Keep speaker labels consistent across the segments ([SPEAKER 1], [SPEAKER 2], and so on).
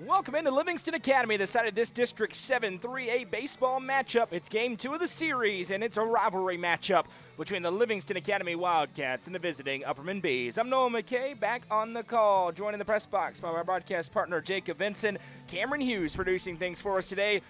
[SPEAKER 1] Welcome into Livingston Academy, the site of this District 7 3A baseball matchup. It's game 2 of the series, and it's a rivalry matchup between the Livingston Academy Wildcats and the visiting Upperman Bees. I'm Noah McKay, back on the call. Joining the press box by my broadcast partner, Jacob Vinson. Cameron Hughes producing things for us today.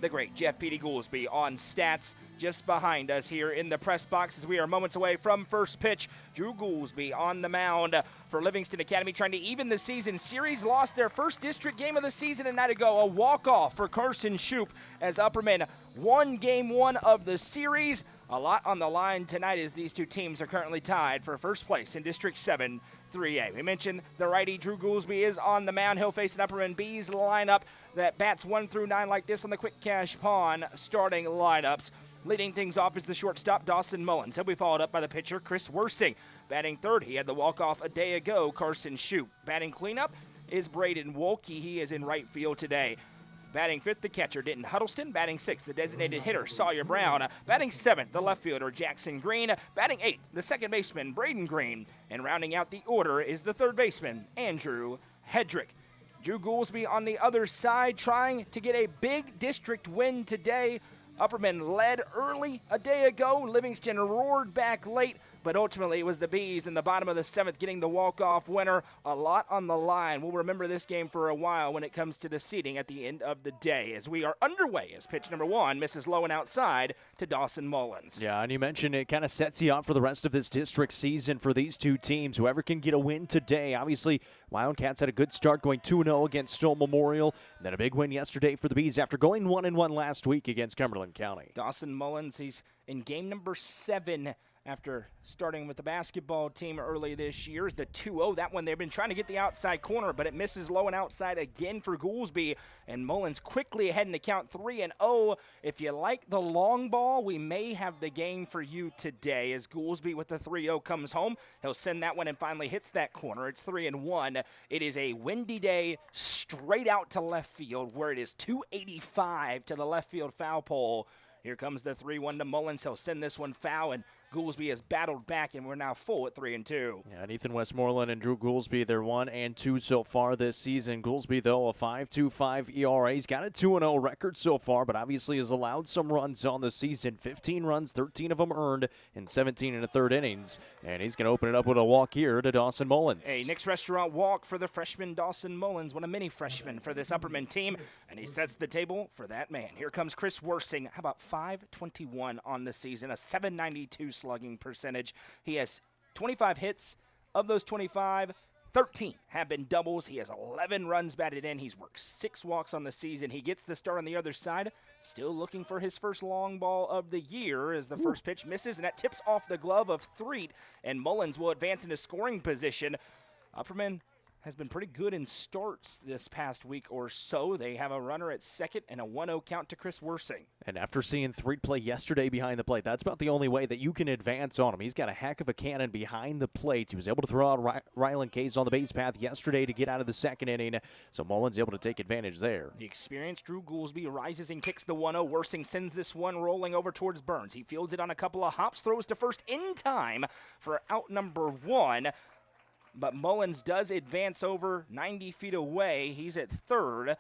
[SPEAKER 1] The great Jeff Petey Goolsby on stats just behind us here in the press box as we are moments away from first pitch. Drew Goolsby on the mound for Livingston Academy, trying to even the season series. Lost their first district game of the season a night ago. A walk-off for Carson Shoup as Upperman won game 1 of the series. A lot on the line tonight as these two teams are currently tied for first place in District 7 3A. We mentioned the righty Drew Goolsby is on the mound. He'll face an Upperman Bees lineup that bats 1 through 9 like this on the Quick Cash Pawn starting lineups. Leading things off is the shortstop, Dawson Mullins. He'll be followed up by the pitcher, Chris Worsing. Batting third, he had the walk-off a day ago, Carson Shoup. Batting cleanup is Braden Wolke. He is in right field today. Batting fifth, the catcher, Denton Huddleston. Batting sixth, the designated hitter, Sawyer Brown. Batting seventh, the left fielder, Jackson Green. Batting eighth, the second baseman, Braden Green. And rounding out the order is the third baseman, Andrew Hedrick. Drew Goolsby on the other side, trying to get a big district win today. Upperman led early a day ago. Livingston roared back late, but ultimately it was the Bees in the bottom of the 7th getting the walk-off winner. A lot on the line. We'll remember this game for a while when it comes to the seeding at the end of the day as we are underway as pitch number 1 misses low and outside to Dawson Mullins.
[SPEAKER 2] Yeah, and you mentioned it kind of sets you up for the rest of this district season for these two teams. Whoever can get a win today. Obviously, Wildcats had a good start going 2-0 against Stowe Memorial. And then a big win yesterday for the Bees after going 1-1 last week against Cumberland County.
[SPEAKER 1] Dawson Mullins, he's in game number 7 after starting with the basketball team early this year. Is the 2-0. That one they've been trying to get the outside corner, but it misses low and outside again for Goolsby. And Mullins quickly ahead in the count 3-0. If you like the long ball, we may have the game for you today as Goolsby with the 3-0 comes home. He'll send that one and finally hits that corner. It's 3-1. It is a windy day straight out to left field where it is 285 to the left field foul pole. Here comes the 3-1 to Mullins. He'll send this one foul, and Goolsby has battled back, and we're now full at 3-2.
[SPEAKER 2] Yeah, and Ethan Westmoreland and Drew Goolsby, they're 1-2 so far this season. Goolsby, though, a 5.25 ERA. He's got a 2-0 record so far, but obviously has allowed some runs on the season. 15 runs, 13 of them earned in 17 1/3 innings. And he's going to open it up with a walk here to Dawson Mullins.
[SPEAKER 1] A Nick's Restaurant walk for the freshman Dawson Mullins, one of many freshmen for this Upperman team, and he sets the table for that man. Here comes Chris Worsing. How about 5.21 on the season, a 7.92 slugging percentage. He has 25 hits. Of those 25, 13 have been doubles. He has 11 runs batted in. He's worked 6 walks on the season. He gets the start on the other side. Still looking for his first long ball of the year as the first pitch misses, and that tips off the glove of Threet, and Mullins will advance into scoring position. Upperman has been pretty good in starts this past week or so. They have a runner at second and a 1-0 count to Chris Worsing.
[SPEAKER 2] And after seeing Threet play yesterday behind the plate, that's about the only way that you can advance on him. He's got a heck of a cannon behind the plate. He was able to throw out Ryland Case on the base path yesterday to get out of the second inning, so Mullins able to take advantage there.
[SPEAKER 1] The experienced Drew Goolsby rises and kicks the 1-0. Worsing sends this one rolling over towards Burns. He fields it on a couple of hops, throws to first in time for out number 1. But Mullins does advance over 90 feet away. He's at third.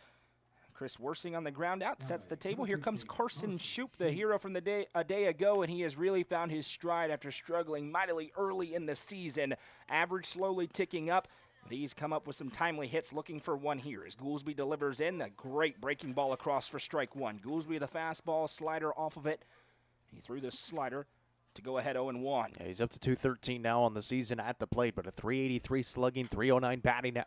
[SPEAKER 1] Chris Worsing on the ground out sets the table. Here comes Carson Shoup, the hero from a day ago, and he has really found his stride after struggling mightily early in the season. Average slowly ticking up, but he's come up with some timely hits, looking for one here as Goolsby delivers in. A great breaking ball across for strike 1. Goolsby the fastball, slider off of it. He threw the slider to go ahead 0-1.
[SPEAKER 2] Yeah, he's up to 213 now on the season at the plate, but a 383 slugging, 309 batting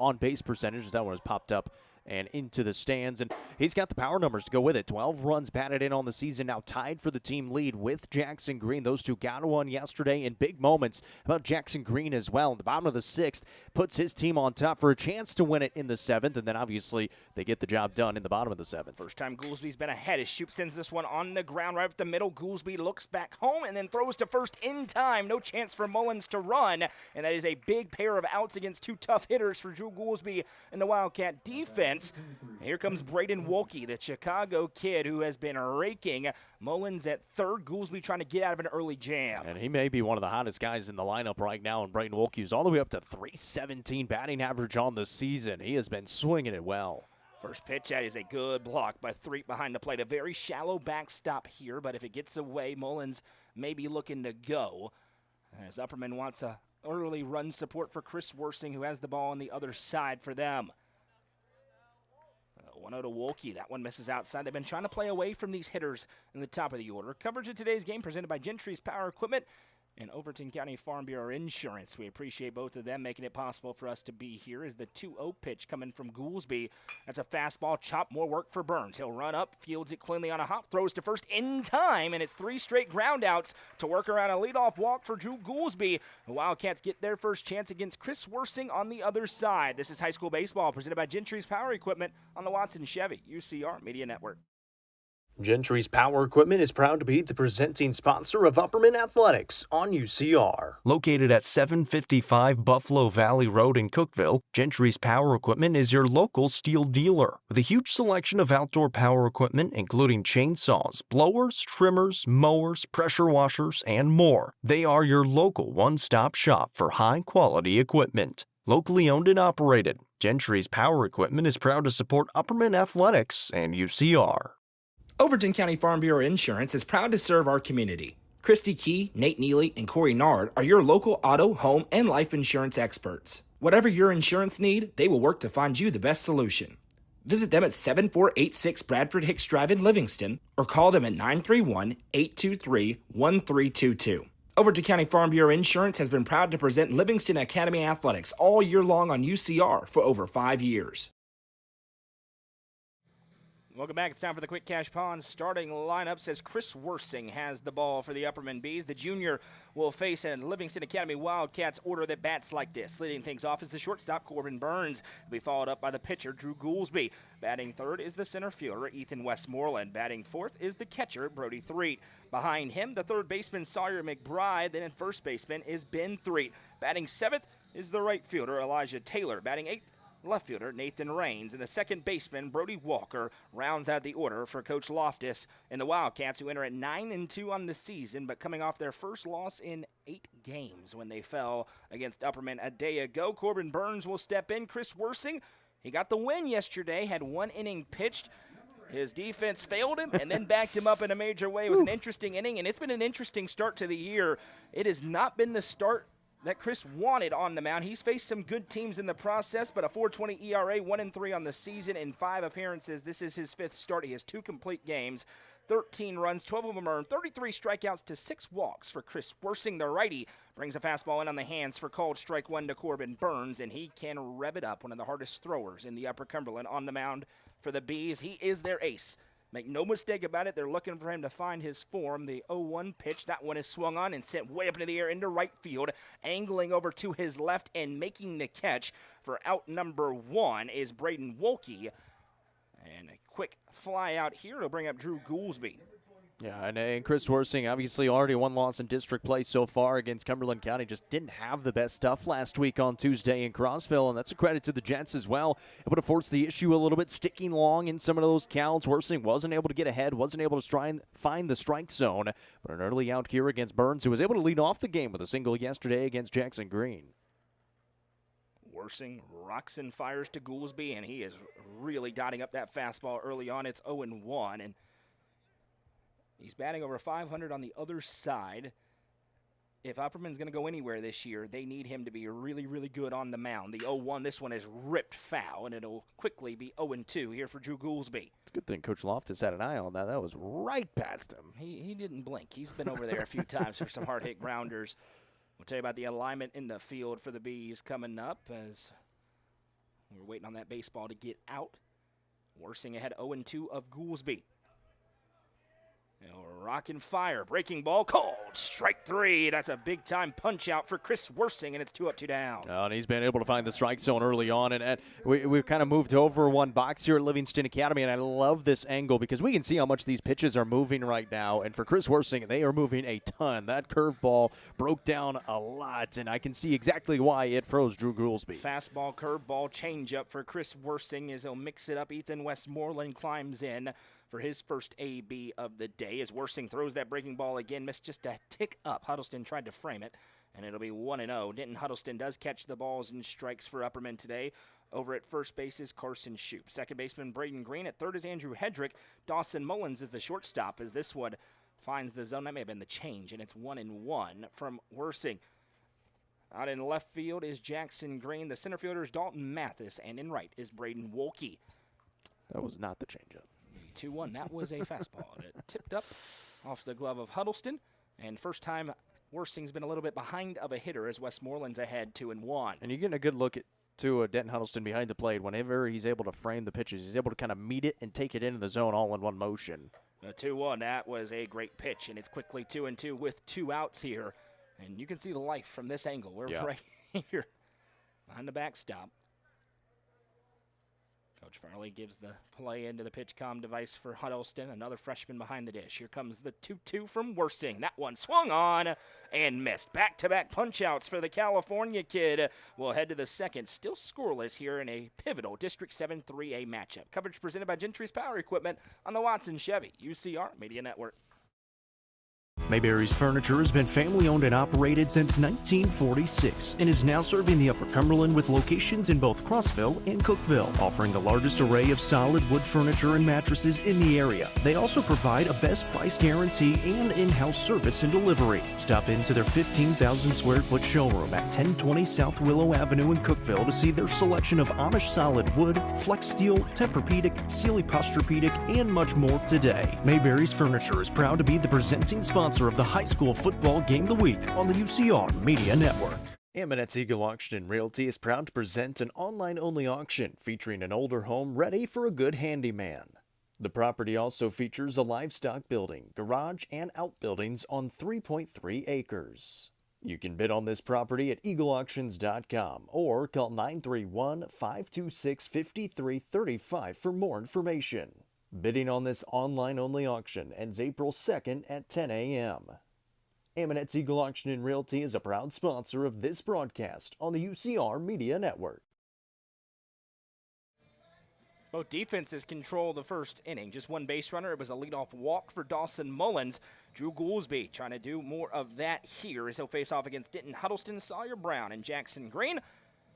[SPEAKER 2] on base percentage. That one was popped up and into the stands, and he's got the power numbers to go with it. 12 runs batted in on the season, now tied for the team lead with Jackson Green. Those two got one yesterday in big moments. How about Jackson Green as well? In the bottom of the 6th, puts his team on top for a chance to win it in the 7th, and then obviously they get the job done in the bottom of the 7th.
[SPEAKER 1] First time Goolsby's been ahead as Shoup sends this one on the ground right up the middle. Goolsby looks back home and then throws to first in time. No chance for Mullins to run, and that is a big pair of outs against 2 tough hitters for Drew Goolsby and the Wildcat defense. defense. Here comes Braden Wolke, the Chicago kid who has been raking. Mullins at third. Goolsby trying to get out of an early jam.
[SPEAKER 2] And he may be one of the hottest guys in the lineup right now. And Braden Wolke is all the way up to 317 batting average on the season. He has been swinging it well.
[SPEAKER 1] First pitch, that is a good block by Threet behind the plate. A very shallow backstop here, but if it gets away, Mullins may be looking to go. As Upperman wants a early run support for Chris Worsing, who has the ball on the other side for them. 1-0 to Wolke. That one misses outside. They've been trying to play away from these hitters in the top of the order. Coverage of today's game presented by Gentry's Power Equipment and Overton County Farm Bureau Insurance. We appreciate both of them making it possible for us to be here. Is the 2-0 pitch coming from Goolsby. That's a fastball chop, more work for Burns. He'll run up, fields it cleanly on a hop, throws to first in time, and it's 3 straight groundouts to work around a leadoff walk for Drew Goolsby. The Wildcats get their first chance against Chris Worsing on the other side. This is high school baseball presented by Gentry's Power Equipment on the Watson Chevy UCR Media Network.
[SPEAKER 3] Gentry's Power Equipment is proud to be the presenting sponsor of Upperman Athletics on UCR.
[SPEAKER 4] Located at 755 Buffalo Valley Road in Cookeville, Gentry's Power Equipment is your local steel dealer. With a huge selection of outdoor power equipment, including chainsaws, blowers, trimmers, mowers, pressure washers, and more. They are your local one-stop shop for high-quality equipment. Locally owned and operated, Gentry's Power Equipment is proud to support Upperman Athletics and UCR.
[SPEAKER 5] Overton County Farm Bureau Insurance is proud to serve our community. Christy Key, Nate Neely, and Corey Nard are your local auto, home, and life insurance experts. Whatever your insurance need, they will work to find you the best solution. Visit them at 7486 Bradford Hicks Drive in Livingston or call them at 931-823-1322. Overton County Farm Bureau Insurance has been proud to present Livingston Academy Athletics all year long on UCR for over 5 years.
[SPEAKER 1] Welcome back. It's time for the Quick Cash Pawn starting lineup. Says Chris Worsing has the ball for the Upperman Bees. The junior will face a Livingston Academy Wildcats order that bats like this. Leading things off is the shortstop, Corbin Burns. Will be followed up by the pitcher, Drew Goolsby. Batting third is the center fielder, Ethan Westmoreland. Batting fourth is the catcher, Brody Threet. Behind him, the third baseman, Sawyer McBride. Then in first baseman is Ben Threet. Batting seventh is the right fielder, Elijah Taylor. Batting eighth, left fielder Nathan Raines, and the second baseman Brody Walker rounds out the order for Coach Loftus and the Wildcats, who enter at 9-2 on the season, but coming off their first loss in 8 games when they fell against Upperman a day ago. Corbin Burns will step in. Chris Worsing, he got the win yesterday, had 1 inning pitched. His defense failed him and then backed him up in a major way. It was an interesting inning, and it's been an interesting start to the year. It has not been the start that Chris wanted on the mound. He's faced some good teams in the process, but a 4.20 ERA, 1-3 on the season in 5 appearances. This is his 5th start. He has 2 complete games, 13 runs, 12 of them earned, 33 strikeouts to 6 walks for Chris Worsing. The righty brings a fastball in on the hands for called strike 1 to Corbin Burns, and he can rev it up. One of the hardest throwers in the Upper Cumberland on the mound for the Bees. He is their ace. Make no mistake about it, they're looking for him to find his form. The 0-1 pitch, that one is swung on and sent way up into the air into right field, angling over to his left and making the catch for out number 1 is Braden Wolke. And a quick fly out here to bring up Drew Goolsby.
[SPEAKER 2] Yeah, and Chris Worsing, obviously already 1 loss in district play so far against Cumberland County. Just didn't have the best stuff last week on Tuesday in Crossville, and that's a credit to the Jets as well. Able to force the issue a little bit, sticking long in some of those counts. Worsing wasn't able to get ahead, wasn't able to try and find the strike zone, but an early out here against Burns, who was able to lead off the game with a single yesterday against Jackson Green.
[SPEAKER 1] Worsing rocks and fires to Goolsby, and he is really dotting up that fastball early on. It's 0-1, and he's batting over 500 on the other side. If Upperman's going to go anywhere this year, they need him to be really, really good on the mound. The 0-1, this one is ripped foul, and it'll quickly be 0-2 here for Drew Goolsby.
[SPEAKER 2] It's a good thing Coach Loftus had an eye on that. That was right past him.
[SPEAKER 1] He didn't blink. He's been over there a few times for some hard-hit grounders. We'll tell you about the alignment in the field for the Bees coming up as we're waiting on that baseball to get out. Worsing ahead 0-2 of Goolsby. Rockin' fire, breaking ball, called, strike three. That's a big-time punch-out for Chris Worsing, and it's 2 up, 2 down.
[SPEAKER 2] And he's been able to find the strike zone early on, and we've kind of moved over one box here at Livingston Academy, and I love this angle because we can see how much these pitches are moving right now, and for Chris Worsing, they are moving a ton. That curveball broke down a lot, and I can see exactly why it froze Drew Goolsby.
[SPEAKER 1] Fastball, curveball, changeup for Chris Worsing as he'll mix it up. Ethan Westmoreland climbs in for his first AB of the day as Worsing throws that breaking ball again, missed just a tick up. Huddleston tried to frame it, and it'll be 1-0. Denton Huddleston does catch the balls and strikes for Upperman today. Over at first base is Carson Shoup. Second baseman Braden Green. At third is Andrew Hedrick. Dawson Mullins is the shortstop as this one finds the zone. That may have been the change, and it's 1-1 from Worsing. Out in left field is Jackson Green. The center fielder is Dalton Mathis, and in right is Braden Wolke.
[SPEAKER 2] That was not the changeup.
[SPEAKER 1] 2-1. That was a fastball. It tipped up off the glove of Huddleston. And first time Worsing's been a little bit behind of a hitter as Westmoreland's ahead 2-1.
[SPEAKER 2] And you're getting a good look at Denton Huddleston behind the plate. Whenever he's able to frame the pitches, he's able to kind of meet it and take it into the zone all in one motion.
[SPEAKER 1] 2-1. That was a great pitch, and it's quickly 2-2 with 2 outs here. And you can see the life from this angle. We're right here behind the backstop. Coach Farley gives the play into the pitch comm device for Huddleston, another freshman behind the dish. Here comes the 2-2 from Worsing. That one swung on and missed. Back-to-back punch-outs for the California kid. We'll head to the second, still scoreless here in a pivotal District 7 3A matchup. Coverage presented by Gentry's Power Equipment on the Watson Chevy UCR Media Network.
[SPEAKER 4] Mayberry's Furniture has been family-owned and operated since 1946 and is now serving the Upper Cumberland with locations in both Crossville and Cookeville, offering the largest array of solid wood furniture and mattresses in the area. They also provide a best price guarantee and in-house service and delivery. Stop into their 15,000 square foot showroom at 1020 South Willow Avenue in Cookeville to see their selection of Amish solid wood, flex steel, Tempur-Pedic, Sealy Posturepedic, and much more today. Mayberry's Furniture is proud to be the presenting sponsor of the high school football game of the week on the UCR Media Network.
[SPEAKER 3] Ammonette's Eagle Auction and Realty is proud to present an online-only auction featuring an older home ready for a good handyman. The property also features a livestock building, garage, and outbuildings on 3.3 acres. You can bid on this property at eagleauctions.com or call 931-526-5335 for more information. Bidding on this online-only auction ends April 2nd at 10 a.m. Ammonette's Eagle Auction and Realty is a proud sponsor of this broadcast on the UCR Media Network.
[SPEAKER 1] Both defenses control the first inning. Just one base runner. It was a leadoff walk for Dawson Mullins. Drew Goolsby trying to do more of that here as he'll face off against Denton Huddleston, Sawyer Brown, and Jackson Green.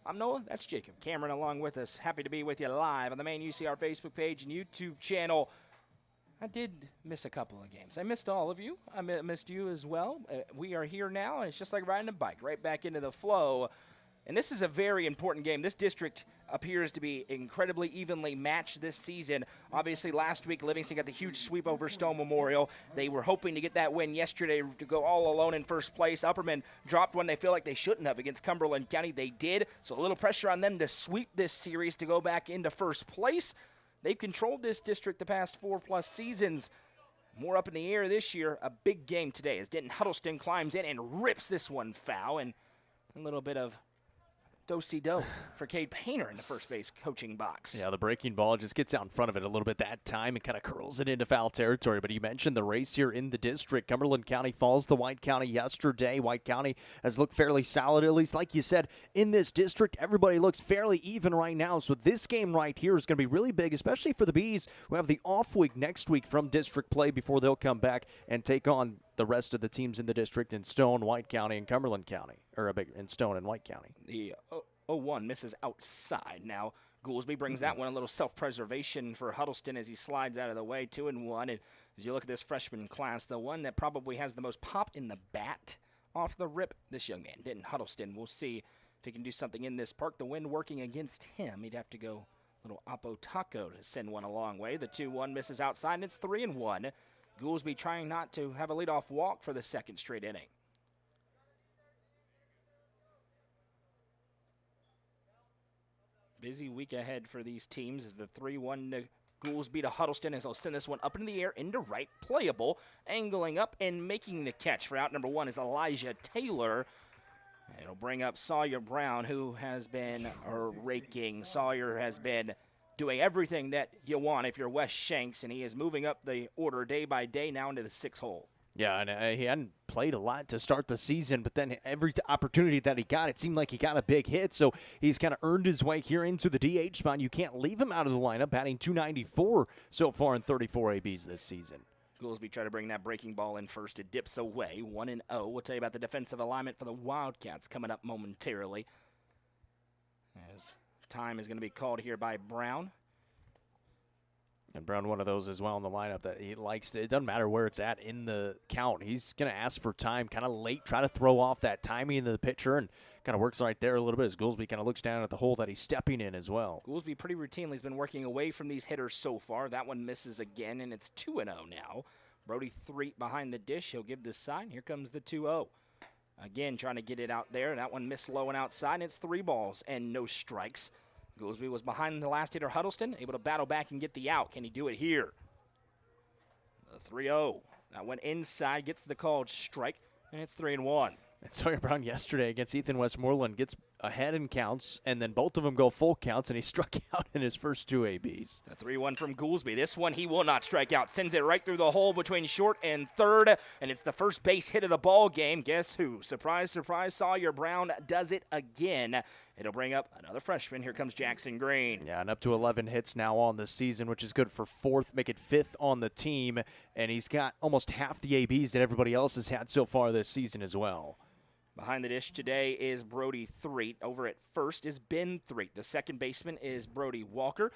[SPEAKER 1] I'm Noah, that's Jacob Cameron along with us. Happy to be with you live on the main UCR Facebook page and YouTube channel. I did miss a couple of games. I missed all of you. I missed you as well. We are here now, and it's just like riding a bike, right back into the flow. And this is a very important game. This district appears to be incredibly evenly matched this season. Obviously, last week, Livingston got the huge sweep over Stone Memorial. They were hoping to get that win yesterday to go all alone in first place. Upperman dropped one they feel like they shouldn't have against Cumberland County. They did, so a little pressure on them to sweep this series to go back into first place. They've controlled this district the past 4+ seasons. More up in the air this year. A big game today as Denton Huddleston climbs in and rips this one foul. And a little bit of do-si-do for Cade Painter in the first base coaching box.
[SPEAKER 2] Yeah, the breaking ball just gets out in front of it a little bit that time and kind of curls it into foul territory. But you mentioned the race here in the district. Cumberland County falls to White County yesterday. White County has looked fairly solid, at least like you said. In this district, everybody looks fairly even right now. So this game right here is going to be really big, especially for the Bees, who have the off week next week from district play before they'll come back and take on the rest of the teams in the district in Stone, White County, and Cumberland County, or in Stone and White County.
[SPEAKER 1] The 0-1 misses outside. Now Goolsby brings that one, a little self-preservation for Huddleston as he slides out of the way, 2-1. And as you look at this freshman class, the one that probably has the most pop in the bat off the rip, this young man, Denton Huddleston. We'll see if he can do something in this park. The wind working against him. He'd have to go a little Oppo Taco to send one a long way. The 2-1 misses outside, and it's 3-1. Goolsby trying not to have a leadoff walk for the second straight inning. Busy week ahead for these teams as the 3-1 Goolsby to Huddleston as he'll send this one up into the air, into right, playable, angling up and making the catch for out number 1 is Elijah Taylor. It'll bring up Sawyer Brown, who has been raking. Sawyer has been doing everything that you want if you're Wes Shanks, and he is moving up the order day by day now into the 6th hole.
[SPEAKER 2] Yeah, and he hadn't played a lot to start the season, but then every opportunity that he got, it seemed like he got a big hit, so he's kind of earned his way here into the DH spot. You can't leave him out of the lineup, batting .294 so far in 34 ABs this season.
[SPEAKER 1] Goolsby tried to bring that breaking ball in first. It dips away, 1-0. We'll tell you about the defensive alignment for the Wildcats coming up momentarily, as time is going to be called here by Brown.
[SPEAKER 2] And Brown, one of those as well in the lineup that he likes. It doesn't matter where it's at in the count. He's going to ask for time kind of late, try to throw off that timing into the pitcher, and kind of works right there a little bit as Goolsby kind of looks down at the hole that he's stepping in as well.
[SPEAKER 1] Goolsby pretty routinely has been working away from these hitters so far. That one misses again, and it's 2-0 now. Brody Threet behind the dish. He'll give this sign. Here comes the 2-0. Again, trying to get it out there. That one missed low and outside, and it's 3 balls and no strikes. Goolsby was behind the last hitter, Huddleston, able to battle back and get the out. Can he do it here? The 3-0. That went inside, gets the called strike, and it's 3-1.
[SPEAKER 2] And Sawyer Brown yesterday against Ethan Westmoreland gets ahead in counts, and then both of them go full counts, and he struck out in his first 2 ABs.
[SPEAKER 1] The 3-1 from Goolsby. This one he will not strike out. Sends it right through the hole between short and third, and it's the first base hit of the ball game. Guess who? Surprise, surprise, Sawyer Brown does it again. It'll bring up another freshman. Here comes Jackson Green.
[SPEAKER 2] Yeah, and up to 11 hits now on the season, which is good for 4th, make it 5th on the team, and he's got almost half the ABs that everybody else has had so far this season as well.
[SPEAKER 1] Behind the dish today is Brody Threet. Over at first is Ben Threet. The second baseman is Brody Walker.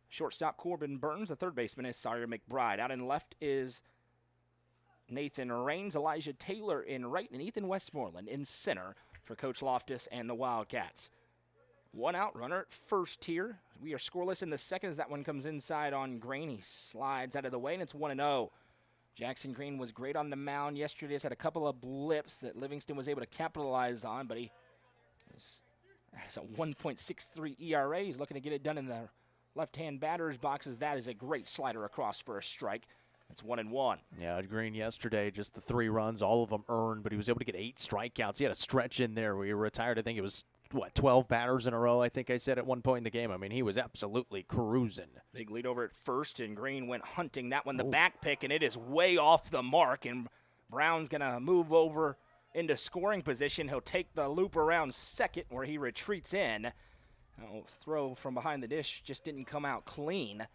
[SPEAKER 1] Shortstop Corbin Burns. The third baseman is Sawyer McBride. Out in left is Nathan Raines, Elijah Taylor in right, and Ethan Westmoreland in center for Coach Loftus and the Wildcats. 1 out, runner at first here. We are scoreless in the second as that one comes inside on Green. He slides out of the way, and it's 1-0. Jackson Green was great on the mound yesterday. He's had a couple of blips that Livingston was able to capitalize on, but he has a 1.63 ERA. He's looking to get it done in the left-hand batter's boxes. That is a great slider across for a strike. It's 1-1.
[SPEAKER 2] Yeah, Green yesterday, just the 3 runs, all of them earned, but he was able to get 8 strikeouts. He had a stretch in there where he retired. I think it was 12 batters in a row, I think I said at one point in the game. I mean, he was absolutely cruising.
[SPEAKER 1] Big lead over at first, and Green went hunting. That one, the back pick, and it is way off the mark, and Brown's going to move over into scoring position. He'll take the loop around second where he retreats in. Throw from behind the dish just didn't come out clean.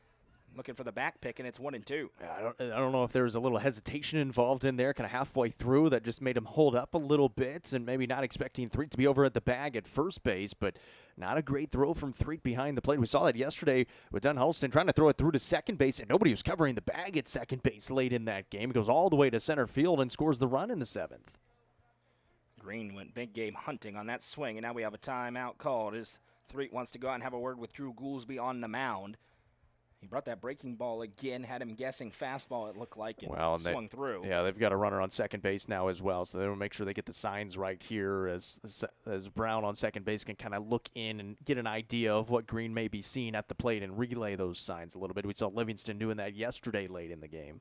[SPEAKER 1] Looking for the back pick, and it's 1-2.
[SPEAKER 2] I don't know if there was a little hesitation involved in there, kind of halfway through, that just made him hold up a little bit, and maybe not expecting Threet to be over at the bag at first base, but not a great throw from Threet behind the plate. We saw that yesterday with Dunn Huddleston trying to throw it through to second base, and nobody was covering the bag at second base late in that game. He goes all the way to center field and scores the run in the 7th.
[SPEAKER 1] Green went big game hunting on that swing, and now we have a timeout called as Threet wants to go out and have a word with Drew Goolsby on the mound. He brought that breaking ball again, had him guessing fastball, it looked like, and swung through.
[SPEAKER 2] Yeah, they've got a runner on second base now as well, so they will make sure they get the signs right here as Brown on second base can kind of look in and get an idea of what Green may be seeing at the plate and relay those signs a little bit. We saw Livingston doing that yesterday late in the game.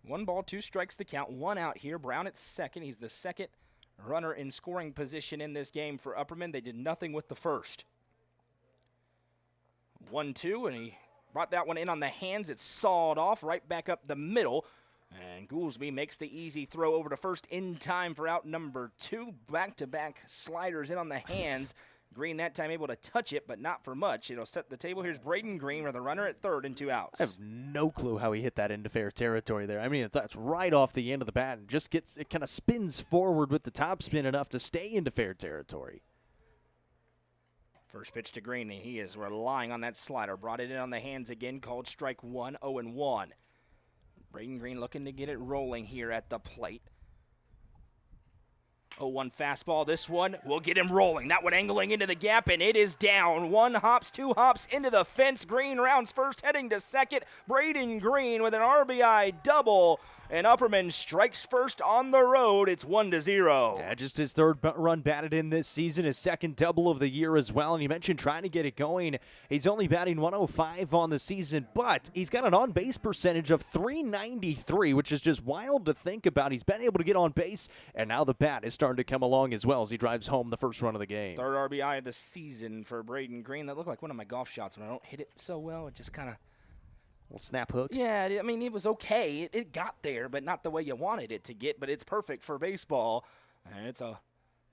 [SPEAKER 1] 1 ball, 2 strikes the count, 1 out here. Brown at second. He's the second runner in scoring position in this game for Upperman. They did nothing with the first. 1-2, and he brought that one in on the hands. It's sawed off right back up the middle, and Goolsby makes the easy throw over to first in time for out number 2. Back-to-back sliders in on the hands. Green that time able to touch it, but not for much. It'll set the table. Here's Braden Green with a runner at third and 2 outs.
[SPEAKER 2] I have no clue how he hit that into fair territory there. I mean, that's right off the end of the bat and just it kind of spins forward with the top spin enough to stay into fair territory.
[SPEAKER 1] First pitch to Green, and he is relying on that slider. Brought it in on the hands again, called strike 1, 0-1. Braden Green looking to get it rolling here at the plate. 0-1 fastball. This one will get him rolling. That one angling into the gap, and it is down. 1 hops, 2 hops into the fence. Green rounds first, heading to second. Braden Green with an RBI double. and Upperman strikes first on the road. It's 1-0.
[SPEAKER 2] Yeah, just his third run batted in this season, his second double of the year as well. And you mentioned trying to get it going. He's only batting 105 on the season, but he's got an on-base percentage of .393, which is just wild to think about. He's been able to get on base, and now the bat is starting to come along as well as he drives home the first run of the game.
[SPEAKER 1] Third RBI of the season for Braden Green. That looked like one of my golf shots when I don't hit it so well. It just kind of...
[SPEAKER 2] Little snap hook.
[SPEAKER 1] Yeah, I mean, it was okay. It got there, but not the way you wanted it to get, but it's perfect for baseball. And it's a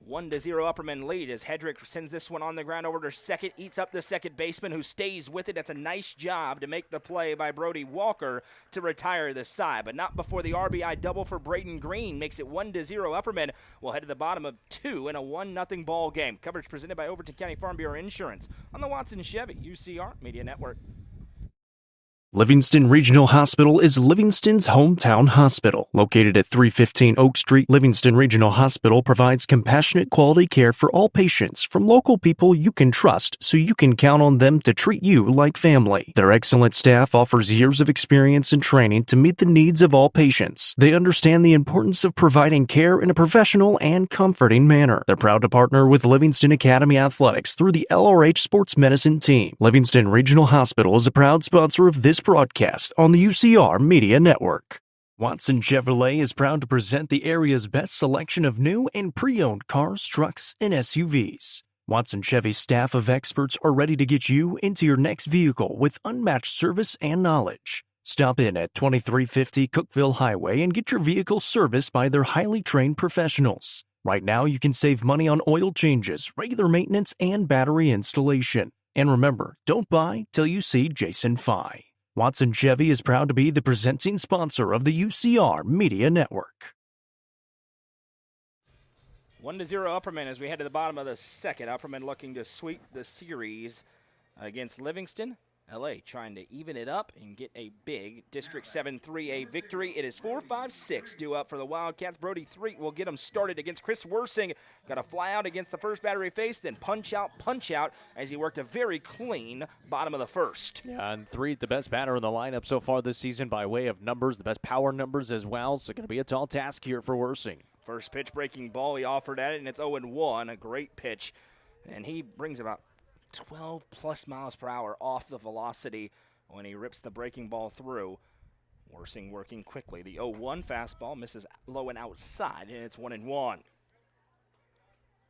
[SPEAKER 1] 1-0 Upperman lead as Hedrick sends this one on the ground over to second, eats up the second baseman who stays with it. That's a nice job to make the play by Brody Walker to retire the side, but not before the RBI double for Braden Green makes it 1-0 Upperman. We'll head to the bottom of 2 in a 1-0 ball game. Coverage presented by Overton County Farm Bureau Insurance on the Watson Chevy UCR Media Network.
[SPEAKER 4] Livingston Regional Hospital is Livingston's hometown hospital. Located at 315 Oak Street, Livingston Regional Hospital provides compassionate quality care for all patients from local people you can trust so you can count on them to treat you like family. Their excellent staff offers years of experience and training to meet the needs of all patients. They understand the importance of providing care in a professional and comforting manner. They're proud to partner with Livingston Academy Athletics through the LRH Sports Medicine team. Livingston Regional Hospital is a proud sponsor of this broadcast on the UCR Media Network. Watson Chevrolet is proud to present the area's best selection of new and pre-owned cars, trucks, and SUVs. Watson Chevy's staff of experts are ready to get you into your next vehicle with unmatched service and knowledge. Stop in at 2350 Cookeville Highway and get your vehicle serviced by their highly trained professionals. Right now, you can save money on oil changes, regular maintenance, and battery installation. And remember, don't buy till you see Jason Fye. Watson Chevy is proud to be the presenting sponsor of the UCR Media Network.
[SPEAKER 1] 1-0 Upperman as we head to the bottom of the second. Upperman looking to sweep the series against Livingston. LA trying to even it up and get a big District 7 3A victory. It is 4-5-6 due up for the Wildcats. Brody Threet will get them started against Chris Worsing. Got a fly out against the first batter he faced, then punch out as he worked a very clean bottom of the first.
[SPEAKER 2] Yeah, and Threet, the best batter in the lineup so far this season by way of numbers, the best power numbers as well. So going to be a tall task here for Worsing.
[SPEAKER 1] First pitch breaking ball he offered at it, and it's 0-1, a great pitch. And he brings about 12-plus miles per hour off the velocity when he rips the breaking ball through. Worsing working quickly. The 0-1 fastball misses low and outside, and it's 1-1.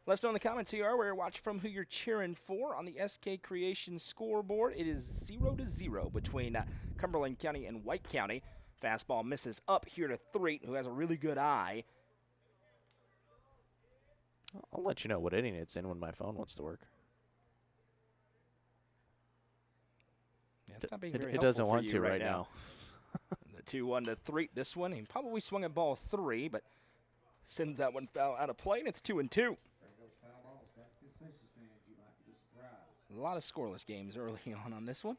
[SPEAKER 1] Let us know in the comments who you are, where you're watching from, who you're cheering for on the SK Creation scoreboard. It is 0-0 between Cumberland County and White County. Fastball misses up here to Threet, who has a really good eye.
[SPEAKER 2] I'll let you know what inning it's in when my phone wants to work.
[SPEAKER 1] It's not being very
[SPEAKER 2] it doesn't want to
[SPEAKER 1] right
[SPEAKER 2] now.
[SPEAKER 1] The 2-1 to Threet. This one, he probably swung at ball 3, but sends that one foul out of play, and it's 2-2. A lot of scoreless games early on this one.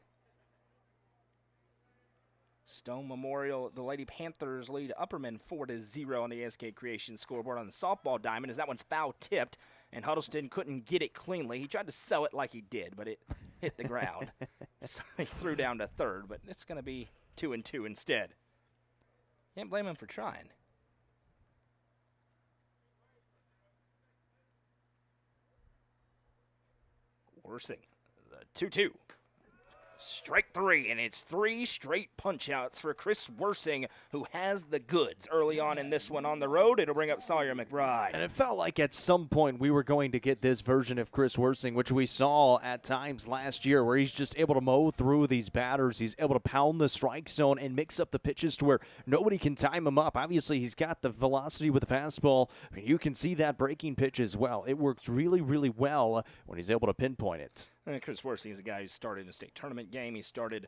[SPEAKER 1] Stone Memorial, the Lady Panthers lead Upperman 4-0 on the SK Creation scoreboard on the softball diamond as that one's foul tipped, and Huddleston couldn't get it cleanly. He tried to sell it like he did, but it hit the ground. So he threw down to third, but it's going to be 2-2 instead. Can't blame him for trying. Worsing, the 2-2. Strike 3, and it's 3 straight punch-outs for Chris Worsing, who has the goods early on in this one on the road. It'll bring up Sawyer McBride.
[SPEAKER 2] And it felt like at some point we were going to get this version of Chris Worsing, which we saw at times last year, where he's just able to mow through these batters. He's able to pound the strike zone and mix up the pitches to where nobody can time him up. Obviously, he's got the velocity with the fastball. I mean, you can see that breaking pitch as well. It works really, really well when he's able to pinpoint it.
[SPEAKER 1] And Chris Worsing is a guy who started in a state tournament game. He started,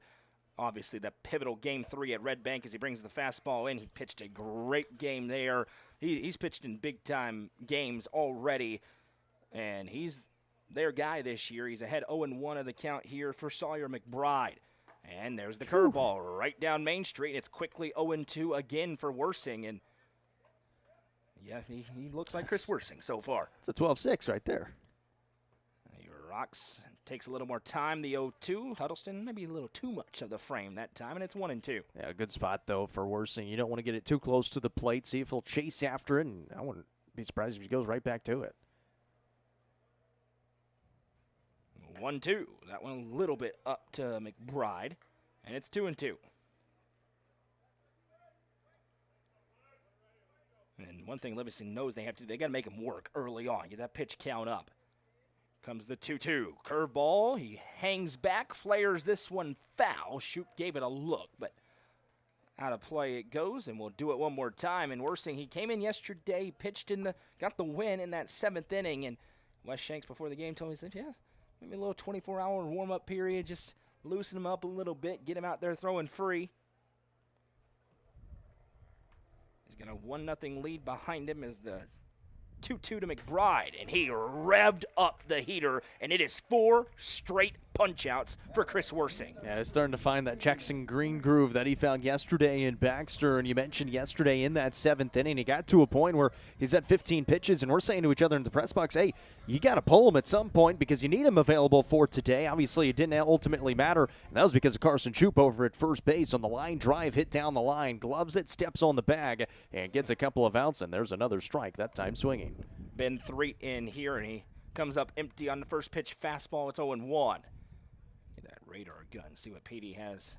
[SPEAKER 1] obviously, the pivotal Game 3 at Red Bank as he brings the fastball in. He pitched a great game there. He's pitched in big-time games already, and he's their guy this year. He's ahead 0-1 of the count here for Sawyer McBride. And there's the curveball right down Main Street. It's quickly 0-2 again for Worsing. And, yeah, he looks like Chris Worsing so far.
[SPEAKER 2] It's a 12-6 right there.
[SPEAKER 1] He rocks takes a little more time. The 0-2. Huddleston maybe a little too much of the frame that time, and it's 1-2.
[SPEAKER 2] Yeah, good spot, though, for Worsing. You don't want to get it too close to the plate. See if he'll chase after it, and I wouldn't be surprised if he goes right back to it.
[SPEAKER 1] 1-2. That one a little bit up to McBride, and it's 2-2. And one thing Livingston knows they got to make him work early on, get that pitch count up. Comes the 2-2. Curveball, he hangs back, flares this one foul. Shoop gave it a look, but out of play it goes, and we'll do it one more time. And Worsing, he came in yesterday, pitched got the win in that 7th inning, and Wes Shanks before the game told me, he said, yeah, maybe a little 24-hour warm-up period, just loosen him up a little bit, get him out there throwing free. He's got a 1-0 lead behind him as the 2-2 to McBride, and he revved up the heater, and it is 4 straight punch-outs for Chris Worsing.
[SPEAKER 2] Yeah, he's starting to find that Jackson Green groove that he found yesterday in Baxter, and you mentioned yesterday in that 7th inning, he got to a point where he's at 15 pitches, and we're saying to each other in the press box, hey, you got to pull him at some point because you need him available for today. Obviously, it didn't ultimately matter, and that was because of Carson Shoop over at first base on the line drive, hit down the line, gloves it, steps on the bag, and gets a couple of outs, and there's another strike, that time swinging.
[SPEAKER 1] Ben Threet in here, and he comes up empty on the first pitch fastball. It's 0-1. Get that radar gun, see what Petey has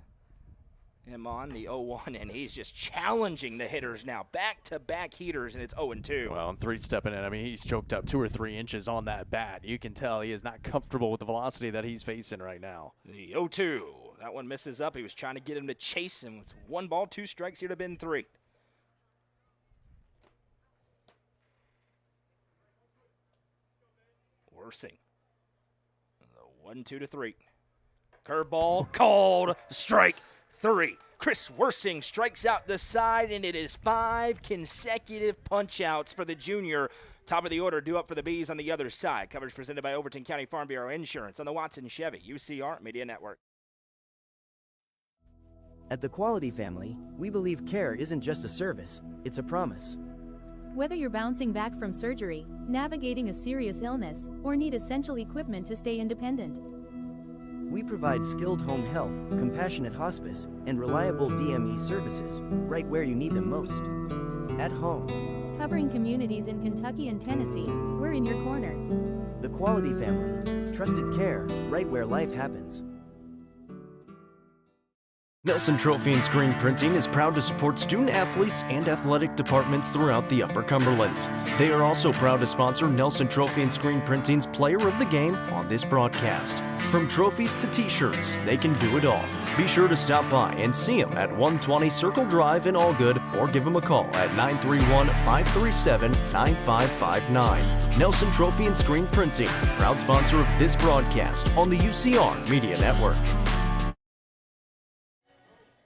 [SPEAKER 1] him on, the 0-1, and he's just challenging the hitters now. Back-to-back heaters, and it's 0-2.
[SPEAKER 2] Well, and Threet stepping in, I mean, he's choked up 2 or 3 inches on that bat. You can tell he is not comfortable with the velocity that he's facing right now.
[SPEAKER 1] The 0-2. That one misses up. He was trying to get him to chase him. It's 1 ball, 2 strikes here to Ben Threet. Worsing. The 1-2 to Threet. Curveball called strike 3. Chris Worsing strikes out the side, and it is 5 consecutive punch-outs for the junior. Top of the order due up for the Bees on the other side. Coverage presented by Overton County Farm Bureau Insurance on the Watson Chevy UCR Media Network.
[SPEAKER 6] At the Quality Family, we believe care isn't just a service, it's a promise.
[SPEAKER 7] Whether you're bouncing back from surgery, navigating a serious illness, or need essential equipment to stay independent,
[SPEAKER 6] We provide skilled home health, compassionate hospice, and reliable DME services right where you need them most. At home.
[SPEAKER 7] covering communities in Kentucky and Tennessee, we're in your corner.
[SPEAKER 6] The Quality Family. Trusted care right where life happens.
[SPEAKER 4] Nelson Trophy and Screen Printing is proud to support student athletes and athletic departments throughout the Upper Cumberland. They are also proud to sponsor Nelson Trophy and Screen Printing's Player of the Game on this broadcast. From trophies to t-shirts, they can do it all. Be sure to stop by and see them at 120 Circle Drive in Allgood, or give them a call at 931-537-9559. Nelson Trophy and Screen Printing, proud sponsor of this broadcast on the UCR Media Network.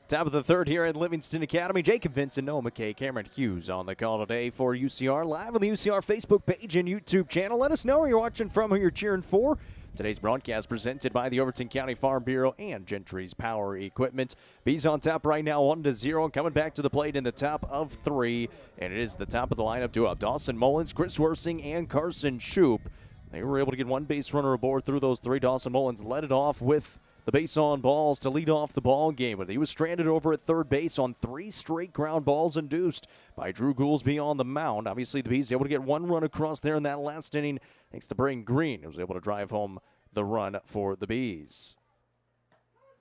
[SPEAKER 2] Top of the third here at Livingston Academy. Jacob Vincent, Noah McKay, Cameron Hughes on the call today for UCR. Live on the UCR Facebook page and YouTube channel. Let us know where you're watching from, who you're cheering for. Today's broadcast presented by the Overton County Farm Bureau and Gentry's Power Equipment. Bees on top right now, 1-0. Coming back to the plate in the top of 3. And it is the top of the lineup to up. Dawson Mullins, Chris Worsing, and Carson Shoop. They were able to get one base runner aboard through those 3. Dawson Mullins led it off with the base on balls to lead off the ball game, but he was stranded over at third base on 3 straight ground balls induced by Drew Goolsby on the mound. Obviously, the Bees able to get one run across there in that last inning thanks to Braden Green, who was able to drive home the run for the Bees.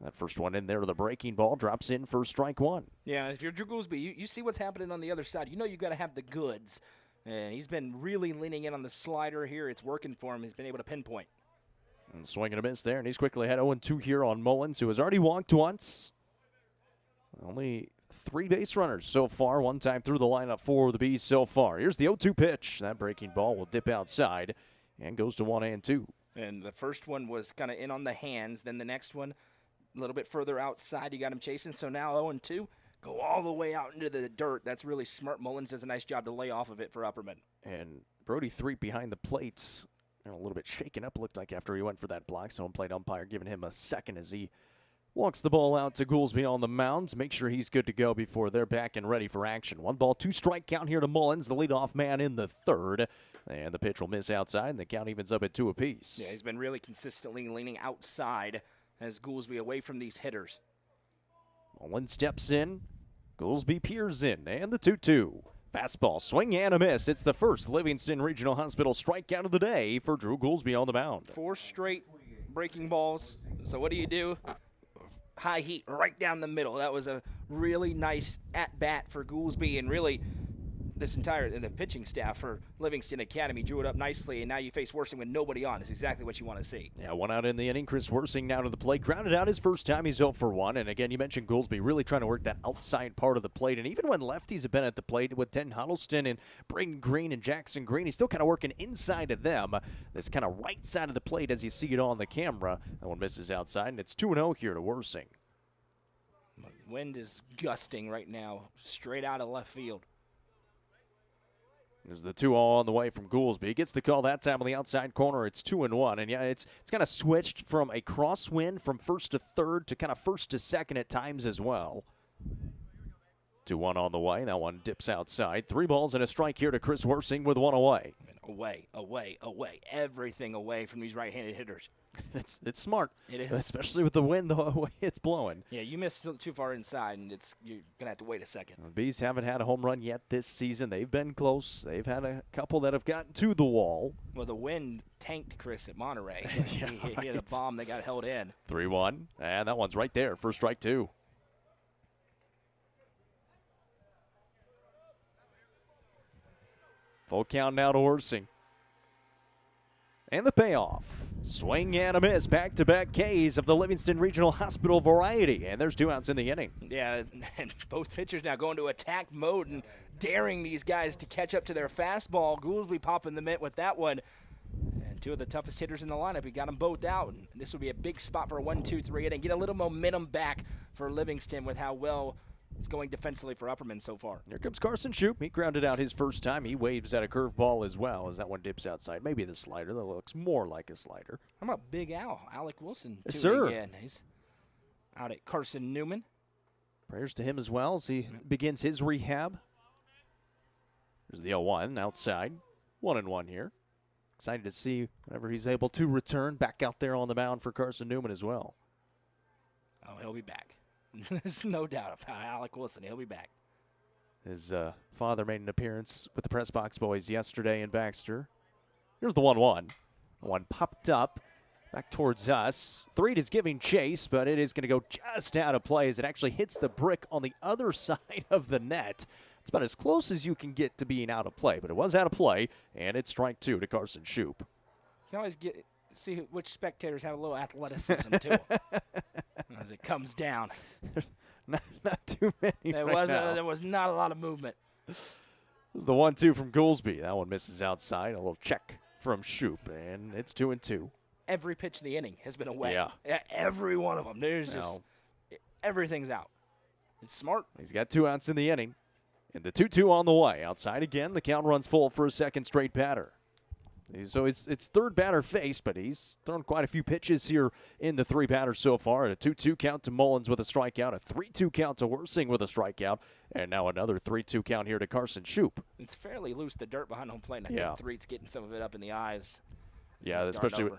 [SPEAKER 2] That first one in there, the breaking ball drops in for strike 1.
[SPEAKER 1] Yeah, if you're Drew Goolsby, you see what's happening on the other side. You know you've got to have the goods, and he's been really leaning in on the slider here. It's working for him. He's been able to pinpoint.
[SPEAKER 2] And swing and a miss there, and he's quickly ahead 0-2 here on Mullins, who has already walked once. Only 3 base runners so far, one time through the lineup for the Bees so far. Here's the 0-2 pitch. That breaking ball will dip outside and goes to 1-2.
[SPEAKER 1] And the first one was kind of in on the hands. Then the next one a little bit further outside. You got him chasing. So now 0-2. Go all the way out into the dirt. That's really smart. Mullins does a nice job to lay off of it for Upperman.
[SPEAKER 2] And Brody Threet behind the plate. A little bit shaken up, looked like, after he went for that block. So home plate umpire giving him a second as he Walks the ball out to Goolsby on the mound. Make sure he's good to go before they're back and ready for action. 1 ball, 2 strike count here to Mullins, the leadoff man in the third. And the pitch will miss outside, and the count evens up at 2 apiece.
[SPEAKER 1] Yeah, he's been really consistently leaning outside as Goolsby away from these hitters.
[SPEAKER 2] Mullins steps in. Goolsby peers in, and the 2-2. Fastball, swing and a miss. It's the first Livingston Regional Hospital strikeout of the day for Drew Goolsby on the mound.
[SPEAKER 1] 4 straight breaking balls. So what do? High heat right down the middle. That was a really nice at-bat for Goolsby, and really the pitching staff for Livingston Academy drew it up nicely, and now you face Worsing with nobody on. It's exactly what you want to see.
[SPEAKER 2] Yeah, 1 out in the inning. Chris Worsing now to the plate. Grounded out his first time. He's 0 for 1. And again, you mentioned Goolsby really trying to work that outside part of the plate. And even when lefties have been at the plate with Denton Huddleston and Braden Green and Jackson Green, he's still kind of working inside of them. This kind of right side of the plate as you see it on the camera. That one misses outside, and it's 2-0 here to Worsing.
[SPEAKER 1] Wind is gusting right now, straight out of left field.
[SPEAKER 2] There's the 2-0 on the way from Goolsby. He gets the call that time on the outside corner. It's 2-1. And yeah, it's kind of switched from a crosswind from first to third to kind of first to second at times as well. 2-1 on the way. That one dips outside. 3 balls and a strike here to Chris Worsing with 1 away.
[SPEAKER 1] Away. Everything away from these right-handed hitters.
[SPEAKER 2] It's smart.
[SPEAKER 1] It is.
[SPEAKER 2] Especially with the wind the way it's blowing.
[SPEAKER 1] Yeah, you missed too far inside, and you're going to have to wait a second.
[SPEAKER 2] The Bees haven't had a home run yet this season. They've been close. They've had a couple that have gotten to the wall.
[SPEAKER 1] Well, the wind tanked Chris at Monterey.
[SPEAKER 2] Yeah,
[SPEAKER 1] he hit a bomb that got held in.
[SPEAKER 2] 3-1, and that one's right there. First strike, 2. Full count now to Worsing. And the payoff. Swing and a miss. Back-to-back Ks of the Livingston Regional Hospital variety. And there's 2 outs in the inning.
[SPEAKER 1] Yeah, and both pitchers now going to attack mode and daring these guys to catch up to their fastball. Goolsby popping the mitt with that one. And 2 of the toughest hitters in the lineup. He got them both out. And this would be a big spot for a 1-2-3 inning. Get a little momentum back for Livingston with how well it's going defensively for Upperman so far.
[SPEAKER 2] Here comes Carson Shoup. He grounded out his first time. He waves at a curveball as well as that one dips outside. Maybe the slider. That looks more like a slider.
[SPEAKER 1] How about Big Al, Alec Wilson?
[SPEAKER 2] Yes, sir.
[SPEAKER 1] Again. He's out at Carson Newman.
[SPEAKER 2] Prayers to him as well as he begins his rehab. There's the 0-1 outside. 1-1 here. Excited to see whenever he's able to return back out there on the mound for Carson Newman as well.
[SPEAKER 1] Oh, he'll be back. There's no doubt about Alec Wilson. He'll be back.
[SPEAKER 2] His father made an appearance with the press box boys yesterday in Baxter. Here's the 1-1. One popped up back towards us. 3 is giving chase, but it is going to go just out of play as it actually hits the brick on the other side of the net. It's about as close as you can get to being out of play, but it was out of play, and it's strike 2 to Carson Shoup.
[SPEAKER 1] You can always see which spectators have a little athleticism, too, as it comes down.
[SPEAKER 2] There's not too many
[SPEAKER 1] There was not a lot of movement.
[SPEAKER 2] This is the 1-2 from Goolsby. That one misses outside. A little check from Shoup, and it's 2-2.
[SPEAKER 1] Every pitch in the inning has been away.
[SPEAKER 2] Yeah.
[SPEAKER 1] Every one of them. There's just everything's out. It's smart.
[SPEAKER 2] He's got 2 outs in the inning. And the 2-2 on the way. Outside again. The count runs full for a second straight batter. So it's third batter faced, but he's thrown quite a few pitches here in the 3 batters so far. A 2-2 count to Mullins with a strikeout, a 3-2 count to Worsing with a strikeout, and now another 3-2 count here to Carson Shoup.
[SPEAKER 1] It's fairly loose, the dirt behind home plate, and I think Threet's getting some of it up in the eyes.
[SPEAKER 2] Yeah, especially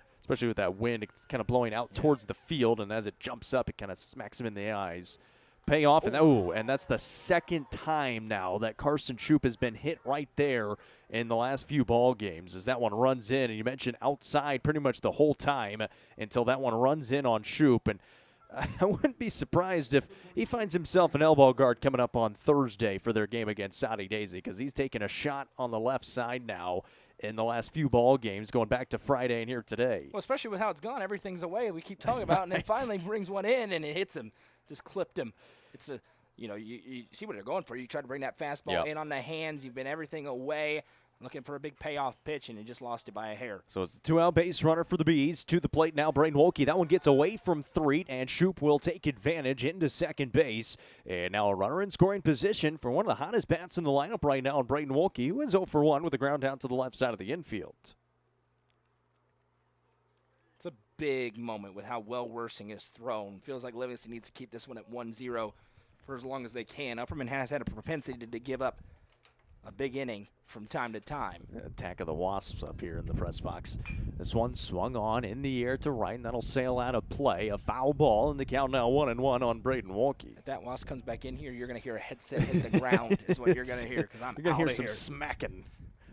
[SPEAKER 2] with that wind. It's kind of blowing out towards the field, and as it jumps up, it kind of smacks him in the eyes. Payoff, and that's the second time now that Carson Shoup has been hit right there in the last few ball games as that one runs in. And you mentioned outside pretty much the whole time until that one runs in on Shoup. And I wouldn't be surprised if he finds himself an elbow guard coming up on Thursday for their game against Saudi Daisy, because he's taking a shot on the left side now in the last few ball games, going back to Friday and here today.
[SPEAKER 1] Well, especially with how it's gone, everything's away. We keep talking about it, and then finally brings one in, and it hits him. Just clipped him. It's you see what they're going for. You try to bring that fastball in on the hands. You've been everything away, looking for a big payoff pitch, and you just lost it by a hair.
[SPEAKER 2] So it's a 2-out base runner for the Bees. To the plate now, Braden Wolke. That one gets away from Threet, and Shoup will take advantage into second base. And now a runner in scoring position for one of the hottest bats in the lineup right now, Braden Wolke, who is 0 for 1 with a ground out to the left side of the infield.
[SPEAKER 1] big moment with how well Worsing is thrown. Feels like Livingston needs to keep this one at 1-0 for as long as they can. Upperman has had a propensity to give up a big inning from time to time.
[SPEAKER 2] Attack of the Wasps up here in the press box. This one swung on in the air to right, and that'll sail out of play. A foul ball, and the count now 1-1 on Braden Walke.
[SPEAKER 1] If that Wasp comes back in here, you're going to hear a headset hit the ground is what you're going to hear, because I'm
[SPEAKER 2] You're going to hear
[SPEAKER 1] out of
[SPEAKER 2] some
[SPEAKER 1] here.
[SPEAKER 2] smacking.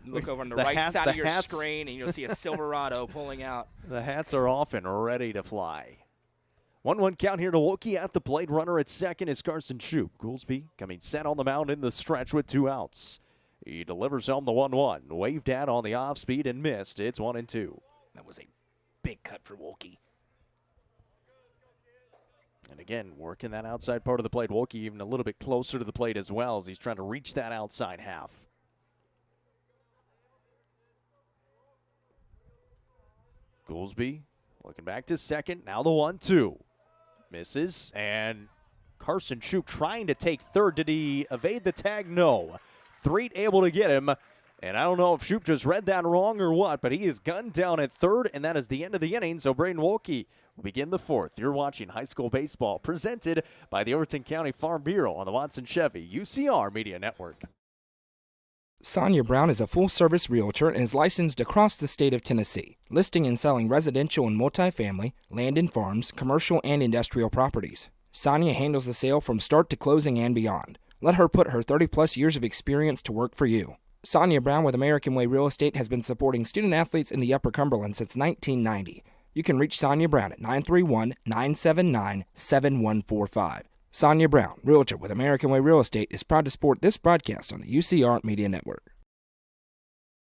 [SPEAKER 1] Look over on the
[SPEAKER 2] The
[SPEAKER 1] right
[SPEAKER 2] hat-
[SPEAKER 1] side
[SPEAKER 2] the
[SPEAKER 1] of your
[SPEAKER 2] hats-
[SPEAKER 1] screen, and you'll see a Silverado pulling out.
[SPEAKER 2] The hats are off and ready to fly. 1-1 count here to Walke at the plate. Runner at second is Carson Shoup. Goolsby coming set on the mound in the stretch with 2 outs. He delivers home the 1-1. Waved at on the off speed and missed. It's 1-2.
[SPEAKER 1] That was a big cut for Walke.
[SPEAKER 2] And again, working that outside part of the plate. Walke even a little bit closer to the plate as well as he's trying to reach that outside half. Goolsby looking back to second. Now the 1-2. Misses. And Carson Shoup trying to take third. Did he evade the tag? No. Threet able to get him. And I don't know if Shoup just read that wrong or what, but he is gunned down at third, and that is the end of the inning. So Braden Walke will begin the fourth. You're watching high school baseball presented by the Overton County Farm Bureau on the Watson Chevy UCR Media Network.
[SPEAKER 5] Sonia Brown is a full-service realtor and is licensed across the state of Tennessee, listing and selling residential and multifamily, land and farms, commercial and industrial properties. Sonia handles the sale from start to closing and beyond. Let her put her 30-plus years of experience to work for you. Sonia Brown with American Way Real Estate has been supporting student-athletes in the Upper Cumberland since 1990. You can reach Sonia Brown at 931-979-7145. Sonia Brown, realtor with American Way Real Estate, is proud to support this broadcast on the UCR Media Network.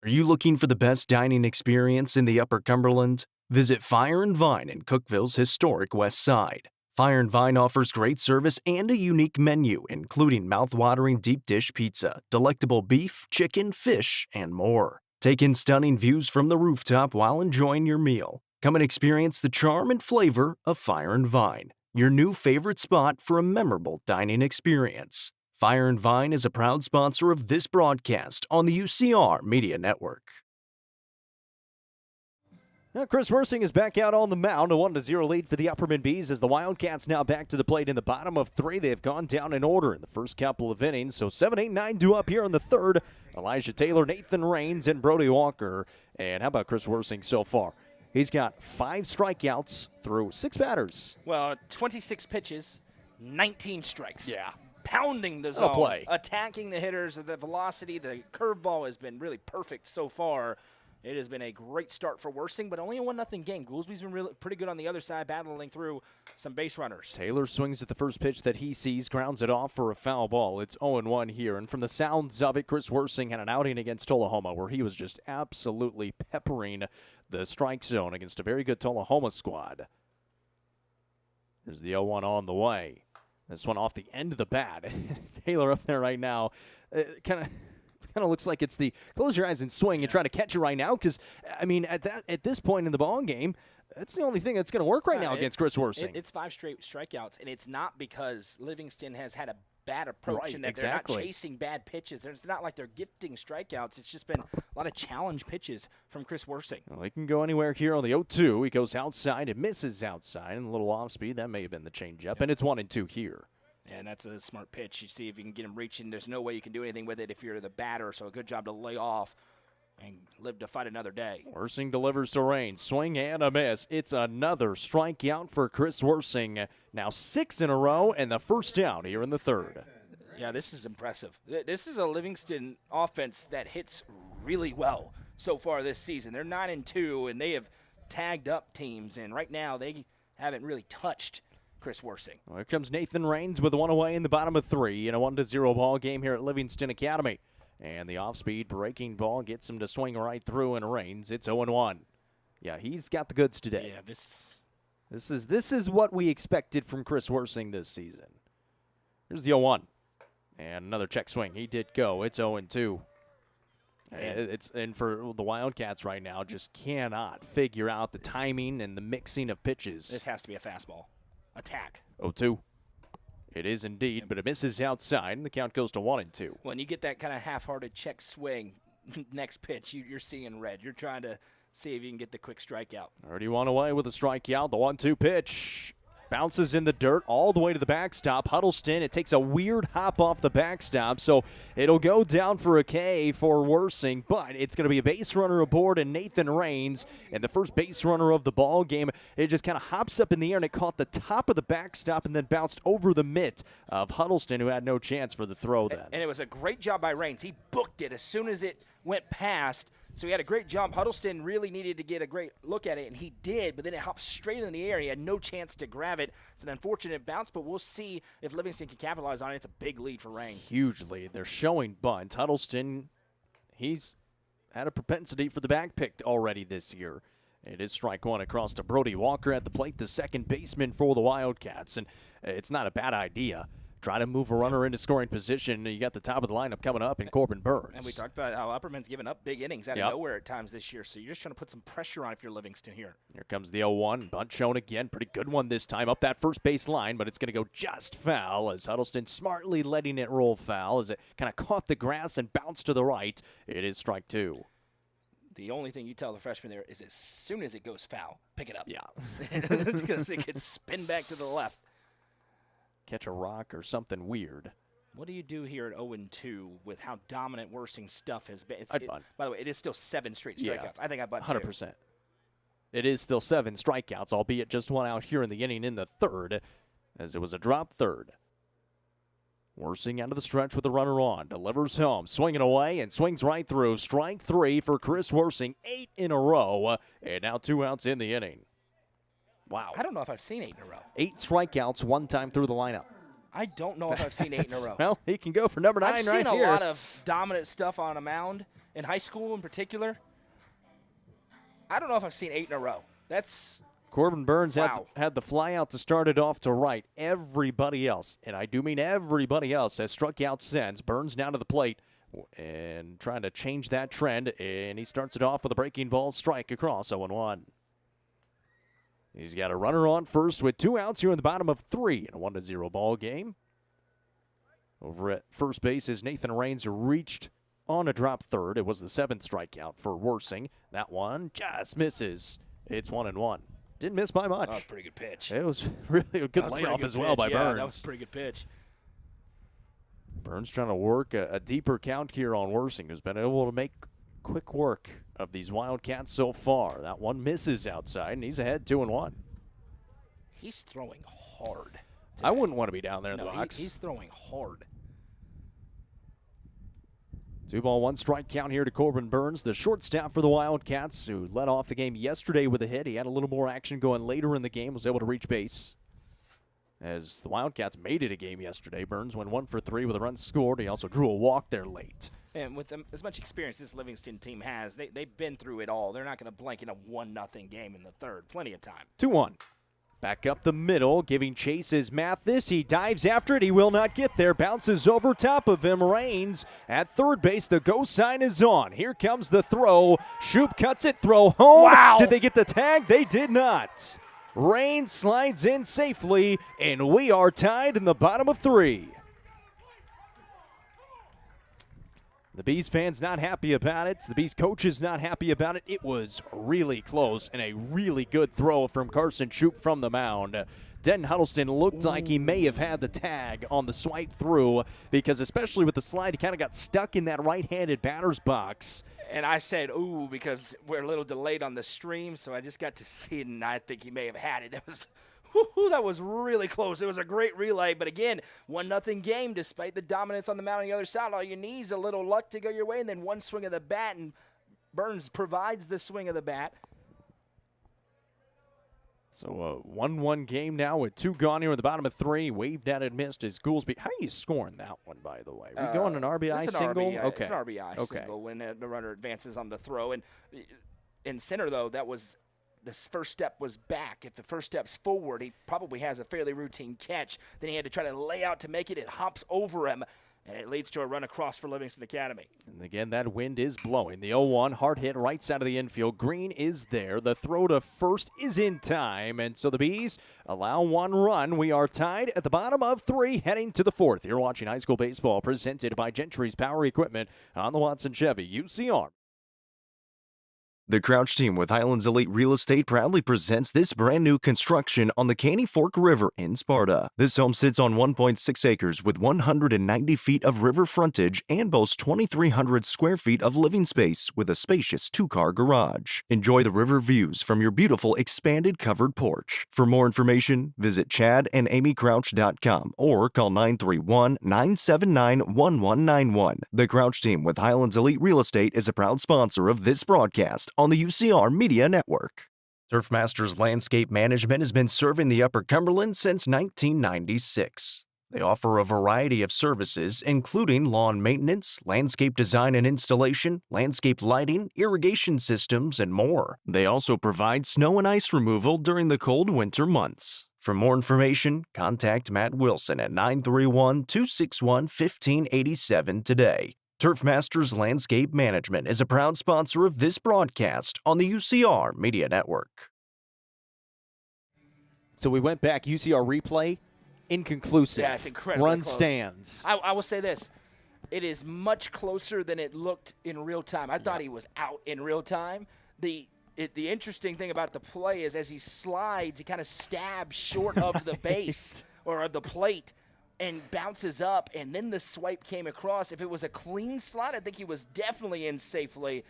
[SPEAKER 4] Are you looking for the best dining experience in the Upper Cumberland? Visit Fire and Vine in Cookeville's historic West Side. Fire and Vine offers great service and a unique menu, including mouth-watering deep dish pizza, delectable beef, chicken, fish, and more. Take in stunning views from the rooftop while enjoying your meal. Come and experience the charm and flavor of Fire and Vine, your new favorite spot for a memorable dining experience. Fire and Vine is a proud sponsor of this broadcast on the UCR Media Network.
[SPEAKER 2] Now Chris Worsing is back out on the mound. A 1-0 lead for the Upperman Bees as the Wildcats now back to the plate in the bottom of 3. They've gone down in order in the first couple of innings. So 7, 8, 9 due up here in the third. Elijah Taylor, Nathan Raines, and Brody Walker. And how about Chris Worsing so far? He's got 5 strikeouts through 6 batters.
[SPEAKER 1] Well, 26 pitches, 19 strikes.
[SPEAKER 2] Yeah.
[SPEAKER 1] Pounding the
[SPEAKER 2] That'll
[SPEAKER 1] zone,
[SPEAKER 2] play.
[SPEAKER 1] attacking the hitters. The velocity, the curveball has been really perfect so far. It has been a great start for Worsing, but only a 1-0 game. Goolsby's been really pretty good on the other side, battling through some base runners.
[SPEAKER 2] Taylor swings at the first pitch that he sees, grounds it off for a foul ball. It's 0-1 here, and from the sounds of it, Chris Worsing had an outing against Tullahoma where he was just absolutely peppering the strike zone against a very good Tullahoma squad. There's the 0-1 on the way. This one off the end of the bat. Taylor up there right now, kind of looks like it's the close your eyes and swing and try to catch it right now because, I mean, at this point in the ball game, that's the only thing that's going to work right now against Chris Worsing.
[SPEAKER 1] It's 5 straight strikeouts, and it's not because Livingston has had a bad approach
[SPEAKER 2] Right,
[SPEAKER 1] and that
[SPEAKER 2] exactly.
[SPEAKER 1] they're not chasing bad pitches. It's not like they're gifting strikeouts. It's just been a lot of challenge pitches from Chris Worsing.
[SPEAKER 2] Well, he can go anywhere here on the 0-2. He goes outside and misses outside, and a little off speed. That may have been the changeup, and it's 1-2 here.
[SPEAKER 1] And that's a smart pitch. You see if you can get him reaching. There's no way you can do anything with it if you're the batter, so a good job to lay off and live to fight another day.
[SPEAKER 2] Worsing delivers to Raines. Swing and a miss. It's another strikeout for Chris Worsing. Now 6 in a row, and the first down here in the third.
[SPEAKER 1] Yeah, this is impressive. This is a Livingston offense that hits really well so far this season. They're 9-2, and they have tagged up teams, and right now they haven't really touched Chris Worsing.
[SPEAKER 2] Well, here comes Nathan Raines with one away in the bottom of 3 in a 1-0 ball game here at Livingston Academy. And the off-speed breaking ball gets him to swing right through and Raines. It's 0-1. Yeah, he's got the goods today.
[SPEAKER 1] Yeah,
[SPEAKER 2] This is what we expected from Chris Worsing this season. Here's the 0-1. And another check swing. He did go. It's 0-2. And for the Wildcats right now, just cannot figure out the timing and the mixing of pitches.
[SPEAKER 1] this has to be a fastball. Attack.
[SPEAKER 2] 0-2. It is indeed, but it misses outside, and the count goes to 1-2.
[SPEAKER 1] When you get that kind of half-hearted check swing, next pitch, you're seeing red. You're trying to see if you can get the quick strikeout.
[SPEAKER 2] Already one away with a strikeout. The 1-2 pitch. Bounces in the dirt all the way to the backstop. Huddleston, it takes a weird hop off the backstop, so it'll go down for a K for Worsing, but it's going to be a base runner aboard and Nathan Raines, and the first base runner of the ball game. It just kind of hops up in the air, and it caught the top of the backstop and then bounced over the mitt of Huddleston, who had no chance for the throw then.
[SPEAKER 1] And it was a great job by Raines. He booked it as soon as it went past. So he had a great jump. Huddleston really needed to get a great look at it, and he did, but then it hopped straight in the air. He had no chance to grab it. It's an unfortunate bounce, but we'll see if Livingston can capitalize on it. It's a big lead for Raines.
[SPEAKER 2] Huge lead. They're showing bunt. Huddleston, he's had a propensity for the back pick already this year. It is strike one across to Brody Walker at the plate, the second baseman for the Wildcats, and it's not a bad idea. Try to move a runner into scoring position. You got the top of the lineup coming up in Corbin Burns.
[SPEAKER 1] And we talked about how Upperman's given up big innings out of nowhere at times this year, so you're just trying to put some pressure on if you're Livingston here.
[SPEAKER 2] Here comes the 0-1. Bunt shown again. Pretty good one this time up that first base line, but it's going to go just foul as Huddleston smartly letting it roll foul as it kind of caught the grass and bounced to the right. It is strike two.
[SPEAKER 1] The only thing you tell the freshman there is as soon as it goes foul, pick it up.
[SPEAKER 2] Yeah.
[SPEAKER 1] Because it could spin back to the left.
[SPEAKER 2] Catch a rock or something weird.
[SPEAKER 1] What do you do here at 0-2 with how dominant Worsing stuff has been?
[SPEAKER 2] I'd bunt.
[SPEAKER 1] By the way, it is still 7 straight strikeouts.
[SPEAKER 2] Yeah.
[SPEAKER 1] I think I bunt
[SPEAKER 2] 100%.
[SPEAKER 1] too.
[SPEAKER 2] It is still 7 strikeouts, albeit just one out here in the inning in the third, as it was a drop third. Worsing out of the stretch with the runner on. Delivers home, swinging away, and swings right through. Strike 3 for Chris Worsing, 8 in a row, and now 2 outs in the inning. Wow.
[SPEAKER 1] I don't know if I've seen 8 in a row.
[SPEAKER 2] 8 strikeouts, 1 time through the lineup.
[SPEAKER 1] I don't know if I've seen 8 in a row.
[SPEAKER 2] Well, he can go for number 9
[SPEAKER 1] I've
[SPEAKER 2] right
[SPEAKER 1] seen
[SPEAKER 2] here.
[SPEAKER 1] a lot of dominant stuff on a mound, in high school in particular. I don't know if I've seen 8 in a row. That's
[SPEAKER 2] Corbin Burns
[SPEAKER 1] wow.
[SPEAKER 2] had the fly out to start it off to right. Everybody else, and I do mean everybody else, has struck out since. Burns down to the plate and trying to change that trend, and he starts it off with a breaking ball strike across 0-1. He's got a runner on first with 2 outs here in the bottom of 3 in a 1-0 ball game. Over at first base is Nathan Raines, reached on a drop third. It was the 7th strikeout for Worsing. That one just misses. It's 1-1. Didn't miss by much.
[SPEAKER 1] That was a pretty good pitch.
[SPEAKER 2] It was really a good layoff as well by Burns.
[SPEAKER 1] That was a pretty good pitch.
[SPEAKER 2] Burns trying to work a deeper count here on Worsing, who's been able to make quick work of these Wildcats so far. That one misses outside, and he's ahead 2-1.
[SPEAKER 1] He's throwing hard.
[SPEAKER 2] I wouldn't want to be down there in the
[SPEAKER 1] No,
[SPEAKER 2] box.
[SPEAKER 1] he's throwing hard.
[SPEAKER 2] 2 ball, 1 strike count here to Corbin Burns, the shortstop for the Wildcats, who led off the game yesterday with a hit. He had a little more action going later in the game, was able to reach base. As the Wildcats made it a game yesterday, Burns went 1 for 3 with a run scored. He also drew a walk there late.
[SPEAKER 1] And with them, as much experience this Livingston team has, they've been through it all. They're not going to blank in a 1-0 game in the third. Plenty of time.
[SPEAKER 2] 2-1. Back up the middle, giving chase is Mathis. He dives after it. He will not get there. Bounces over top of him. Raines at third base. The go sign is on. Here comes the throw. Shoop cuts it. Throw home.
[SPEAKER 1] Wow.
[SPEAKER 2] Did they get the tag? They did not. Raines slides in safely, and we are tied in the bottom of 3. The Bees fans not happy about it. The Bees coaches not happy about it. It was really close and a really good throw from Carson Shoop from the mound. Denton Huddleston looked like he may have had the tag on the swipe through because especially with the slide, he kind of got stuck in that right-handed batter's box.
[SPEAKER 1] And I said, ooh, because we're a little delayed on the stream, so I just got to see it, and I think he may have had it. It was, that was really close. It was a great relay, but again, 1-0 game despite the dominance on the mound on the other side. All you need is a little luck to go your way, and then one swing of the bat, and Burns provides the swing of the bat.
[SPEAKER 2] So a 1-1 game now with 2 gone here in the bottom of 3. Waved at it, missed as Goolsby. How are you scoring that one, by the way? We going an RBI
[SPEAKER 1] it's an
[SPEAKER 2] single?
[SPEAKER 1] RBI,
[SPEAKER 2] Okay.
[SPEAKER 1] It's an RBI single when the runner advances on the throw. And in center, though, that was this first step was back. If the first step's forward, he probably has a fairly routine catch. Then he had to try to lay out to make it. It hops over him, and it leads to a run across for Livingston Academy.
[SPEAKER 2] And again, that wind is blowing. The 0-1, hard hit right side of the infield. Green is there. The throw to first is in time. And so the Bees allow 1 run. We are tied at the bottom of 3, heading to the 4th. You're watching high school baseball presented by Gentry's Power Equipment on the Watson Chevy UCR.
[SPEAKER 4] The Crouch team with Highlands Elite Real Estate proudly presents this brand new construction on the Caney Fork River in Sparta. This home sits on 1.6 acres with 190 feet of river frontage and boasts 2,300 square feet of living space with a spacious 2-car garage. Enjoy the river views from your beautiful expanded covered porch. For more information, visit chadandamycrouch.com or call 931-979-1191. The Crouch team with Highlands Elite Real Estate is a proud sponsor of this broadcast on the UCR Media Network. Turf Masters Landscape Management has been serving the Upper Cumberland since 1996. They offer a variety of services, including lawn maintenance, landscape design and installation, landscape lighting, irrigation systems, and more. They also provide snow and ice removal during the cold winter months. For more information, contact Matt Wilson at 931-261-1587 today. Turf Masters Landscape Management is a proud sponsor of this broadcast on the UCR Media Network.
[SPEAKER 2] So we went back, UCR replay, inconclusive.
[SPEAKER 1] Yeah, it's incredibly
[SPEAKER 2] Run
[SPEAKER 1] close.
[SPEAKER 2] stands.
[SPEAKER 1] I will say this. It is much closer than it looked in real time. I thought he was out in real time. The interesting thing about the play is as he slides, he kind of stabs short of the base or of the plate and bounces up, and then the swipe came across. If it was a clean slide, I think he was definitely in safely.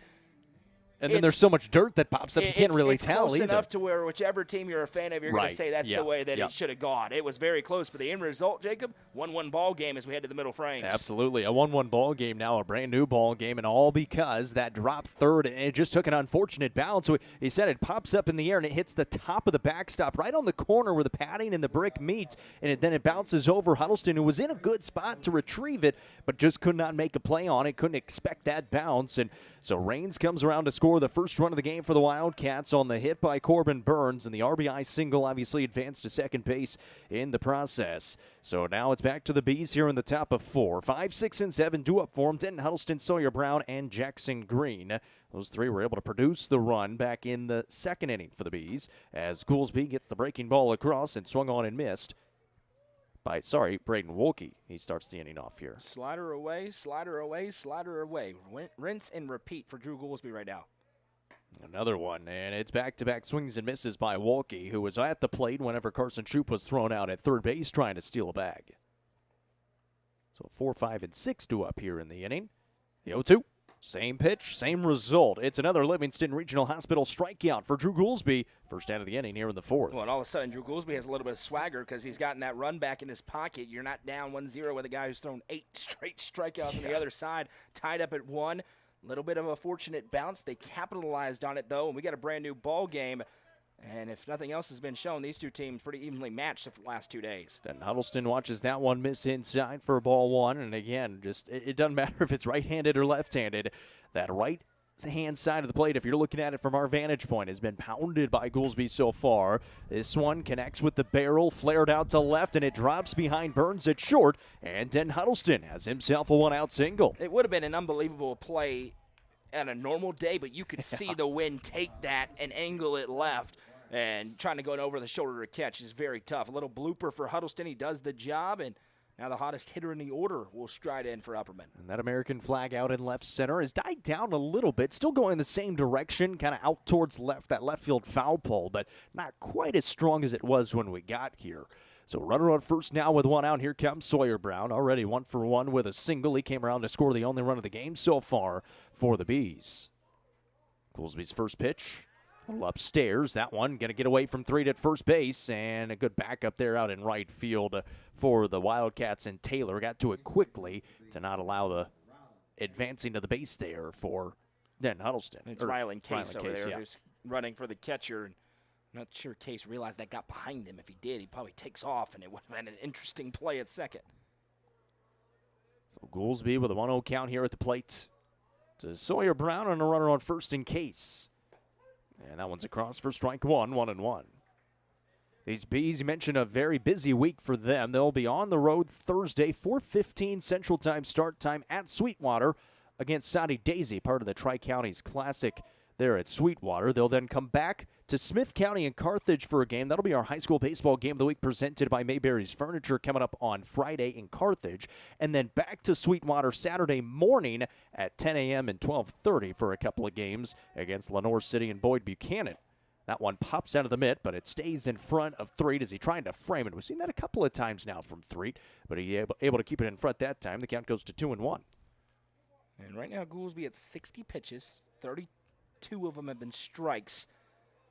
[SPEAKER 2] And then there's so much dirt that pops up, you can't really tell
[SPEAKER 1] close
[SPEAKER 2] either.
[SPEAKER 1] enough to where whichever team you're a fan of, you're going to say that's the way that it should have gone. It was very close, but the end result, Jacob, 1-1 ball game as we head to the middle frames.
[SPEAKER 2] Absolutely. A 1-1 ball game now, a brand new ball game, and all because that drop third, and it just took an unfortunate bounce. So he said it pops up in the air, and it hits the top of the backstop right on the corner where the padding and the brick meet, and then it bounces over Huddleston, who was in a good spot to retrieve it, but just could not make a play on it, couldn't expect that bounce. And so Raines comes around to score the first run of the game for the Wildcats on the hit by Corbin Burns, and the RBI single obviously advanced to second base in the process. So now it's back to the Bees here in the top of 4. 5, 6, and 7 due up for them. Denton Huddleston, Sawyer Brown, and Jackson Green. Those three were able to produce the run back in the second inning for the Bees as Goolsby gets the breaking ball across and swung on and missed by, Braden Wolke. He starts the inning off here.
[SPEAKER 1] Slider away, slider away, slider away. Rinse and repeat for Drew Goolsby right now.
[SPEAKER 2] Another one, and it's back-to-back swings and misses by Wolke, who was at the plate whenever Carson Troop was thrown out at third base trying to steal a bag. So 4, 5, and 6 due up here in the inning. The 0-2, same pitch, same result. It's another Livingston Regional Hospital strikeout for Drew Goolsby. First out of the inning here in the 4th.
[SPEAKER 1] Well, and all of a sudden, Drew Goolsby has a little bit of swagger because he's gotten that run back in his pocket. You're not down 1-0 with a guy who's thrown 8 straight strikeouts on the other side, tied up at 1. Little bit of a fortunate bounce. They capitalized on it, though, and we got a brand-new ball game. And if nothing else has been shown, these two teams pretty evenly matched the last 2 days.
[SPEAKER 2] Then Huddleston watches that one miss inside for ball 1. And again, just it doesn't matter if it's right-handed or left-handed. That right-hand side of the plate, if you're looking at it from our vantage point, has been pounded by Goolsby so far. This one connects with the barrel, flared out to left, and it drops behind Burns at short. And then Huddleston has himself a one-out single.
[SPEAKER 1] It would have been an unbelievable play on a normal day, but you could see the wind take that and angle it left. And trying to go over the shoulder to catch is very tough. A little blooper for Huddleston. He does the job, and now the hottest hitter in the order will stride in for Upperman.
[SPEAKER 2] And that American flag out in left center has died down a little bit. Still going in the same direction, kind of out towards left, that left field foul pole, but not quite as strong as it was when we got here. So runner on first now with one out. Here comes Sawyer Brown, already 1 for 1 with a single. He came around to score the only run of the game so far for the Bees. Goolsby's first pitch. A little upstairs. That one going to get away from 3 at first base, and a good backup there out in right field for the Wildcats, and Taylor got to it quickly to not allow the advancing to the base there for Denton Huddleston.
[SPEAKER 1] It's Rylan Case over there
[SPEAKER 2] yeah.
[SPEAKER 1] who's running for the catcher. And I'm not sure Case realized that got behind him. If he did, he probably takes off, and it would have been an interesting play at second.
[SPEAKER 2] So Goolsby with a 1-0 count here at the plate to Sawyer Brown, and a runner on first in Case. And that one's across for strike 1, 1-1. These Bees, you mentioned a very busy week for them. They'll be on the road Thursday, 4:15 Central Time start time at Sweetwater against Saudi Daisy, part of the Tri-Counties Classic there at Sweetwater. They'll then come back to Smith County and Carthage for a game. That'll be our high school baseball game of the week presented by Mayberry's Furniture coming up on Friday in Carthage. And then back to Sweetwater Saturday morning at 10 a.m. and 12:30 for a couple of games against Lenoir City and Boyd Buchanan. That one pops out of the mitt, but it stays in front of Threet as he trying to frame it. We've seen that a couple of times now from Threet, but he able to keep it in front that time. The count goes to 2-1.
[SPEAKER 1] And right now, Goolsby at 60 pitches, 32 of them have been strikes.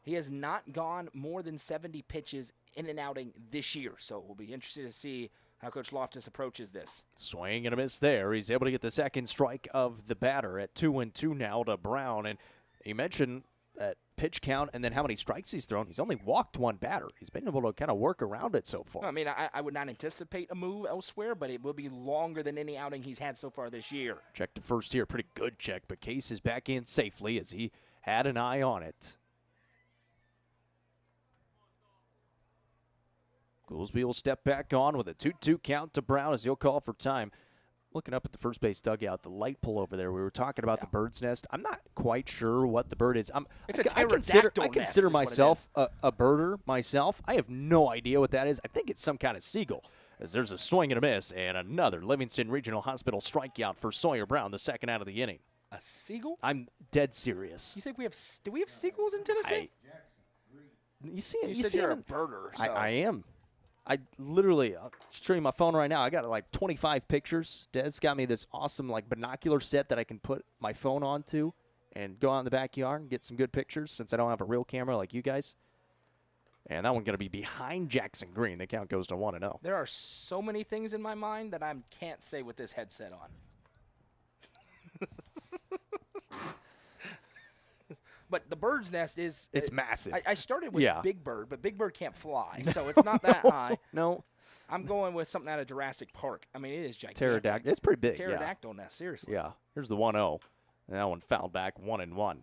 [SPEAKER 1] He has not gone more than 70 pitches in an outing this year, so we'll be interested to see how Coach Loftus approaches this.
[SPEAKER 2] Swing and a miss there. He's able to get the second strike of the batter at 2-2 now to Brown. And you mentioned that pitch count and then how many strikes he's thrown. He's only walked one batter. He's been able to kind of work around it so far.
[SPEAKER 1] I mean, I would not anticipate a move elsewhere, but it will be longer than any outing he's had so far this year.
[SPEAKER 2] Check to first here. Pretty good check, but Case is back in safely as he had an eye on it. Goolsby will step back on with a 2-2 count to Brown as he'll call for time. Looking up at the first base dugout, the light pole over there, we were talking about the bird's nest. I'm not quite sure what the bird is.
[SPEAKER 1] It's a pterodactyl
[SPEAKER 2] I consider myself a birder myself. I have no idea what that is. I think it's some kind of seagull, as there's a swing and a miss and another Livingston Regional Hospital strikeout for Sawyer Brown, the second out of the inning.
[SPEAKER 1] A seagull?
[SPEAKER 2] I'm dead serious.
[SPEAKER 1] You think do we have seagulls in Tennessee?
[SPEAKER 2] You see him?
[SPEAKER 1] You said you're a birder. So.
[SPEAKER 2] I am. I literally, I'll show you my phone right now. I got like 25 pictures. Des got me this awesome like binocular set that I can put my phone onto and go out in the backyard and get some good pictures since I don't have a real camera like you guys. And that one's going to be behind Jackson Green. The count goes to 1-0.
[SPEAKER 1] There are so many things in my mind that I can't say with this headset on. But the bird's nest is...
[SPEAKER 2] It's massive.
[SPEAKER 1] I started with Big Bird, but Big Bird can't fly, so it's not that high.
[SPEAKER 2] No.
[SPEAKER 1] I'm going with something out of Jurassic Park. I mean, it is gigantic.
[SPEAKER 2] Pterodactyl. It's pretty big,
[SPEAKER 1] Pterodactyl nest, seriously.
[SPEAKER 2] Yeah. Here's the 1-0. And that one fouled back 1-1.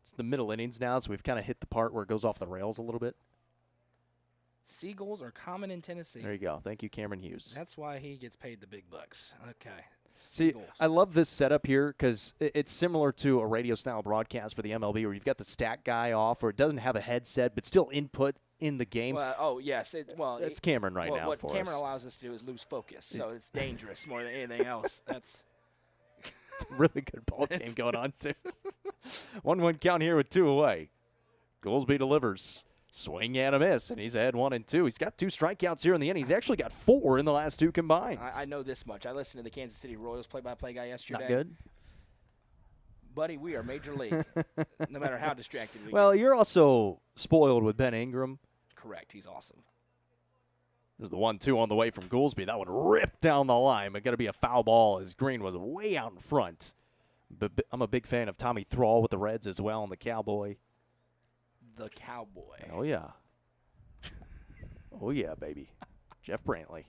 [SPEAKER 2] It's the middle innings now, so we've kind of hit the part where it goes off the rails a little bit.
[SPEAKER 1] Seagulls are common in Tennessee.
[SPEAKER 2] There you go. Thank you, Cameron Hughes.
[SPEAKER 1] That's why he gets paid the big bucks. Okay.
[SPEAKER 2] See, I love this setup here because it's similar to a radio-style broadcast for the MLB where you've got the stat guy off or it doesn't have a headset but still input in the game.
[SPEAKER 1] Well, yes.
[SPEAKER 2] It's Cameron now for us.
[SPEAKER 1] What Cameron allows us to do is lose focus, so it's dangerous more than anything else. It's
[SPEAKER 2] a really good ball game going on, too. 1-1 count here with 2 away. Goolsby delivers. Swing and a miss, and he's ahead 1-2. He's got 2 strikeouts here in the end. He's actually got 4 in the last 2 combined.
[SPEAKER 1] I know this much. I listened to the Kansas City Royals play-by-play guy yesterday.
[SPEAKER 2] Not good?
[SPEAKER 1] Buddy, we are major league, no matter how distracted we get.
[SPEAKER 2] Well, you're also spoiled with Ben Ingram.
[SPEAKER 1] Correct. He's awesome.
[SPEAKER 2] There's the 1-2 on the way from Goolsby. That one ripped down the line, but got to be a foul ball as Green was way out in front. But I'm a big fan of Tommy Thrall with the Reds as well and the Cowboy.
[SPEAKER 1] The Cowboy.
[SPEAKER 2] Oh, yeah. Oh, yeah, baby. Jeff Brantley.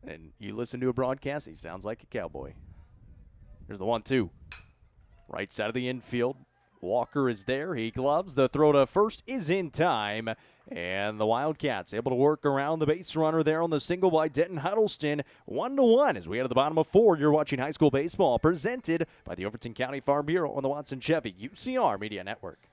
[SPEAKER 2] And you listen to a broadcast, he sounds like a cowboy. Here's the 1-2. Right side of the infield. Walker is there. He gloves. The throw to first is in time. And the Wildcats able to work around the base runner there on the single by Denton Huddleston. 1-1 as we head to the bottom of 4. You're watching high school baseball presented by the Overton County Farm Bureau on the Watson Chevy UCR Media Network.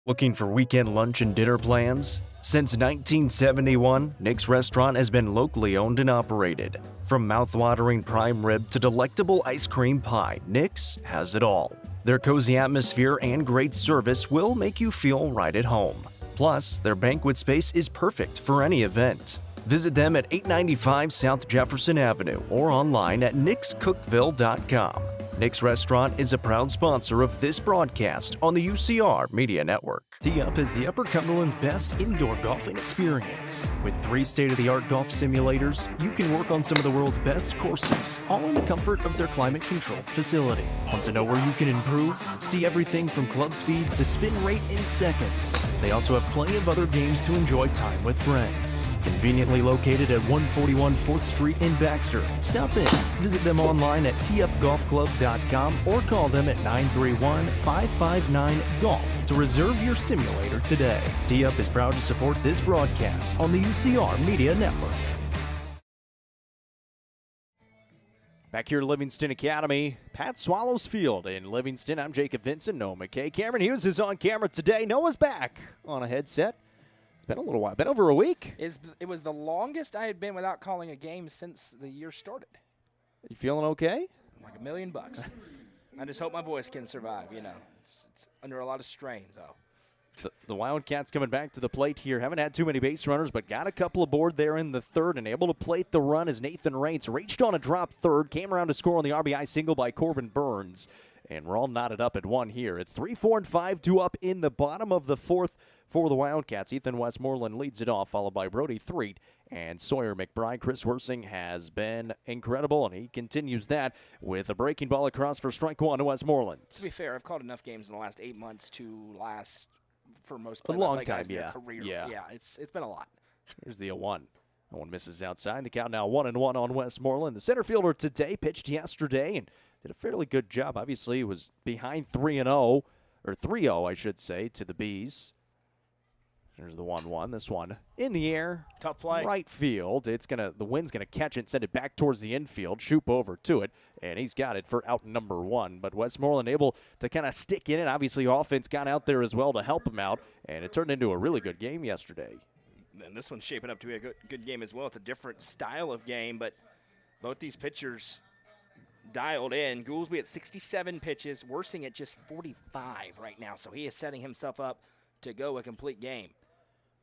[SPEAKER 4] Looking for weekend lunch and dinner plans? Since 1971, Nick's Restaurant has been locally owned and operated. From mouth-watering prime rib to delectable ice cream pie, Nick's has it all. Their cozy atmosphere and great service will make you feel right at home. Plus, their banquet space is perfect for any event. Visit them at 895 South Jefferson Avenue or online at nickscookville.com. Nick's Restaurant is a proud sponsor of this broadcast on the UCR Media Network. Tee-Up is the Upper Cumberland's best indoor golfing experience. With 3 state-of-the-art golf simulators, you can work on some of the world's best courses, all in the comfort of their climate-controlled facility. Want to know where you can improve? See everything from club speed to spin rate in seconds. They also have plenty of other games to enjoy time with friends. Conveniently located at 141 4th Street in Baxter. Stop in. Visit them online at teeupgolfclub.com or call them at 931-559-GOLF to reserve your simulator today. Tee-Up is proud to support this broadcast on the UCR Media Network.
[SPEAKER 2] Back here at Livingston Academy, Pat Swallows Field in Livingston. I'm Jacob Vincent. Noah McKay. Cameron Hughes is on camera today. Noah's back on a headset. It's been a little while. Been over a week.
[SPEAKER 1] It was the longest I had been without calling a game since the year started.
[SPEAKER 2] You feeling okay?
[SPEAKER 1] Like $1 million. I just hope my voice can survive. You know, it's under a lot of strain. So
[SPEAKER 2] the Wildcats coming back to the plate here. Haven't had too many base runners, but got a couple aboard there in the third and able to plate the run as Nathan Raines reached on a drop third, came around to score on the RBI single by Corbin Burns. And we're all knotted up at 1 here. It's 3, 4, and 5 due up in the bottom of the fourth for the Wildcats. Ethan Westmoreland leads it off, followed by Brody Threet and Sawyer McBride. Chris Wersing has been incredible, and he continues that with a breaking ball across for strike one to Westmoreland.
[SPEAKER 1] To be fair, I've called enough games in the last 8 months to last for most
[SPEAKER 2] a long
[SPEAKER 1] play-by-play
[SPEAKER 2] time,
[SPEAKER 1] guys in their
[SPEAKER 2] yeah.
[SPEAKER 1] career.
[SPEAKER 2] Yeah,
[SPEAKER 1] it's been a lot.
[SPEAKER 2] Here's the 0-1. No one misses outside. The count now 1-1 on Westmoreland. The center fielder today pitched yesterday and did a fairly good job. Obviously, he was behind 3-0, or 3-0, I should say, to the Bees. There's the 1-1. This one in the air.
[SPEAKER 1] Tough play.
[SPEAKER 2] Right field. The wind's gonna catch it, send it back towards the infield, shoot over to it, and he's got it for out number 1. But Westmoreland able to kind of stick in it. Obviously, offense got out there as well to help him out, and it turned into a really good game yesterday.
[SPEAKER 1] And this one's shaping up to be a good game as well. It's a different style of game, but both these pitchers dialed in. Goolsby at 67 pitches, Wersing at just 45 right now, so he is setting himself up to go a complete game.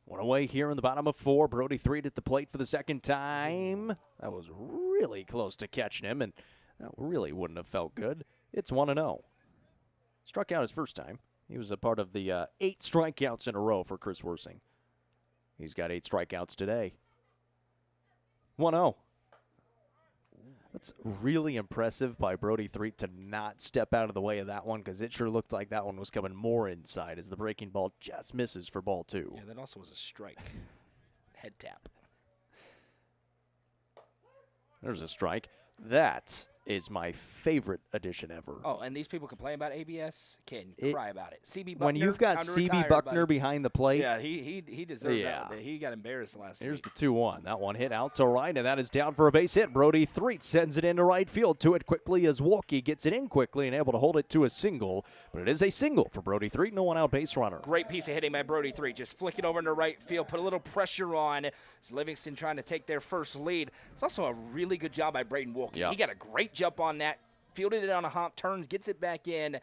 [SPEAKER 2] One away here in the bottom of 4. Brody Threet at the plate for the second time. That was really close to catching him, and that really wouldn't have felt good. It's 1-0. Struck out his first time. He was a part of the 8 strikeouts in a row for Chris Wersing. He's got 8 strikeouts today. 1-0. That's really impressive by Brody Threet to not step out of the way of that one, because it sure looked like that one was coming more inside as the breaking ball just misses for ball 2.
[SPEAKER 1] Yeah, that also was a strike. Head tap.
[SPEAKER 2] There's a strike. That is my favorite addition ever.
[SPEAKER 1] Oh, and these people complain about ABS? Can cry about it. CB Buckner,
[SPEAKER 2] when you've got
[SPEAKER 1] time to
[SPEAKER 2] CB
[SPEAKER 1] retire,
[SPEAKER 2] Buckner
[SPEAKER 1] buddy.
[SPEAKER 2] behind the plate.
[SPEAKER 1] Yeah, he deserved that. He got embarrassed last
[SPEAKER 2] Here's
[SPEAKER 1] week.
[SPEAKER 2] the 2-1. That one hit out to right, and that is down for a base hit. Brody Threet sends it into right field to it quickly as Wolke gets it in quickly and able to hold it to a single. But it is a single for Brody Threet, no one-out base runner.
[SPEAKER 1] Great piece of hitting by Brody Threet. Just flick it over into right field, put a little pressure on. It's Livingston trying to take their first lead. It's also a really good job by Braden Wolke.
[SPEAKER 2] Yeah.
[SPEAKER 1] He got a great jump on that. Fielded it on a hop, turns, gets it back in.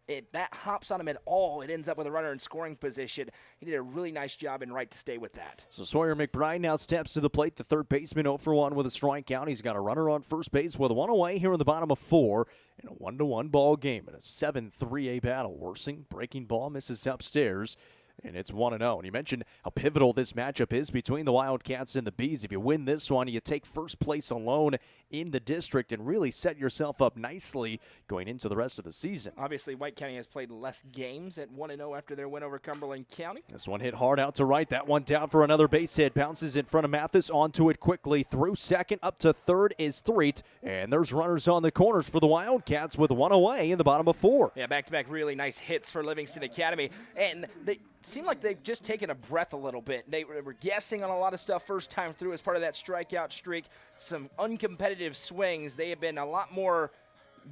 [SPEAKER 1] If that hops on him at all, it ends up with a runner in scoring position. He did a really nice job in right to stay with that.
[SPEAKER 2] So Sawyer McBride now steps to the plate. The third baseman 0 for 1 with a strikeout. He's got a runner on first base with 1 away here in the bottom of 4 in a 1-1 ball game in a 7-3A battle. Wersing breaking ball misses upstairs. And it's 1-0. And you mentioned how pivotal this matchup is between the Wildcats and the Bees. If you win this one, you take first place alone in the district and really set yourself up nicely going into the rest of the season.
[SPEAKER 1] Obviously, White County has played less games at 1-0 after their win over Cumberland County.
[SPEAKER 2] This one hit hard out to right. That one down for another base hit. Bounces in front of Mathis, onto it quickly. Through second, up to third is Threet. And there's runners on the corners for the Wildcats with 1 away in the bottom of 4.
[SPEAKER 1] Yeah, back-to-back really nice hits for Livingston Academy. And they seem like they've just taken a breath a little bit. They were guessing on a lot of stuff first time through as part of that strikeout streak. Some uncompetitive swings. They have been a lot more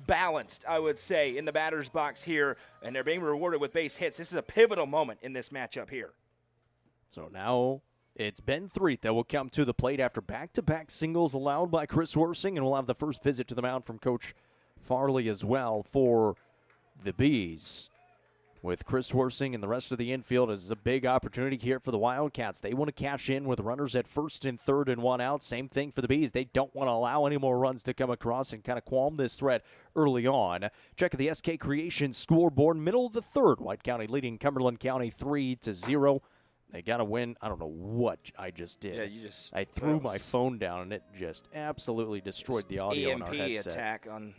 [SPEAKER 1] balanced, I would say, in the batter's box here, and they're being rewarded with base hits. This is a pivotal moment in this matchup here.
[SPEAKER 2] So now it's Ben Threet that will come to the plate after back-to-back singles allowed by Chris Wersing, and we'll have the first visit to the mound from Coach Farley as well for the Bees. With Chris Wersing and the rest of the infield, this is a big opportunity here for the Wildcats. They want to cash in with runners at first and third and 1 out. Same thing for the Bees. They don't want to allow any more runs to come across and kind of qualm this threat early on. Check the SK Creation scoreboard. Middle of the third, White County leading Cumberland County 3-0. They got to win. I don't know what I just did.
[SPEAKER 1] Yeah,
[SPEAKER 2] I threw my phone down, and it just absolutely destroyed the audio in our
[SPEAKER 1] EMP
[SPEAKER 2] headset.
[SPEAKER 1] attack on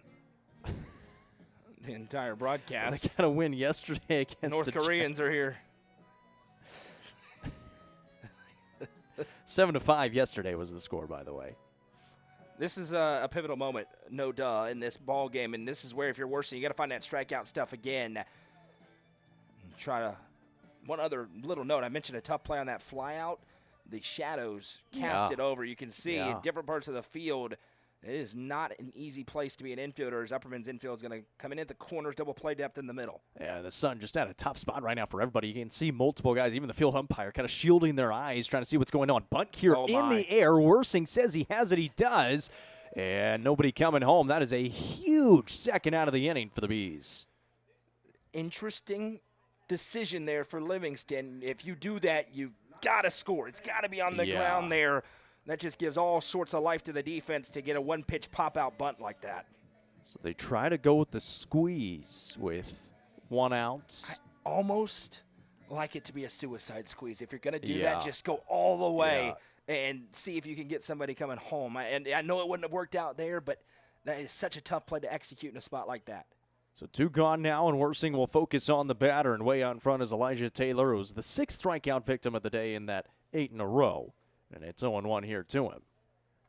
[SPEAKER 1] the entire broadcast.
[SPEAKER 2] They got to win yesterday against
[SPEAKER 1] North
[SPEAKER 2] the
[SPEAKER 1] Koreans
[SPEAKER 2] Jets.
[SPEAKER 1] are here.
[SPEAKER 2] 7-5 yesterday was the score, by the way.
[SPEAKER 1] This is a pivotal moment, no duh, in this ball game, and this is where if you're Wersing, you got to find that strikeout stuff again. Try to. One other little note: I mentioned a tough play on that flyout. The shadows cast it over. You can see in different parts of the field. It is not an easy place to be an infielder, as Upperman's infield is going to come in at the corners, double play depth in the middle.
[SPEAKER 2] Yeah, the sun just at a tough spot right now for everybody. You can see multiple guys, even the field umpire, kind of shielding their eyes, trying to see what's going on. Bunt here in the air. Worsing says he has it. He does. And nobody coming home. That is a huge second out of the inning for the Bees.
[SPEAKER 1] Interesting decision there for Livingston. If you do that, you've got to score. It's got to be on the ground there. That just gives all sorts of life to the defense to get a one-pitch pop-out bunt like that.
[SPEAKER 2] So they try to go with the squeeze with one out.
[SPEAKER 1] I almost like it to be a suicide squeeze. If you're going to do that, just go all the way and see if you can get somebody coming home. And I know it wouldn't have worked out there, but that is such a tough play to execute in a spot like that.
[SPEAKER 2] So 2 gone now, and Worsing will focus on the batter. And way out in front is Elijah Taylor, who was the 6th strikeout victim of the day in that 8 in a row. And it's 0-1 here to him.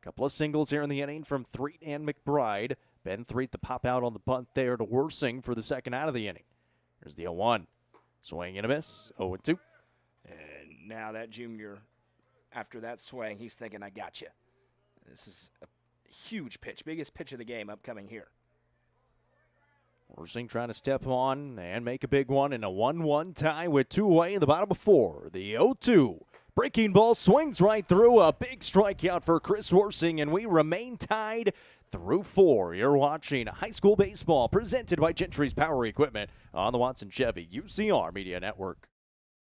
[SPEAKER 2] Couple of singles here in the inning from Threet and McBride. Ben Threet the pop out on the bunt there to Worsing for the second out of the inning. Here's the 0-1. Swing and a miss. 0-2.
[SPEAKER 1] And now that junior, after that swing, he's thinking, I got you. This is a huge pitch, biggest pitch of the game upcoming here.
[SPEAKER 2] Worsing trying to step on and make a big one in a 1-1 tie with 2 away in the bottom of 4. The 0-2. Breaking ball swings right through. A big strikeout for Chris Worsing, and we remain tied through 4. You're watching high school baseball presented by Gentry's Power Equipment on the Watson Chevy UCR Media Network.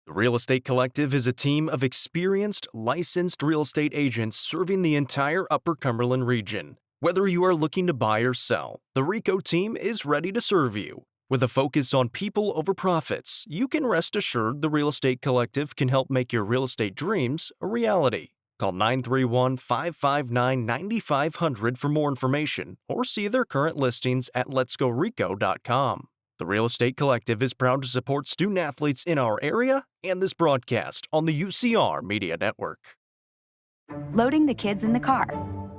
[SPEAKER 4] The Real Estate Collective is a team of experienced, licensed real estate agents serving the entire Upper Cumberland region. Whether you are looking to buy or sell, the RICO team is ready to serve you. With a focus on people over profits, you can rest assured the Real Estate Collective can help make your real estate dreams a reality. Call 931-559-9500 for more information or see their current listings at letsgorico.com. The Real Estate Collective is proud to support student athletes in our area and this broadcast on the UCR Media Network.
[SPEAKER 8] Loading the kids in the car,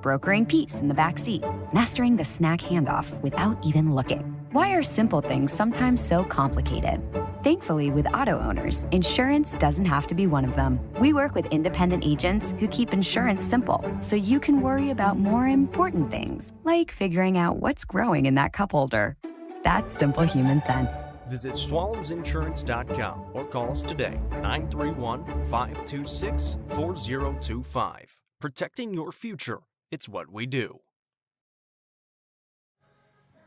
[SPEAKER 8] brokering peace in the back seat, mastering the snack handoff without even looking. Why are simple things sometimes so complicated? Thankfully, with auto owners, insurance doesn't have to be one of them. We work with independent agents who keep insurance simple, so you can worry about more important things, like figuring out what's growing in that cup holder. That's simple human sense.
[SPEAKER 4] Visit swallowsinsurance.com or call us today, 931-526-4025. Protecting your future. It's what we do.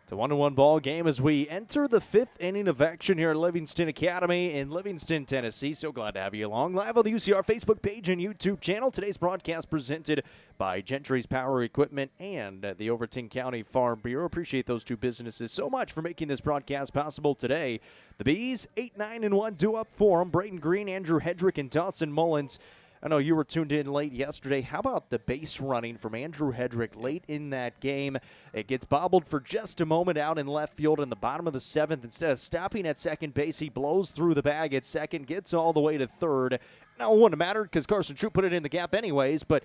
[SPEAKER 2] It's a 1-1 ball game as we enter the 5th inning of action here at Livingston Academy in Livingston, Tennessee. So glad to have you along live on the UCR Facebook page and YouTube channel. Today's broadcast presented by Gentry's Power Equipment and the Overton County Farm Bureau. Appreciate those 2 businesses so much for making this broadcast possible today. The Bees 8-9-1 due up for them. Brayton Green, Andrew Hedrick, and Dawson Mullins. I know you were tuned in late yesterday. How about the base running from Andrew Hedrick late in that game? It gets bobbled for just a moment out in left field in the bottom of the 7th. Instead of stopping at second base, he blows through the bag at second, gets all the way to third. Now, it wouldn't have mattered because Carson Troop put it in the gap anyways, but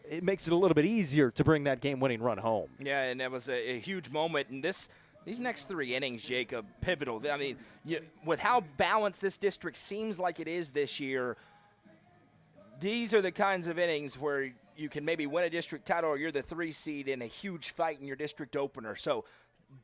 [SPEAKER 2] it makes it a little bit easier to bring that game-winning run home.
[SPEAKER 1] Yeah, and that was a huge moment. And these next 3 innings, Jacob, pivotal. I mean, with how balanced this district seems like it is this year, these are the kinds of innings where you can maybe win a district title or you're the 3 seed in a huge fight in your district opener. So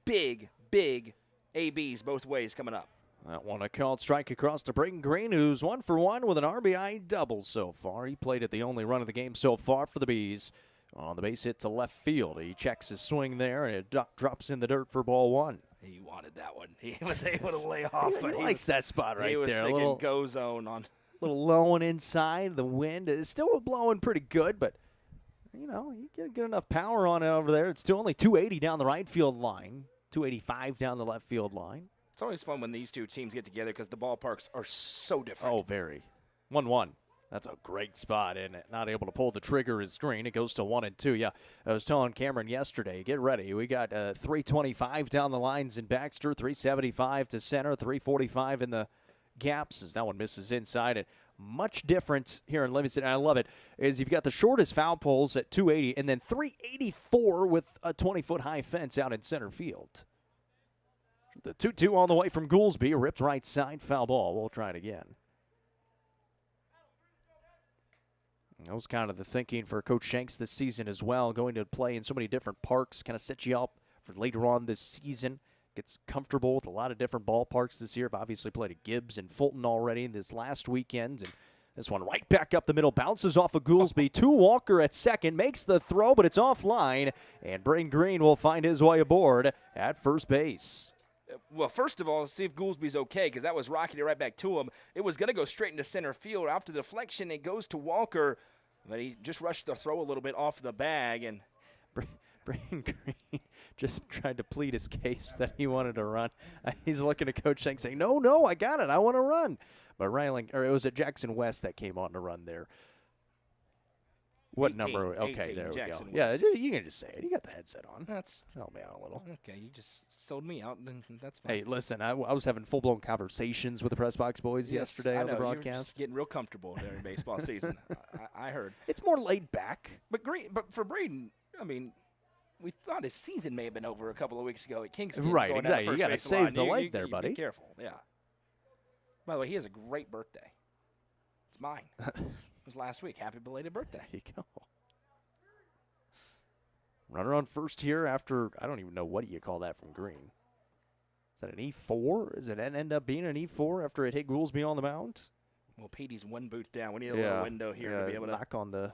[SPEAKER 1] big, big ABs both ways coming up.
[SPEAKER 2] That one a called strike across to Brayton Green, who's 1 for 1 with an RBI double so far. He played at the only run of the game so far for the Bees. On the base hit to left field. He checks his swing there, and it drops in the dirt for ball 1.
[SPEAKER 1] He wanted that one. He was able to lay off.
[SPEAKER 2] He likes that spot right there.
[SPEAKER 1] He was
[SPEAKER 2] there.
[SPEAKER 1] thinking go zone on.
[SPEAKER 2] Little lowing inside. The wind is still blowing pretty good, but, you get enough power on it over there. It's still only 280 down the right field line, 285 down the left field line.
[SPEAKER 1] It's always fun when these 2 teams get together because the ballparks are so different.
[SPEAKER 2] Oh, very. 1-1. That's a great spot, isn't it? Not able to pull the trigger is green. It goes to 1-2. Yeah, I was telling Cameron yesterday, get ready. We got 325 down the lines in Baxter, 375 to center, 345 in the gaps as that one misses inside. And much different here in Livingston, and I love it, is you've got the shortest foul poles at 280 and then 384 with a 20-foot high fence out in center field. The 2-2 on the way from Goolsby, ripped right side, foul ball. We'll try it again. That was kind of the thinking for Coach Shanks this season as well, going to play in so many different parks, kind of set you up for later on this season. Gets comfortable with a lot of different ballparks this year. I've obviously played at Gibbs and Fulton already this last weekend, and this one right back up the middle, bounces off of Goolsby to Walker at second, makes the throw, but it's offline, and Braden Green will find his way aboard at first base.
[SPEAKER 1] Well, first of all, see if Goolsby's okay, because that was rocketed right back to him. It was going to go straight into center field. After the deflection, it goes to Walker, but he just rushed the throw a little bit off the bag. And
[SPEAKER 2] Braden Green just tried to plead his case that he wanted to run. He's looking at Coach Shanks saying, no, I got it. I want to run. But it was Jackson West that came on to run there. What
[SPEAKER 1] 18,
[SPEAKER 2] number? Okay,
[SPEAKER 1] 18,
[SPEAKER 2] there
[SPEAKER 1] Jackson
[SPEAKER 2] we go.
[SPEAKER 1] West.
[SPEAKER 2] Yeah, you can just say it. You got the headset on.
[SPEAKER 1] That's
[SPEAKER 2] help me out a little.
[SPEAKER 1] okay. You just sold me out, and that's fine.
[SPEAKER 2] Hey, listen, I was having full-blown conversations with the press box boys yesterday
[SPEAKER 1] I
[SPEAKER 2] on
[SPEAKER 1] know,
[SPEAKER 2] the
[SPEAKER 1] you're
[SPEAKER 2] broadcast.
[SPEAKER 1] just getting real comfortable during baseball season. I heard.
[SPEAKER 2] It's more laid back.
[SPEAKER 1] But for Braden, I mean, we thought his season may have been over a couple of weeks ago at Kingston.
[SPEAKER 2] Right,
[SPEAKER 1] going down
[SPEAKER 2] exactly.
[SPEAKER 1] the
[SPEAKER 2] You
[SPEAKER 1] first
[SPEAKER 2] got to
[SPEAKER 1] base
[SPEAKER 2] save
[SPEAKER 1] line.
[SPEAKER 2] the leg
[SPEAKER 1] You
[SPEAKER 2] there, buddy.
[SPEAKER 1] Be careful, yeah. By the way, he has a great birthday. It's mine. It was last week. Happy belated birthday.
[SPEAKER 2] There you go. Runner on first here after, I don't even know what you call that from Green. Is that an E4? Does it end up being an E4 after it hit Goolsby on the mound?
[SPEAKER 1] Well, Petey's one booth down. We need a little window here to be able to
[SPEAKER 2] knock on the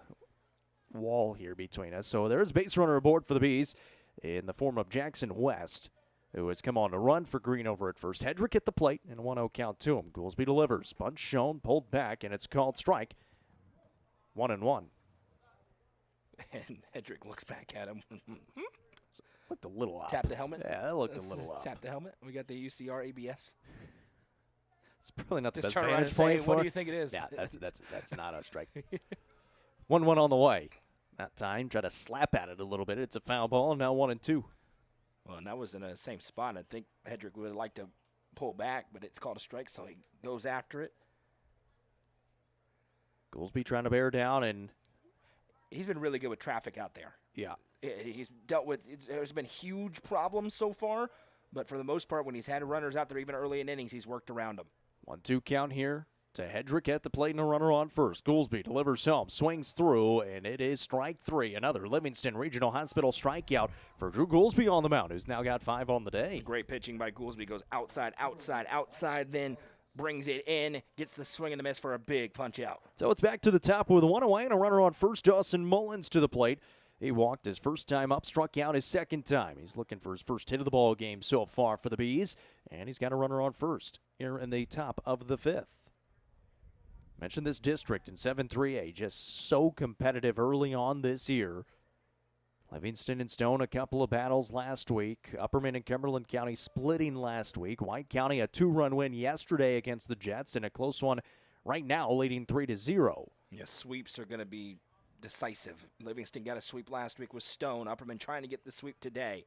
[SPEAKER 2] wall here between us. So there's a base runner aboard for the Bees in the form of Jackson West, who has come on to run for Green over at first. Hedrick at the plate, and a 1-0 count to him. Goolsby delivers. Bunch shown, pulled back, and it's called strike. 1-1.
[SPEAKER 1] And Hedrick looks back at him.
[SPEAKER 2] Looked a little up.
[SPEAKER 1] Tap the helmet.
[SPEAKER 2] Yeah, that looked a little up.
[SPEAKER 1] Tap the helmet. We got the UCR ABS.
[SPEAKER 2] It's probably not the
[SPEAKER 1] Just
[SPEAKER 2] best
[SPEAKER 1] turn around and
[SPEAKER 2] vantage
[SPEAKER 1] say,
[SPEAKER 2] point
[SPEAKER 1] what
[SPEAKER 2] for
[SPEAKER 1] do you think it is?
[SPEAKER 2] Yeah, that's not a strike. 1-1 on the way. That time, try to slap at it a little bit. It's a foul ball, now 1-2.
[SPEAKER 1] Well, and that was in the same spot. I think Hedrick would have liked to pull back, but it's called a strike, so he goes after it.
[SPEAKER 2] Goolsby trying to bear down, and
[SPEAKER 1] he's been really good with traffic out there.
[SPEAKER 2] yeah.
[SPEAKER 1] He's dealt with – there's been huge problems so far, but for the most part, when he's had runners out there, even early in innings, he's worked around them.
[SPEAKER 2] 1-2 count here to Hedrick at the plate and a runner on first. Goolsby delivers home, swings through, and it is strike three. Another Livingston Regional Hospital strikeout for Drew Goolsby on the mound, who's now got 5 on the day.
[SPEAKER 1] Great pitching by Goolsby. Goes outside, then brings it in, gets the swing and the miss for a big punch out.
[SPEAKER 2] So it's back to the top with 1 away and a runner on first. Dawson Mullins to the plate. He walked his first time up, struck out his second time. He's looking for his first hit of the ball game so far for the Bees, and he's got a runner on first here in the top of the 5th. Mentioned this district in 7-3A, just so competitive early on this year. Livingston and Stone, a couple of battles last week. Upperman and Cumberland County splitting last week. White County, a 2-run win yesterday against the Jets, and a close one right now, leading 3-0.
[SPEAKER 1] Yeah, sweeps are going to be decisive. Livingston got a sweep last week with Stone. Upperman trying to get the sweep today.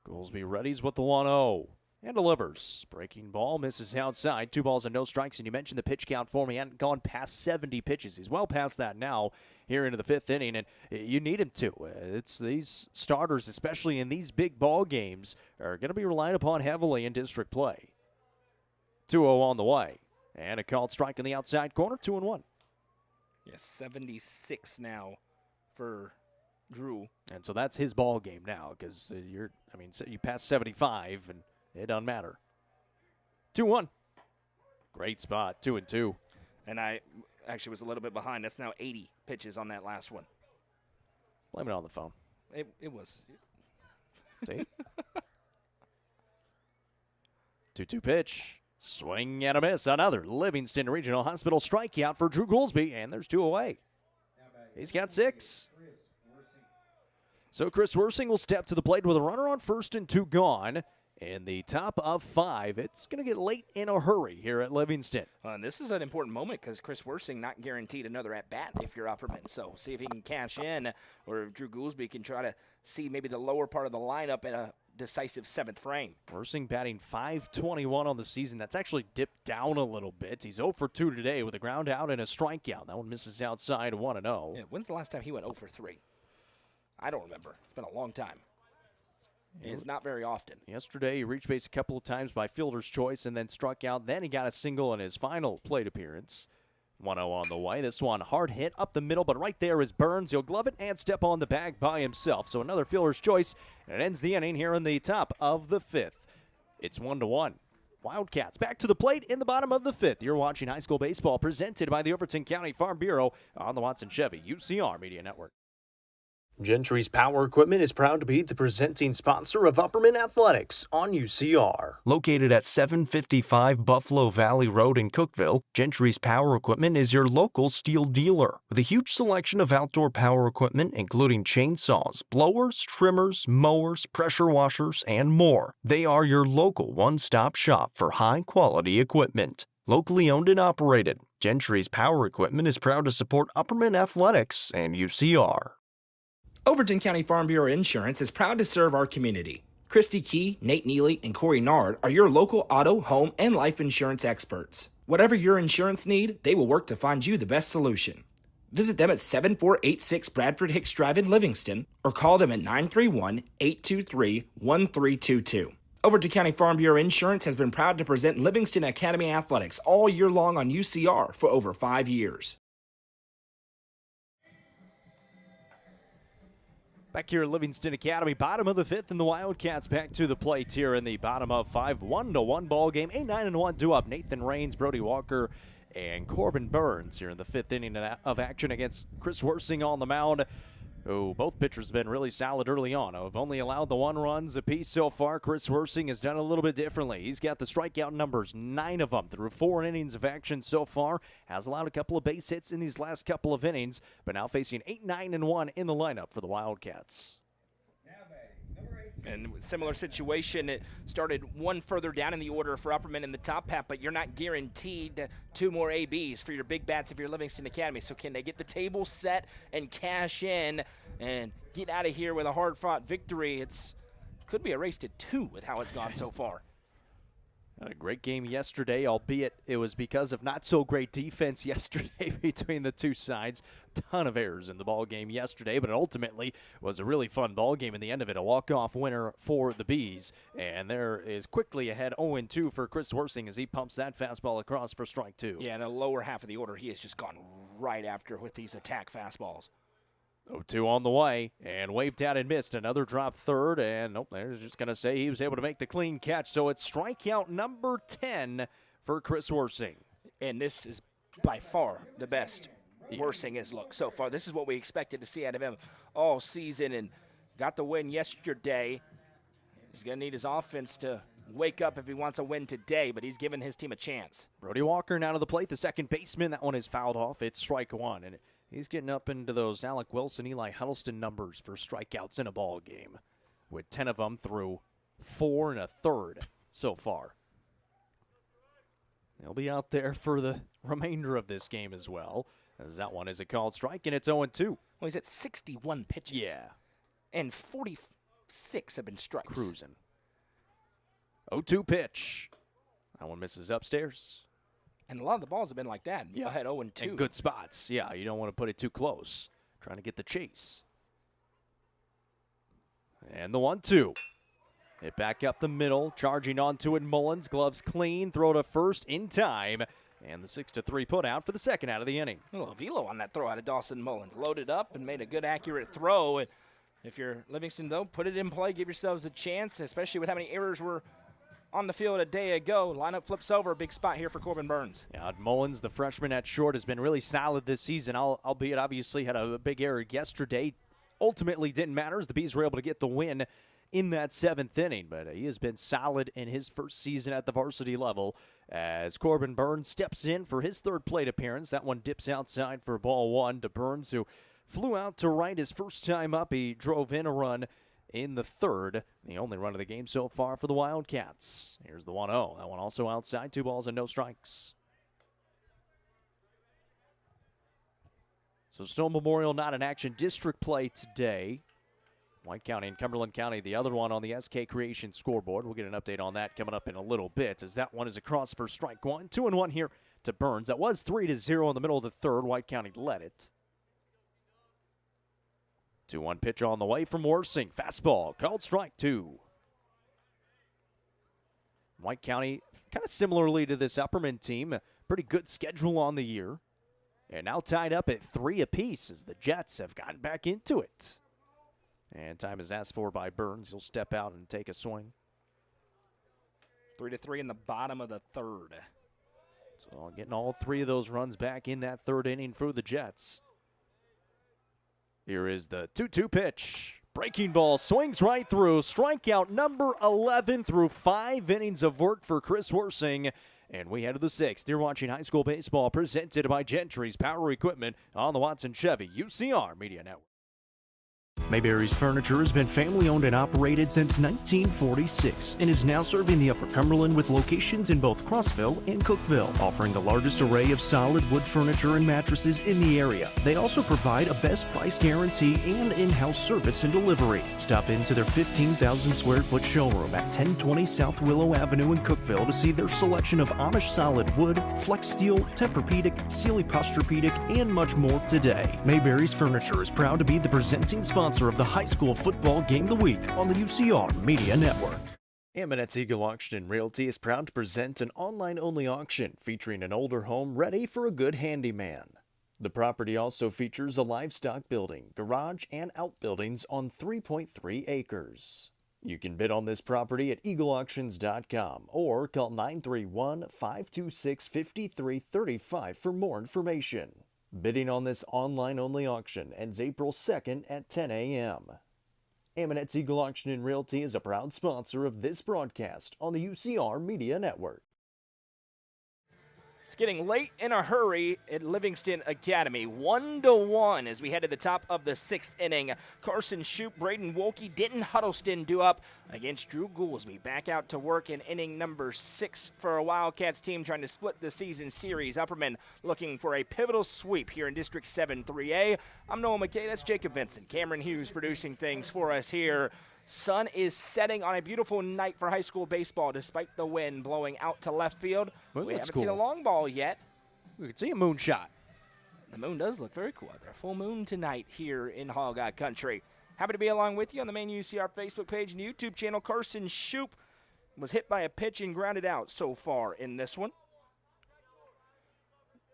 [SPEAKER 2] Goolsby readies with the 1-0 and delivers. Breaking ball, misses outside. 2 balls and no strikes. And you mentioned the pitch count for me. He hadn't gone past 70 pitches. He's well past that now here into the 5th inning, and you need him to. It's these starters, especially in these big ball games, are going to be relied upon heavily in district play. 2-0 on the way. And a called strike in the outside corner, 2-1.
[SPEAKER 1] Yes, 76 now for Drew.
[SPEAKER 2] And so that's his ball game now, because you pass 75 and it doesn't matter. 2-1. Great spot, 2-2.
[SPEAKER 1] And I actually was a little bit behind. That's now 80 pitches on that last one.
[SPEAKER 2] Blame it on the phone.
[SPEAKER 1] It was.
[SPEAKER 2] See? 2-2 pitch. Swing and a miss. Another Livingston Regional Hospital strikeout for Drew Goolsby, and there's 2 away. He's got 6. So Chris Worsing will step to the plate with a runner on first and 2 gone. In the top of 5, it's going to get late in a hurry here at Livingston.
[SPEAKER 1] And this is an important moment because Chris Worsing not guaranteed another at-bat if you're Upperman. So see if he can cash in, or if Drew Goolsby can try to see maybe the lower part of the lineup in a decisive 7th frame.
[SPEAKER 2] Worsing batting .521 on the season. That's actually dipped down a little bit. He's 0 for 2 today with a ground out and a strikeout. That one misses outside, 1-0.
[SPEAKER 1] Yeah, when's the last time he went 0 for 3? I don't remember. It's been a long time. It's not very often.
[SPEAKER 2] Yesterday, he reached base a couple of times by fielder's choice and then struck out. Then he got a single in his final plate appearance. 1-0 on the way. This one hard hit up the middle, but right there is Burns. He'll glove it and step on the bag by himself. So another fielder's choice, and it ends the inning here in the top of the 5th. It's 1-1. Wildcats back to the plate in the bottom of the 5th. You're watching high school baseball presented by the Overton County Farm Bureau on the Watson Chevy UCR Media Network.
[SPEAKER 4] Gentry's Power Equipment is proud to be the presenting sponsor of Upperman Athletics on UCR. Located at 755 Buffalo Valley Road in Cookeville, Gentry's Power Equipment is your local steel dealer. With a huge selection of outdoor power equipment, including chainsaws, blowers, trimmers, mowers, pressure washers, and more. They are your local one-stop shop for high-quality equipment. Locally owned and operated, Gentry's Power Equipment is proud to support Upperman Athletics and UCR.
[SPEAKER 5] Overton County Farm Bureau Insurance is proud to serve our community. Christy Key, Nate Neely, and Corey Nard are your local auto, home, and life insurance experts. Whatever your insurance need, they will work to find you the best solution. Visit them at 7486 Bradford Hicks Drive in Livingston or call them at 931-823-1322. Overton County Farm Bureau Insurance has been proud to present Livingston Academy Athletics all year long on UCR for over 5 years.
[SPEAKER 2] Back here at Livingston Academy, bottom of the 5th, and the Wildcats back to the plate here in the bottom of 5. 1-1 ball game. A 9-1 due-up. Nathan Raines, Brody Walker, and Corbin Burns here in the 5th inning of action against Chris Worsing on the mound. Oh, both pitchers have been really solid early on. Have only allowed the 1 runs apiece so far. Chris Worsing has done a little bit differently. He's got the strikeout numbers, 9 of them through 4 innings of action so far. Has allowed a couple of base hits in these last couple of innings, but now facing 8-9-1 in the lineup for the Wildcats.
[SPEAKER 1] And similar situation, it started one further down in the order for Upperman in the top half, but you're not guaranteed 2 more ABs for your big bats if you're Livingston Academy. So can they get the table set and cash in and get out of here with a hard-fought victory? It's could be a race to 2 with how it's gone so far.
[SPEAKER 2] A great game yesterday, albeit it was because of not so great defense yesterday between the two sides. Ton of errors in the ball game yesterday, but it ultimately was a really fun ball game. In the end of it, a walk-off winner for the Bees, and there is quickly ahead 0-2 for Chris Worsing as he pumps that fastball across for strike 2.
[SPEAKER 1] Yeah, in the lower half of the order, he has just gone right after with these attack fastballs.
[SPEAKER 2] 0-2 on the way, and waved out and missed. Another drop third, and nope, I was just going to say he was able to make the clean catch. So it's strikeout number 10 for Chris Worsing.
[SPEAKER 1] And this is by far the best Worsing has looked so far. This is what we expected to see out of him all season, and got the win yesterday. He's going to need his offense to wake up if he wants a win today, but he's given his team a chance.
[SPEAKER 2] Brody Walker now to the plate, the second baseman. That one is fouled off. It's strike 1, and he's getting up into those Alec Wilson, Eli Huddleston numbers for strikeouts in a ball game, with 10 of them through 4 1/3 so far. They'll be out there for the remainder of this game as well, as that one is a called strike, and it's 0-2.
[SPEAKER 1] Well, he's at 61 pitches.
[SPEAKER 2] Yeah.
[SPEAKER 1] And 46 have been strikes.
[SPEAKER 2] Cruising. 0-2 pitch. That one misses upstairs.
[SPEAKER 1] And a lot of the balls have been like that. Yeah. Ahead 0-2.
[SPEAKER 2] In good spots. Yeah, you don't want to put it too close. Trying to get the chase. And the 1-2. Hit back up the middle. Charging onto it, Mullins. Gloves clean. Throw to first in time. And the 6-3 put out for the second out of the inning.
[SPEAKER 1] A little velo on that throw out of Dawson Mullins. Loaded up and made a good, accurate throw. And if you're Livingston, though, put it in play. Give yourselves a chance, especially with how many errors were on the field a day ago. Lineup flips over. A big spot here for Corbin Burns.
[SPEAKER 2] Yeah, Mullins, the freshman at short, has been really solid this season, albeit obviously had a big error yesterday. Ultimately didn't matter as the Bees were able to get the win in that 7th inning, but he has been solid in his first season at the varsity level as Corbin Burns steps in for his 3rd plate appearance. That one dips outside for ball 1 to Burns, who flew out to right his first time up. He drove in a run in the 3rd, the only run of the game so far for the Wildcats. Here's the 1-0. That one also outside, 2 balls and no strikes. So Stone Memorial not in action. District play today. White County and Cumberland County, the other one on the SK Creation scoreboard. We'll get an update on that coming up in a little bit, as that one is across for strike 1. 2-1 here to Burns. That was 3-0 in the middle of the 3rd. White County led it. 2-1 pitch on the way from Worsing. Fastball, called strike 2. White County, kind of similarly to this Upperman team, a pretty good schedule on the year. And now tied up at 3 apiece as the Jets have gotten back into it. And time is asked for by Burns. He'll step out and take a swing.
[SPEAKER 1] 3-3 in the bottom of the third.
[SPEAKER 2] So getting all 3 of those runs back in that 3rd inning for the Jets. Here is the 2-2 pitch. Breaking ball swings right through. Strikeout number 11 through 5 innings of work for Chris Worsing. And we head to the 6th. You're watching high school baseball presented by Gentry's Power Equipment on the Watson Chevy UCR Media Network.
[SPEAKER 4] Mayberry's Furniture has been family-owned and operated since 1946 and is now serving the Upper Cumberland with locations in both Crossville and Cookeville, offering the largest array of solid wood furniture and mattresses in the area. They also provide a best price guarantee and in-house service and delivery. Stop into their 15,000 square foot showroom at 1020 South Willow Avenue in Cookeville to see their selection of Amish solid wood, flex steel, Tempur-Pedic, Sealy Posturepedic, and much more today. Mayberry's Furniture is proud to be the presenting sponsor of the high school football game of the week on the UCR Media Network.
[SPEAKER 3] Ammonette's Eagle Auction and Realty is proud to present an online-only auction featuring an older home ready for a good handyman. The property also features a livestock building, garage, and outbuildings on 3.3 acres. You can bid on this property at eagleauctions.com or call 931-526-5335 for more information. Bidding on this online-only auction ends April 2nd at 10 a.m. Ammonette's Eagle Auction and Realty is a proud sponsor of this broadcast on the UCR Media Network.
[SPEAKER 1] It's getting late in a hurry at Livingston Academy. 1-1 as we head to the top of the 6th inning. Carson Shoup, Braden Wolke, Denton Huddleston due up against Drew Goolsby. Back out to work in inning number 6 for a Wildcats team trying to split the season series. Upperman looking for a pivotal sweep here in District 7 3A. I'm Noah McKay. That's Jacob Vincent. Cameron Hughes producing things for us here. Sun is setting on a beautiful night for high school baseball despite the wind blowing out to left field.
[SPEAKER 2] Well,
[SPEAKER 1] we haven't
[SPEAKER 2] cool.
[SPEAKER 1] seen a long ball yet.
[SPEAKER 2] We can see a moonshot.
[SPEAKER 1] The moon does look very cool out there. Full moon tonight here in Hog Eye Country. Happy to be along with you on the main UCR Facebook page and YouTube channel. Carson Shoup was hit by a pitch and grounded out so far in this one.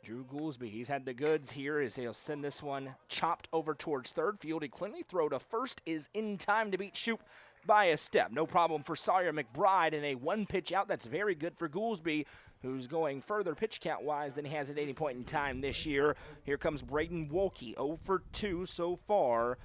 [SPEAKER 1] Drew Goolsby, he's had the goods here as he'll send this one chopped over towards third field. A cleanly throw to first is in time to beat Shoup by a step. No problem for Sawyer McBride in a 1-pitch out. That's very good for Goolsby, who's going further pitch count-wise than he has at any point in time this year. Here comes Braden Wolke, 0 for 2 so far.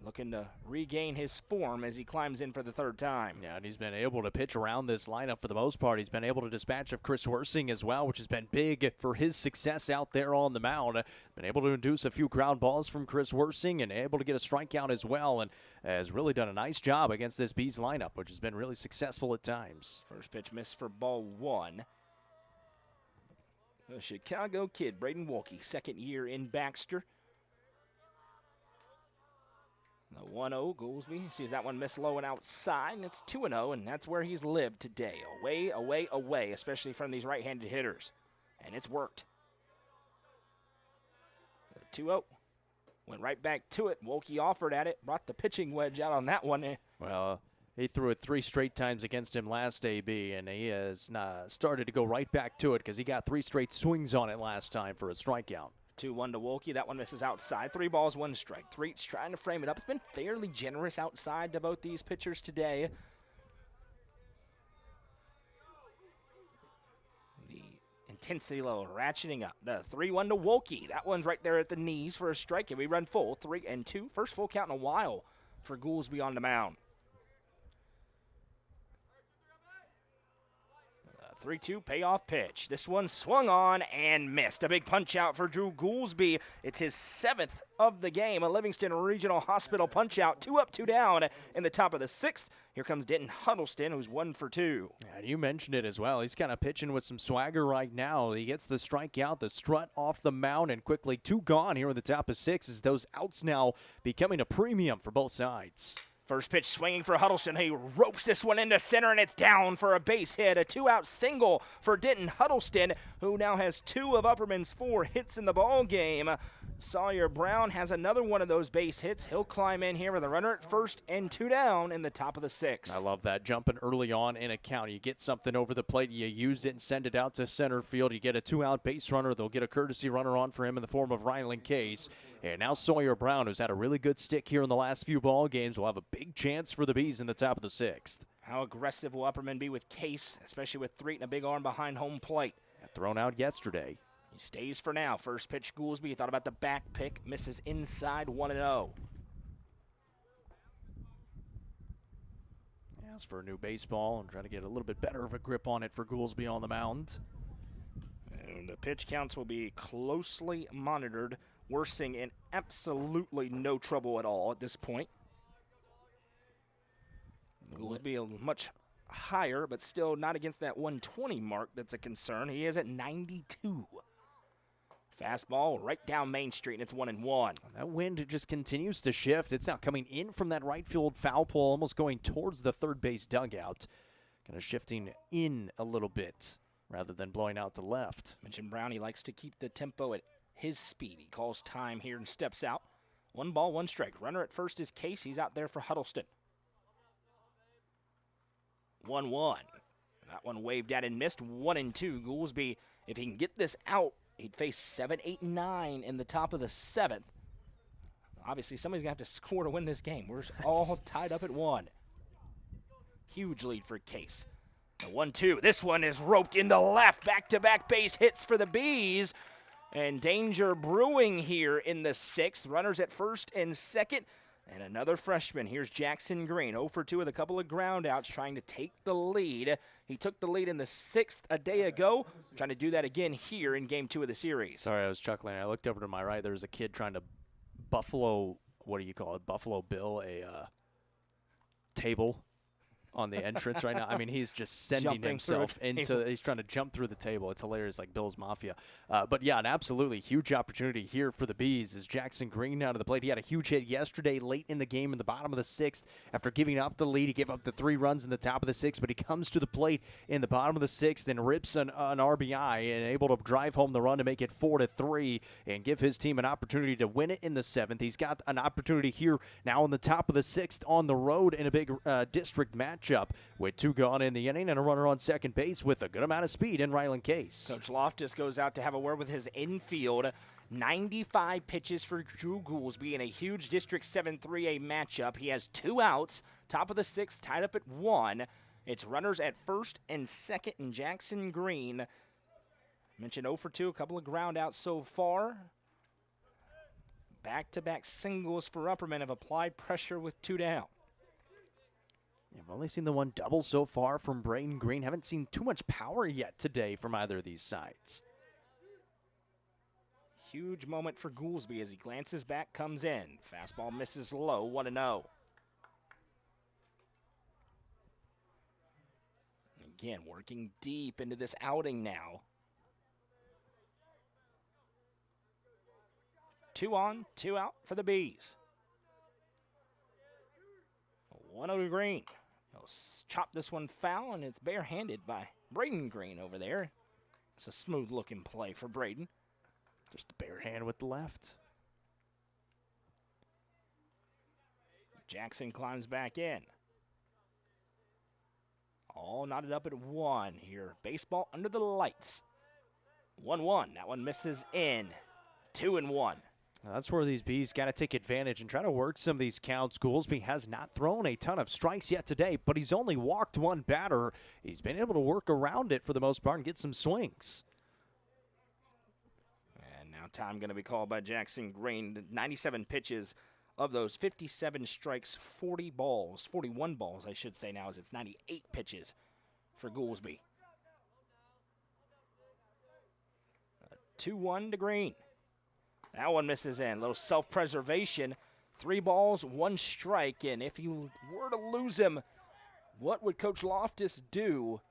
[SPEAKER 1] Looking to regain his form as he climbs in for the 3rd time.
[SPEAKER 2] Yeah, and he's been able to pitch around this lineup for the most part. He's been able to dispatch of Chris Worsing as well, which has been big for his success out there on the mound. Been able to induce a few ground balls from Chris Worsing and able to get a strikeout as well, and has really done a nice job against this Bees lineup, which has been really successful at times.
[SPEAKER 1] First pitch missed for ball 1. The Chicago kid, Braden Wolke, 2nd year in Baxter. The 1-0, Goolsby sees that one miss low and outside, and it's 2-0, and that's where he's lived today. Away, away, away, especially from these right-handed hitters. And it's worked. The 2-0. Went right back to it. Wolke offered at it, brought the pitching wedge out on that one.
[SPEAKER 2] Well, he threw it 3 straight times against him last AB, and he has started to go right back to it because he got 3 straight swings on it last time for a strikeout.
[SPEAKER 1] 2-1 to Wolke. That one misses outside. 3 balls, 1 strike. Threet's trying to frame it up. It's been fairly generous outside to both these pitchers today. The intensity level ratcheting up. The 3-1 to Wolke. That one's right there at the knees for a strike, and we run full. 3-2. First full count in a while for Goolsby on the mound. 3-2 payoff pitch. This one swung on and missed. A big punch out for Drew Goolsby. It's his 7th of the game. A Livingston Regional Hospital punch out. 2 up, 2 down in the top of the 6th. Here comes Denton Huddleston, who's 1 for 2.
[SPEAKER 2] And you mentioned it as well. He's kind of pitching with some swagger right now. He gets the strikeout, the strut off the mound, and quickly 2 gone here in the top of 6 as those outs now becoming a premium for both sides.
[SPEAKER 1] First pitch swinging for Huddleston. He ropes this one into center, and it's down for a base hit. A 2-out single for Denton Huddleston, who now has 2 of Upperman's 4 hits in the ball game. Sawyer Brown has another one of those base hits. He'll climb in here with a runner at first and 2 down in the top of the 6th.
[SPEAKER 2] I love that. Jumping early on in a count. You get something over the plate, you use it and send it out to center field. You get a 2-out base runner. They'll get a courtesy runner on for him in the form of Ryland Case. And now Sawyer Brown, who's had a really good stick here in the last few ball games, will have a big chance for the Bees in the top of the 6th.
[SPEAKER 1] How aggressive will Upperman be with Case, especially with Threet and a big arm behind home plate?
[SPEAKER 2] Thrown out yesterday.
[SPEAKER 1] He stays for now. First pitch, Goolsby. He thought about the back pick. Misses inside 1-0.
[SPEAKER 2] As for a new baseball and trying to get a little bit better of a grip on it for Goolsby on the mound.
[SPEAKER 1] And the pitch counts will be closely monitored. Worsing in absolutely no trouble at all at this point. Goolsby much higher, but still not against that 120 mark. That's a concern. He is at 92. Fastball right down Main Street, and it's 1-1.
[SPEAKER 2] That wind just continues to shift. It's now coming in from that right field foul pole, almost going towards the third base dugout. Kind of shifting in a little bit rather than blowing out to left.
[SPEAKER 1] Mentioned Brown, he likes to keep the tempo at his speed. He calls time here and steps out. 1 ball, 1 strike. Runner at first is Case. He's out there for Huddleston. 1-1. That one waved at and missed. 1-2. Goolsby, if he can get this out, he'd face 7, 8, and 9 in the top of the 7th. Obviously, somebody's going to have to score to win this game. We're all tied up at 1. Huge lead for Case. The 1-2. This one is roped into left. Back-to-back base hits for the Bees. And danger brewing here in the 6th. Runners at first and second. And another freshman. Here's Jackson Green. 0 for 2 with a couple of ground outs, trying to take the lead. He took the lead in the 6th a day ago. Trying to do that again here in Game 2 of the series.
[SPEAKER 2] Sorry, I was chuckling. I looked over to my right. There was a kid trying to Buffalo Bill a table on the entrance right now. I mean, he's just sending himself into – he's trying to jump through the table. It's hilarious, like Bill's Mafia. But, yeah, an absolutely huge opportunity here for the Bees is Jackson Green down to the plate. He had a huge hit yesterday late in the game in the bottom of the 6th. After giving up the lead, he gave up the 3 runs in the top of the 6th, but he comes to the plate in the bottom of the 6th and rips an RBI and able to drive home the run to make it 4-3 and give his team an opportunity to win it in the 7th. He's got an opportunity here now in the top of the 6th on the road in a big district matchup with 2 gone in the inning and a runner on second base with a good amount of speed in Ryland Case.
[SPEAKER 1] Coach Loftus goes out to have a word with his infield. 95 pitches for Drew Goolsby in a huge District 7 3A matchup. He has 2 outs, top of the 6th, tied up at 1. It's runners at first and second, and Jackson Green. Mentioned 0 for 2, a couple of ground outs so far. Back-to-back singles for Upperman have applied pressure with 2 down.
[SPEAKER 2] I've only seen the 1 double so far from Braden Green. Haven't seen too much power yet today from either of these sides.
[SPEAKER 1] Huge moment for Goolsby as he glances back, comes in. Fastball misses low, 1-0. Again, working deep into this outing now. 2 on, 2 out for the Bees. 1-0 to Green. He'll chop this one foul, and it's barehanded by Braden Green over there. It's a smooth-looking play for Braden.
[SPEAKER 2] Just a bare hand with the left.
[SPEAKER 1] Jackson climbs back in. All knotted up at 1 here. Baseball under the lights. 1-1. That one misses in. 2-1.
[SPEAKER 2] Now that's where these Bees got to take advantage and try to work some of these counts. Goolsby has not thrown a ton of strikes yet today, but he's only walked 1 batter. He's been able to work around it for the most part and get some swings.
[SPEAKER 1] And now time going to be called by Jackson Green. 97 pitches. Of those 57 strikes, 41 balls, I should say now, as it's 98 pitches for Goolsby. 2-1 to Green. That one misses in. A little self-preservation. 3 balls, 1 strike. And if you were to lose him, what would Coach Loftus do?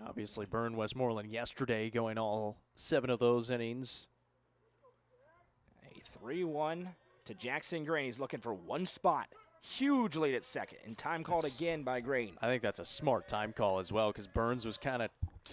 [SPEAKER 2] Obviously, burn Westmoreland yesterday, going all 7 of those innings.
[SPEAKER 1] 3-1 to Jackson Green. He's looking for 1 spot. Huge lead at second, and time called again by Green.
[SPEAKER 2] I think that's a smart time call as well, because Burns was kind of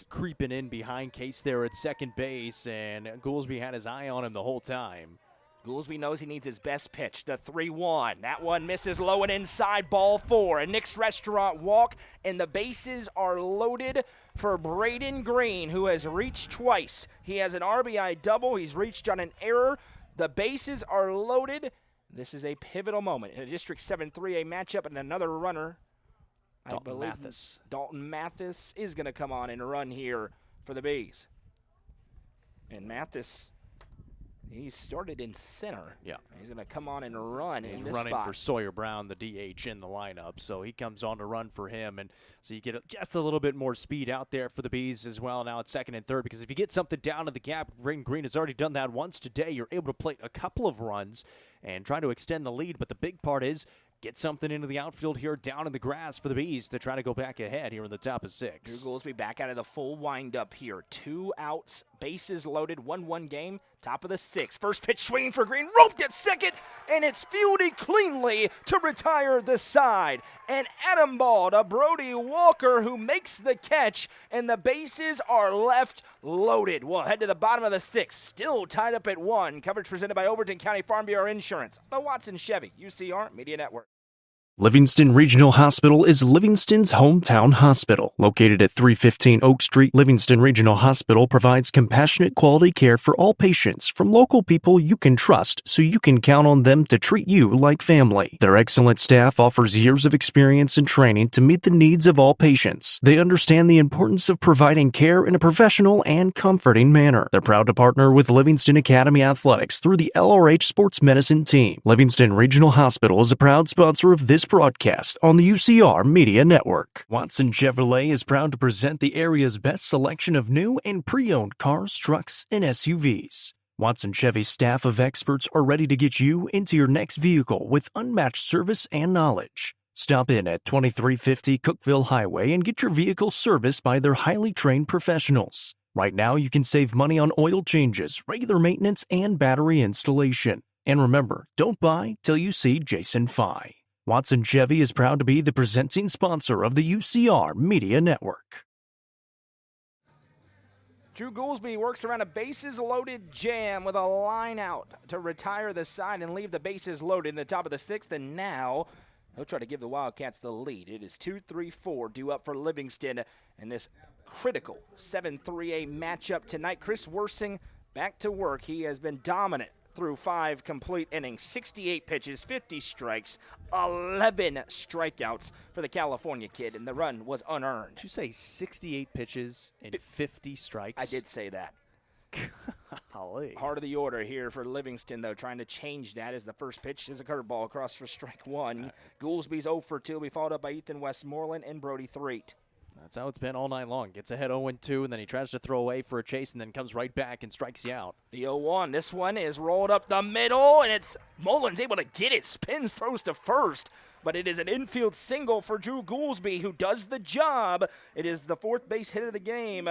[SPEAKER 2] creeping in behind Case there at second base, and Goolsby had his eye on him the whole time.
[SPEAKER 1] Goolsby knows he needs his best pitch, the 3-1. That one misses low and inside, ball 4. A Nick's Restaurant walk, and the bases are loaded for Braden Green, who has reached twice. He has an RBI double. He's reached on an error. The bases are loaded. This is a pivotal moment in a District 7 3A matchup, and another runner.
[SPEAKER 2] Dalton Mathis.
[SPEAKER 1] Dalton Mathis is going to come on and run here for the Bees. And Mathis, he started in center.
[SPEAKER 2] Yeah.
[SPEAKER 1] He's going to come on and run in this
[SPEAKER 2] running
[SPEAKER 1] spot.
[SPEAKER 2] for Sawyer Brown, the DH in the lineup. So he comes on to run for him. And so you get just a little bit more speed out there for the Bees as well now at second and third. Because if you get something down in the gap, Braden Green has already done that once today. You're able to plate a couple of runs and try to extend the lead. But the big part is get something into the outfield here down in the grass for the Bees to try to go back ahead here in the top of 6.
[SPEAKER 1] Drew Goolsby back out of the full windup here. 2 outs, bases loaded, 1-1 game, top of the 6th. First pitch swinging for Green, roped at second, and it's fielded cleanly to retire the side. And Adam ball to Brody Walker, who makes the catch, and the bases are left loaded. We'll head to the bottom of the 6th, still tied up at 1. Coverage presented by Overton County Farm Bureau Insurance, the Watson Chevy, UCR Media Network.
[SPEAKER 4] Livingston Regional Hospital is Livingston's hometown hospital. Located at 315 Oak Street, Livingston Regional Hospital provides compassionate quality care for all patients from local people you can trust so you can count on them to treat you like family. Their excellent staff offers years of experience and training to meet the needs of all patients. They understand the importance of providing care in a professional and comforting manner. They're proud to partner with Livingston Academy Athletics through the LRH Sports Medicine team. Livingston Regional Hospital is a proud sponsor of this broadcast on the UCR Media Network. Watson Chevrolet is proud to present the area's best selection of new and pre-owned cars, trucks, and SUVs. Watson Chevy's staff of experts are ready to get you into your next vehicle with unmatched service and knowledge. Stop in at 2350 Cookeville Highway and get your vehicle serviced by their highly trained professionals. Right now, you can save money on oil changes, regular maintenance, and battery installation. And remember, don't buy till you see Jason Fye. Watson Chevy is proud to be the presenting sponsor of the UCR Media Network.
[SPEAKER 1] Drew Goolsby works around a bases-loaded jam with a line out to retire the side and leave the bases loaded in the top of the 6th. And now he'll try to give the Wildcats the lead. It is 2-3-4 due up for Livingston in this critical 7-3A matchup tonight. Chris Worsing back to work. He has been dominant through 5 complete innings, 68 pitches, 50 strikes, 11 strikeouts for the California kid, and the run was unearned.
[SPEAKER 2] Did you say 68 pitches and 50 strikes?
[SPEAKER 1] I did say that.
[SPEAKER 2] Golly.
[SPEAKER 1] Heart of the order here for Livingston, though, trying to change that as the first pitch is a curveball across for strike 1. Goolsby's 0 for 2 will be followed up by Ethan Westmoreland and Brody Threet.
[SPEAKER 2] That's how it's been all night long. Gets ahead 0-2, and then he tries to throw away for a chase, and then comes right back and strikes you out.
[SPEAKER 1] The 0-1. This one is rolled up the middle, and it's Mullins able to get it. Spins, throws to first, but it is an infield single for Drew Goolsby, who does the job. It is the 4th base hit of the game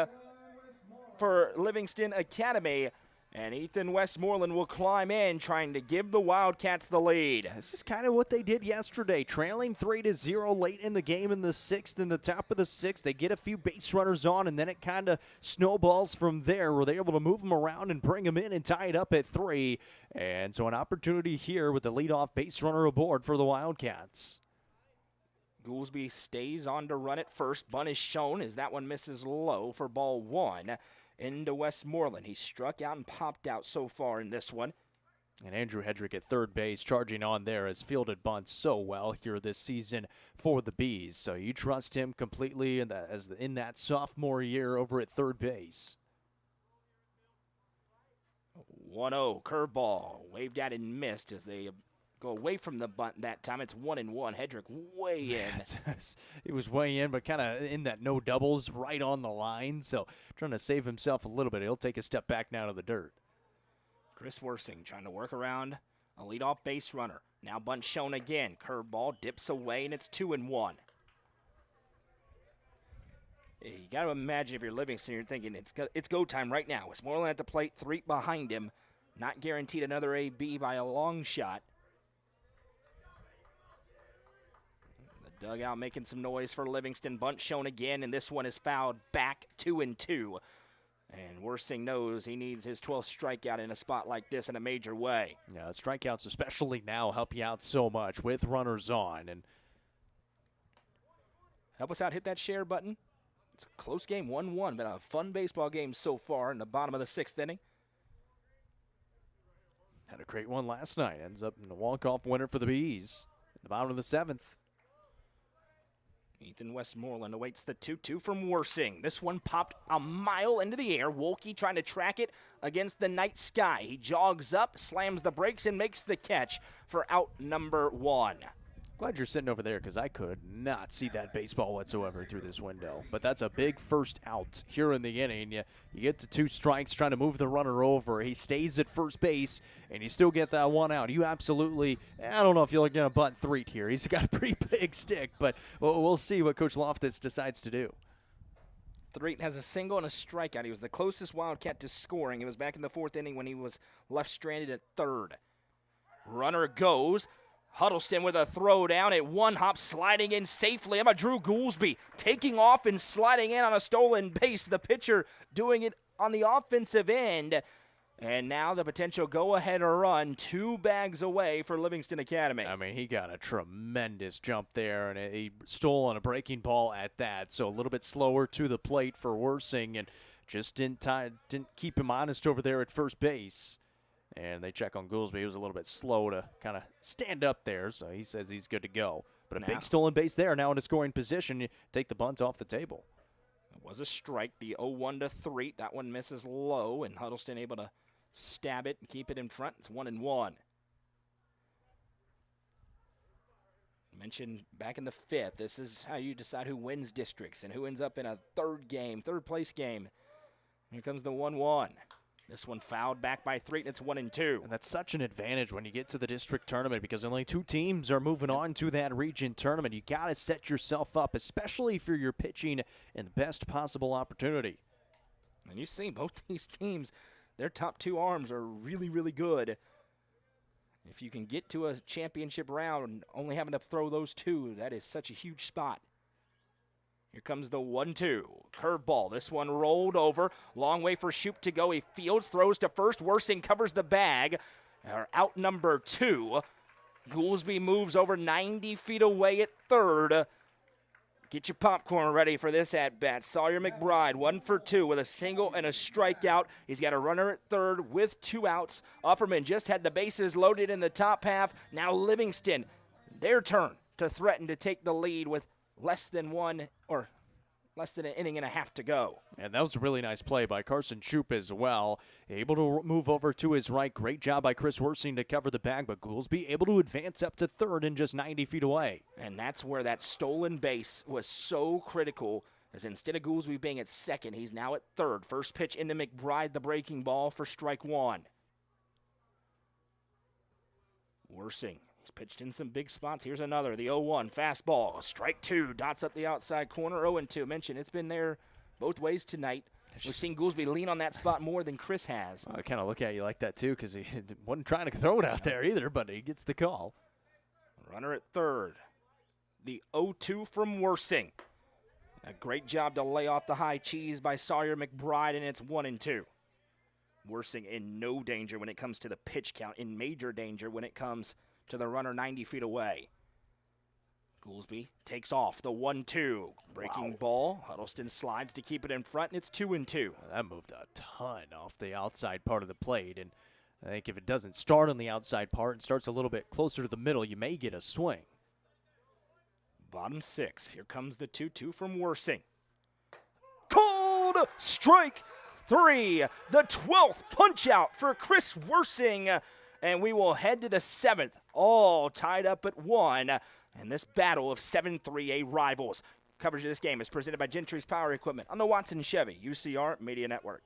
[SPEAKER 1] for Livingston Academy. And Ethan Westmoreland will climb in, trying to give the Wildcats the lead.
[SPEAKER 2] This is kind of what they did yesterday, trailing 3-0 late in the game in the 6th. In the top of the 6th, they get a few base runners on, and then it kind of snowballs from there, where they're able to move them around and bring them in and tie it up at 3. And so an opportunity here with the leadoff base runner aboard for the Wildcats.
[SPEAKER 1] Goolsby stays on to run it first. Bunt is shown as that one misses low for ball 1. Into Westmoreland. He struck out and popped out so far in this one.
[SPEAKER 2] And Andrew Hedrick at third base, charging on there, has fielded bunts so well here this season for the Bees. So you trust him completely in that sophomore year over at third base.
[SPEAKER 1] 1-0 curveball, waved at and missed as they go away from the bunt that time. It's 1-1. Hedrick way in.
[SPEAKER 2] He was way in, but kind of in that no doubles right on the line. So trying to save himself a little bit. He'll take a step back now to the dirt.
[SPEAKER 1] Chris Worsing trying to work around a leadoff base runner. Now bunt shown again. Curveball dips away, and it's 2-1. You got to imagine if you're Livingston, you're thinking it's go time right now. It's Moreland at the plate, 3 behind him. Not guaranteed another AB by a long shot. Dugout making some noise for Livingston. Bunt shown again, and this one is fouled back 2-2. And Worsing knows he needs his 12th strikeout in a spot like this in a major way.
[SPEAKER 2] Yeah, strikeouts especially now help you out so much with runners on. And
[SPEAKER 1] help us out, hit that share button. It's a close game, 1-1, but a fun baseball game so far in the bottom of the 6th inning.
[SPEAKER 2] Had a great one last night. Ends up in a walk-off winner for the Bees in the bottom of the 7th.
[SPEAKER 1] Ethan Westmoreland awaits the 2-2 from Worsing. This one popped a mile into the air. Wolke trying to track it against the night sky. He jogs up, slams the brakes, and makes the catch for out number 1.
[SPEAKER 2] Glad you're sitting over there because I could not see that baseball whatsoever through this window. But that's a big first out here in the inning. You get to 2 strikes trying to move the runner over. He stays at first base, and you still get that 1 out. You absolutely, I don't know if you're going to bunt Threet here. He's got a pretty big stick, but we'll see what Coach Loftus decides to do.
[SPEAKER 1] Threet has a single and a strikeout. He was the closest Wildcat to scoring. It was back in the 4th inning when he was left stranded at 3rd. Runner goes. Huddleston with a throw down at 1 hop, sliding in safely. How about Drew Goolsby taking off and sliding in on a stolen base? The pitcher doing it on the offensive end. And now the potential go-ahead run 2 bags away for Livingston Academy.
[SPEAKER 2] I mean, he got a tremendous jump there, and he stole on a breaking ball at that. So a little bit slower to the plate for Worsing, and just didn't keep him honest over there at first base. And they check on Goolsby. He was a little bit slow to kind of stand up there, so he says he's good to go. But a big stolen base there, now in a scoring position. You take the bunt off the table.
[SPEAKER 1] It was a strike, the 0-1 to Threet. That one misses low, and Huddleston able to stab it and keep it in front. It's 1-1. Mentioned back in the 5th, this is how you decide who wins districts and who ends up in a third place game. Here comes the 1-1. This one fouled back by Threet, and it's 1-2.
[SPEAKER 2] And that's such an advantage when you get to the district tournament because only 2 teams are moving on to that region tournament. You got to set yourself up, especially for your pitching in the best possible opportunity.
[SPEAKER 1] And you see both these teams, their top 2 arms are really, really good. If you can get to a championship round and only having to throw those 2, that is such a huge spot. Here comes the 1-2. Curveball. This one rolled over. Long way for Shoup to go. He fields, throws to first. Worsing covers the bag. Out number 2. Goolsby moves over 90 feet away at 3rd. Get your popcorn ready for this at-bat. Sawyer McBride, 1 for 2 with a single and a strikeout. He's got a runner at 3rd with 2 outs. Upperman just had the bases loaded in the top half. Now Livingston, their turn to threaten to take the lead with less than an inning and a half to go.
[SPEAKER 2] And that was a really nice play by Carson Shoup as well. Able to move over to his right. Great job by Chris Worsing to cover the bag, but Goolsby able to advance up to 3rd and just 90 feet away.
[SPEAKER 1] And that's where that stolen base was so critical, as instead of Goolsby being at 2nd, he's now at 3rd. First pitch into McBride, the breaking ball for strike 1. Worsing. Pitched in some big spots. Here's another, the 0-1 fastball. Strike 2, dots up the outside corner. 0-2. Mentioned it's been there both ways tonight. We've seen Goolsby lean on that spot more than Chris has.
[SPEAKER 2] I kind of look at you like that too because he wasn't trying to throw it out there either, but he gets the call.
[SPEAKER 1] Runner at 3rd. The 0-2 from Worsing. A great job to lay off the high cheese by Sawyer McBride, and it's 1-2. Worsing in no danger when it comes to the pitch count, in major danger when it comes to the runner 90 feet away. Goolsby takes off the 1-2. Breaking ball. Huddleston slides to keep it in front, and it's 2-2.
[SPEAKER 2] That moved a ton off the outside part of the plate, and I think if it doesn't start on the outside part and starts a little bit closer to the middle, you may get a swing.
[SPEAKER 1] Bottom 6. Here comes the 2-2 from Worsing. Cold strike 3. The 12th punch out for Chris Worsing. And we will head to the 7th, all tied up at 1. And this battle of 7-3A rivals. Coverage of this game is presented by Gentry's Power Equipment on the Watson Chevy UCR Media Network.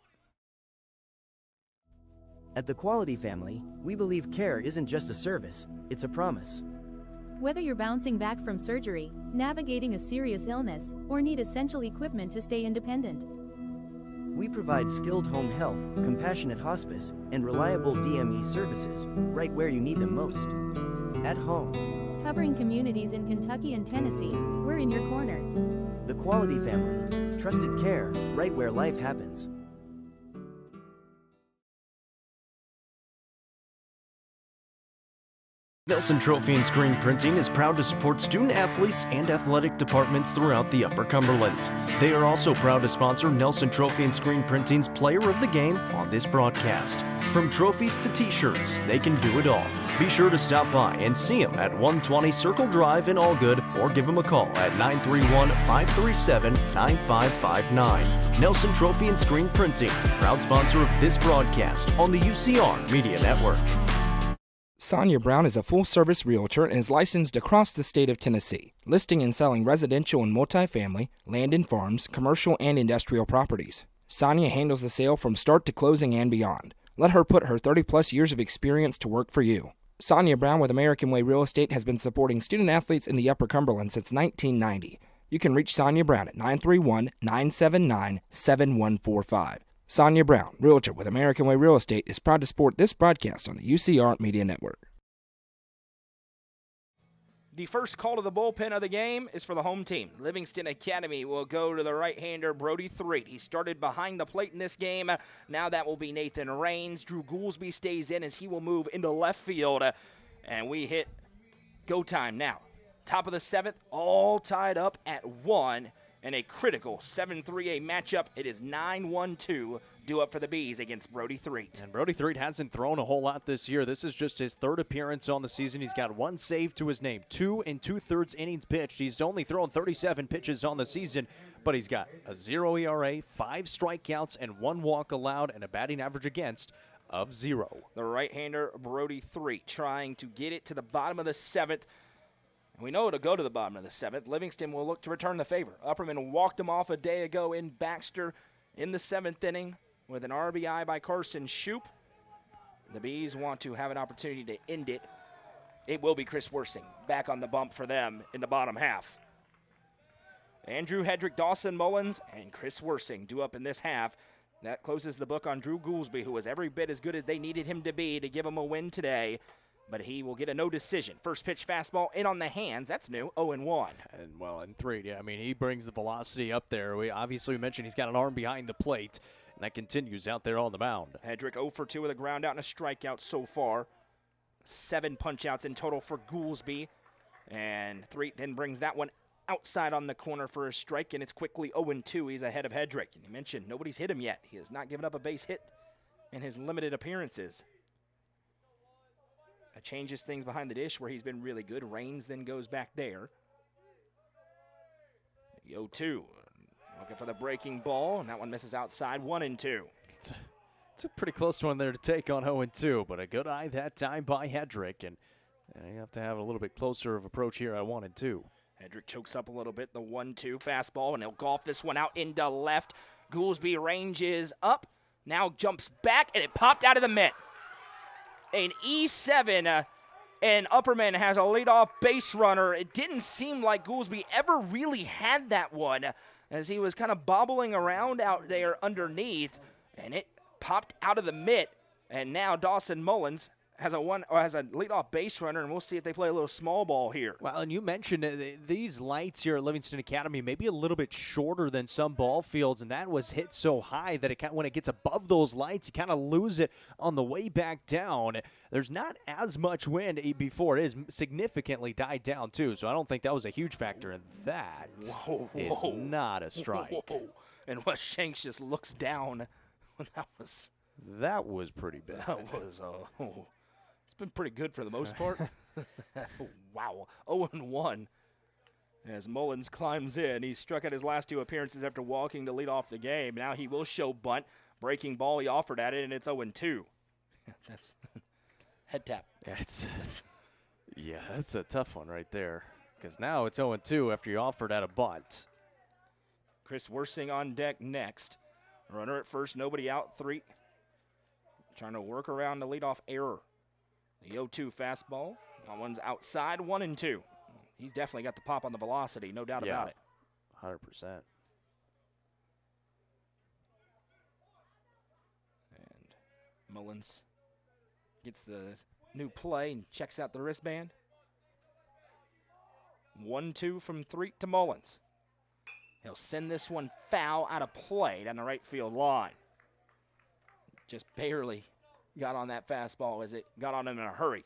[SPEAKER 6] At the Quality family, we believe care isn't just a service, it's a promise.
[SPEAKER 7] Whether you're bouncing back from surgery, navigating a serious illness, or need essential equipment to stay independent,
[SPEAKER 6] we provide skilled home health, compassionate hospice, and reliable DME services right where you need them most. At home,
[SPEAKER 7] Covering communities in Kentucky and Tennessee, we're in your corner.
[SPEAKER 6] The Quality Family. Trusted care, right where life happens.
[SPEAKER 4] Nelson Trophy and Screen Printing is proud to support student athletes and athletic departments throughout the Upper Cumberland. They are also proud to sponsor Nelson Trophy and Screen Printing's Player of the Game on this broadcast. From trophies to t-shirts, they can do it all. Be sure to stop by and see them at 120 Circle Drive in Allgood or give them a call at 931-537-9559. Nelson Trophy and Screen Printing, proud sponsor of this broadcast on the UCR Media Network.
[SPEAKER 5] Sonia Brown is a full-service realtor and is licensed across the state of Tennessee, listing and selling residential and multifamily, land and farms, commercial and industrial properties. Sonia handles the sale from start to closing and beyond. Let her put her 30-plus years of experience to work for you. Sonia Brown with American Way Real Estate has been supporting student-athletes in the Upper Cumberland since 1990. You can reach Sonia Brown at 931-979-7145. Sonia Brown, realtor with American Way Real Estate, is proud to support this broadcast on the UCR Media Network.
[SPEAKER 1] The first call to the bullpen of the game is for the home team. Livingston Academy will go to the right-hander, Brody Threet. He started behind the plate in this game. Now that will be Nathan Raines. Drew Goolsby stays in as he will move into left field. And we hit go time now. Top of the seventh, all tied up at 1. And a critical 7-3A matchup. It is 9-1-2 due up for the Bees against Brody Threet.
[SPEAKER 2] And Brody Threet hasn't thrown a whole lot this year. This is just his third appearance on the season. He's got 1 save to his name, 2 2/3 innings pitched. He's only thrown 37 pitches on the season, but he's got a 0 ERA, 5 strikeouts, and 1 walk allowed, and a batting average against of 0.
[SPEAKER 1] The right-hander, Brody Threet, trying to get it to the bottom of the 7th. We know it'll go to the bottom of the 7th. Livingston will look to return the favor. Upperman walked him off a day ago in Baxter in the 7th inning with an RBI by Carson Shoup. The Bees want to have an opportunity to end it. It will be Chris Worsing back on the bump for them in the bottom half. Andrew Hedrick, Dawson Mullins, and Chris Worsing due up in this half. That closes the book on Drew Goolsby, who was every bit as good as they needed him to be to give them a win today. But he will get a no decision. First pitch fastball in on the hands. That's new, 0-1.
[SPEAKER 2] And, well, in 3, yeah, I mean, he brings the velocity up there. We mentioned he's got an arm behind the plate, and that continues out there on the mound.
[SPEAKER 1] Hedrick 0 for 2 with a ground out and a strikeout so far. 7 punch-outs in total for Goolsby. And Threet then brings that one outside on the corner for a strike, and it's quickly 0-2. He's ahead of Hedrick. And you mentioned nobody's hit him yet. He has not given up a base hit in his limited appearances. That changes things behind the dish where he's been really good. Raines then goes back there. The 0-2. Looking for the breaking ball, and that one misses outside, 1-2.
[SPEAKER 2] It's a pretty close one there to take on 0-2, but a good eye that time by Hedrick, and you have to have a little bit closer of approach here at 1-2.
[SPEAKER 1] Hedrick chokes up a little bit, the 1-2 fastball, and he'll golf this one out into left. Goolsby ranges up, now jumps back, and it popped out of the mitt. An E7, and Upperman has a leadoff base runner. It didn't seem like Goolsby ever really had that one as he was kind of bobbling around out there underneath, and it popped out of the mitt. And now Dawson Mullins has a leadoff base runner, and we'll see if they play a little small ball here.
[SPEAKER 2] Well, and you mentioned these lights here at Livingston Academy may be a little bit shorter than some ball fields, and that was hit so high that when it gets above those lights, you kind of lose it on the way back down. There's not as much wind before it is significantly died down, too, so I don't think that was a huge factor, and that is not a strike.
[SPEAKER 1] Whoa. And Wes Shanks just looks down.
[SPEAKER 2] That was pretty bad.
[SPEAKER 1] That was it's been pretty good for the most part. Wow. 0-1 as Mullins climbs in. He's struck out his last 2 appearances after walking to lead off the game. Now he will show bunt. Breaking ball, he offered at it, and it's 0-2. That's head tap.
[SPEAKER 2] That's a tough one right there because now it's 0-2 after you offered at a bunt.
[SPEAKER 1] Chris Worsing on deck next. Runner at first, nobody out. Threet trying to work around the leadoff error. The 0-2 fastball. That one's outside, 1-2. He's definitely got the pop on the velocity, no doubt about it.
[SPEAKER 2] 100%.
[SPEAKER 1] And Mullins gets the new play and checks out the wristband. 1-2 from Threet to Mullins. He'll send this one foul out of play down the right field line. Just barely got on that fastball as it got on him in a hurry.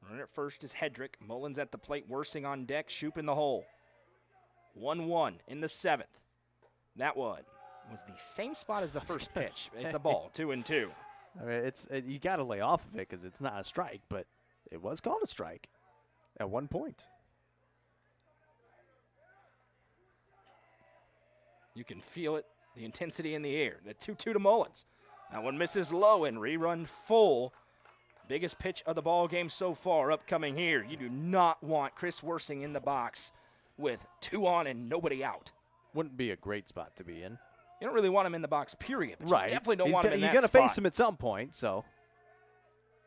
[SPEAKER 1] Runner at first is Hedrick. Mullins at the plate, Worsing on deck, Shoop in the hole. 1-1 in the 7th. That one was the same spot as the first pitch. It's a ball, 2-2.
[SPEAKER 2] I mean, you got to lay off of it because it's not a strike, but it was called a strike at one point.
[SPEAKER 1] You can feel it, the intensity in the air. The 2-2 to Mullins. That one misses low and rerun full. Biggest pitch of the ball game so far upcoming here. You do not want Chris Worsing in the box with 2 on and nobody out.
[SPEAKER 2] Wouldn't be a great spot to be in.
[SPEAKER 1] You don't really want him in the box, period. But
[SPEAKER 2] right.
[SPEAKER 1] You definitely don't want him in that
[SPEAKER 2] You're going to
[SPEAKER 1] spot.
[SPEAKER 2] face him at some point, so.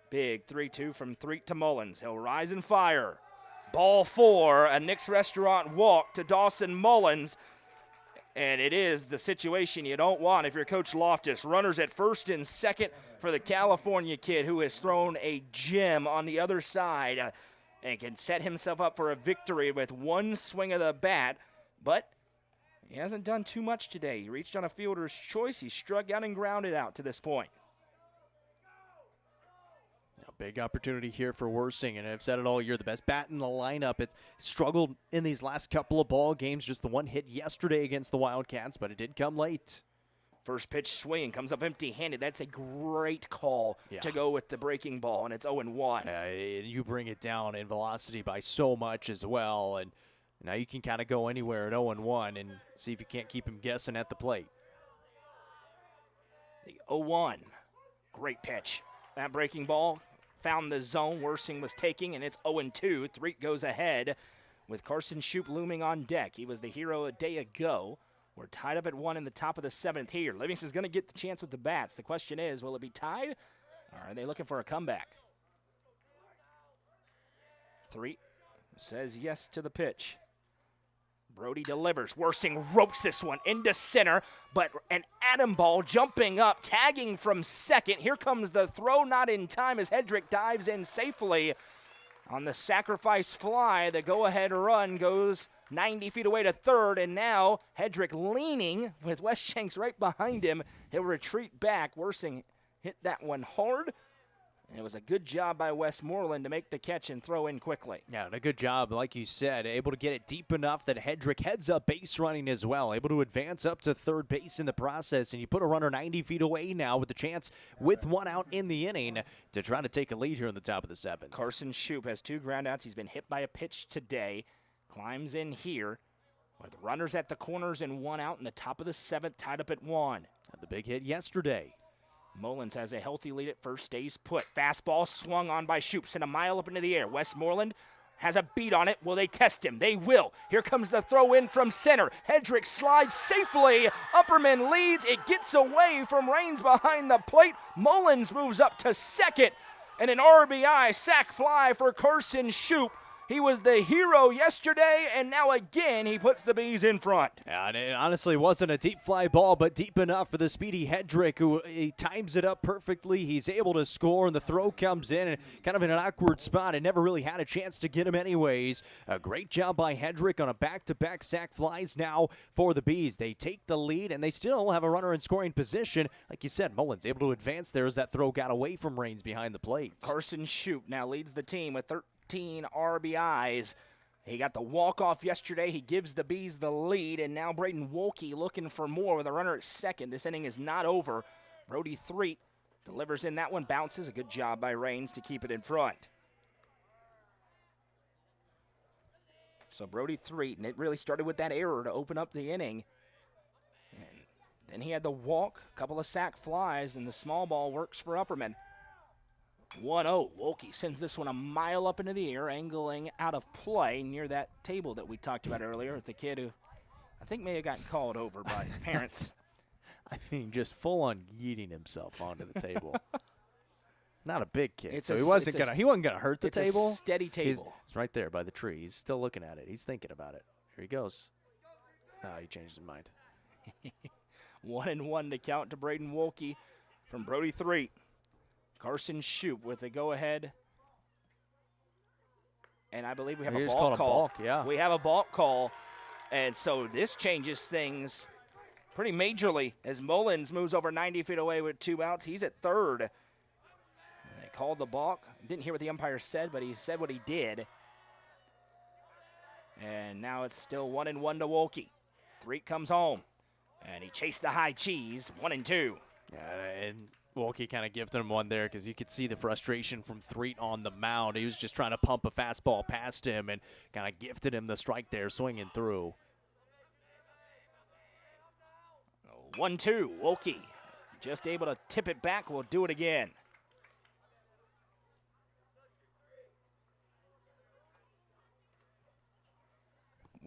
[SPEAKER 1] Big 3-2 from Threet to Mullins. He'll rise and fire. Ball 4, a Nick's Restaurant walk to Dawson Mullins. And it is the situation you don't want if you're Coach Loftus. Runners at first and second for the California kid who has thrown a gem on the other side and can set himself up for a victory with one swing of the bat. But he hasn't done too much today. He reached on a fielder's choice. He struck out and grounded out to this point.
[SPEAKER 2] A big opportunity here for Worsing, and I've said it all year, the best bat in the lineup. It's struggled in these last couple of ball games, just the one hit yesterday against the Wildcats, but it did come late.
[SPEAKER 1] First pitch swing comes up empty-handed. That's a great call to go with the breaking ball, and it's 0-1.
[SPEAKER 2] You bring it down in velocity by so much as well, and now you can kind of go anywhere at 0-1 and see if you can't keep him guessing at the plate.
[SPEAKER 1] The 0-1, great pitch. That breaking ball found the zone Worsing was taking, and it's 0-2. Threet goes ahead with Carson Shoop looming on deck. He was the hero a day ago. We're tied up at 1 in the top of the 7th here. Livingston's going to get the chance with the bats. The question is, will it be tied, or are they looking for a comeback? Threet says yes to the pitch. Brody delivers. Worsing ropes this one into center, but an atom ball jumping up, tagging from second. Here comes the throw, not in time as Hedrick dives in safely on the sacrifice fly. The go-ahead run goes 90 feet away to third, and now Hedrick leaning with Wes Shanks right behind him. He'll retreat back. Worsing hit that one hard. And it was a good job by Westmoreland to make the catch and throw in quickly.
[SPEAKER 2] Yeah, and a good job, like you said, able to get it deep enough that Hedrick heads up base running as well, able to advance up to third base in the process, and you put a runner 90 feet away now with the chance with 1 out in the inning to try to take a lead here in the top of the 7th.
[SPEAKER 1] Carson Shoop has 2 groundouts. He's been hit by a pitch today. Climbs in here with runners at the corners and 1 out in the top of the 7th, tied up at 1.
[SPEAKER 2] Had the big hit yesterday.
[SPEAKER 1] Mullins has a healthy lead at first, stays put. Fastball swung on by Shoop, sent a mile up into the air. Westmoreland has a beat on it. Will they test him? They will. Here comes the throw in from center. Hedrick slides safely. Upperman leads. It gets away from Raines behind the plate. Mullins moves up to second. And an RBI sac fly for Carson Shoop. He was the hero yesterday, and now again he puts the Bees in front.
[SPEAKER 2] Yeah, and it honestly wasn't a deep fly ball, but deep enough for the speedy Hedrick, who he times it up perfectly. He's able to score, and the throw comes in, and kind of in an awkward spot. It never really had a chance to get him anyways. A great job by Hedrick on a back-to-back sac flies now for the Bees. They take the lead, and they still have a runner in scoring position. Like you said, Mullins able to advance there as that throw got away from Raines behind the plate.
[SPEAKER 1] Carson Shoop now leads the team with 13 RBIs. He got the walk-off yesterday. He gives the Bees the lead, and now Braden Wolke looking for more with a runner at second. This inning is not over. Brody Threet delivers in that one, bounces. A good job by Raines to keep it in front. So Brody Threet, and it really started with that error to open up the inning. And then he had the walk, a couple of sac flies, and the small ball works for Upperman. 1-0. Wolke sends this one a mile up into the air, angling out of play near that table that we talked about earlier with the kid who I think may have gotten called over by his parents.
[SPEAKER 2] I mean, just full-on yeeting himself onto the table. Not a big kid, so he wasn't gonna hurt the table.
[SPEAKER 1] It's a steady table.
[SPEAKER 2] He's right there by the tree. He's still looking at it. He's thinking about it. Here he goes. He changed his mind.
[SPEAKER 1] 1-1 to count to Braden Wolke from Brody Threet. Carson Shoup with the go-ahead. And I believe we have
[SPEAKER 2] He
[SPEAKER 1] a
[SPEAKER 2] just
[SPEAKER 1] balk
[SPEAKER 2] called a
[SPEAKER 1] call.
[SPEAKER 2] balk, yeah.
[SPEAKER 1] We have a balk call. And so this changes things pretty majorly as Mullins moves over 90 feet away with 2 outs. He's at third. And they called the balk. Didn't hear what the umpire said, but he said what he did. And now it's still 1-1 to Wolke. Threet comes home. And he chased the high cheese, 1-2.
[SPEAKER 2] Yeah, and Wolke kind of gifted him one there because you could see the frustration from Threet on the mound. He was just trying to pump a fastball past him and kind of gifted him the strike there, swinging through.
[SPEAKER 1] 1-2, Wolke just able to tip it back. We'll do it again.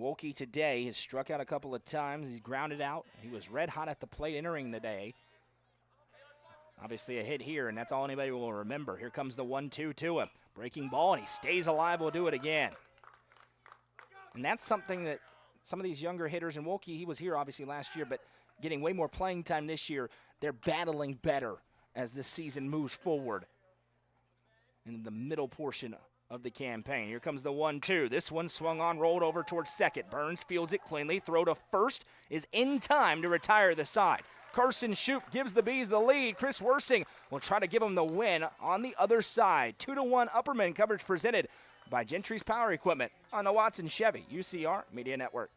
[SPEAKER 1] Wolke today has struck out a couple of times. He's grounded out. He was red hot at the plate entering the day. Obviously a hit here, and that's all anybody will remember. Here comes the 1-2 to him. Breaking ball, and he stays alive. We'll do it again. And that's something that some of these younger hitters, and Wolke, he was here obviously last year, but getting way more playing time this year, they're battling better as this season moves forward in the middle portion of the campaign. Here comes the 1-2. This one swung on, rolled over towards second. Burns fields it cleanly. Throw to first is in time to retire the side. Carson Shoup gives the Bees the lead. Chris Worsing will try to give them the win on the other side. 2-1 Upperman coverage presented by Gentry's Power Equipment on the Watson Chevy UCR Media Network.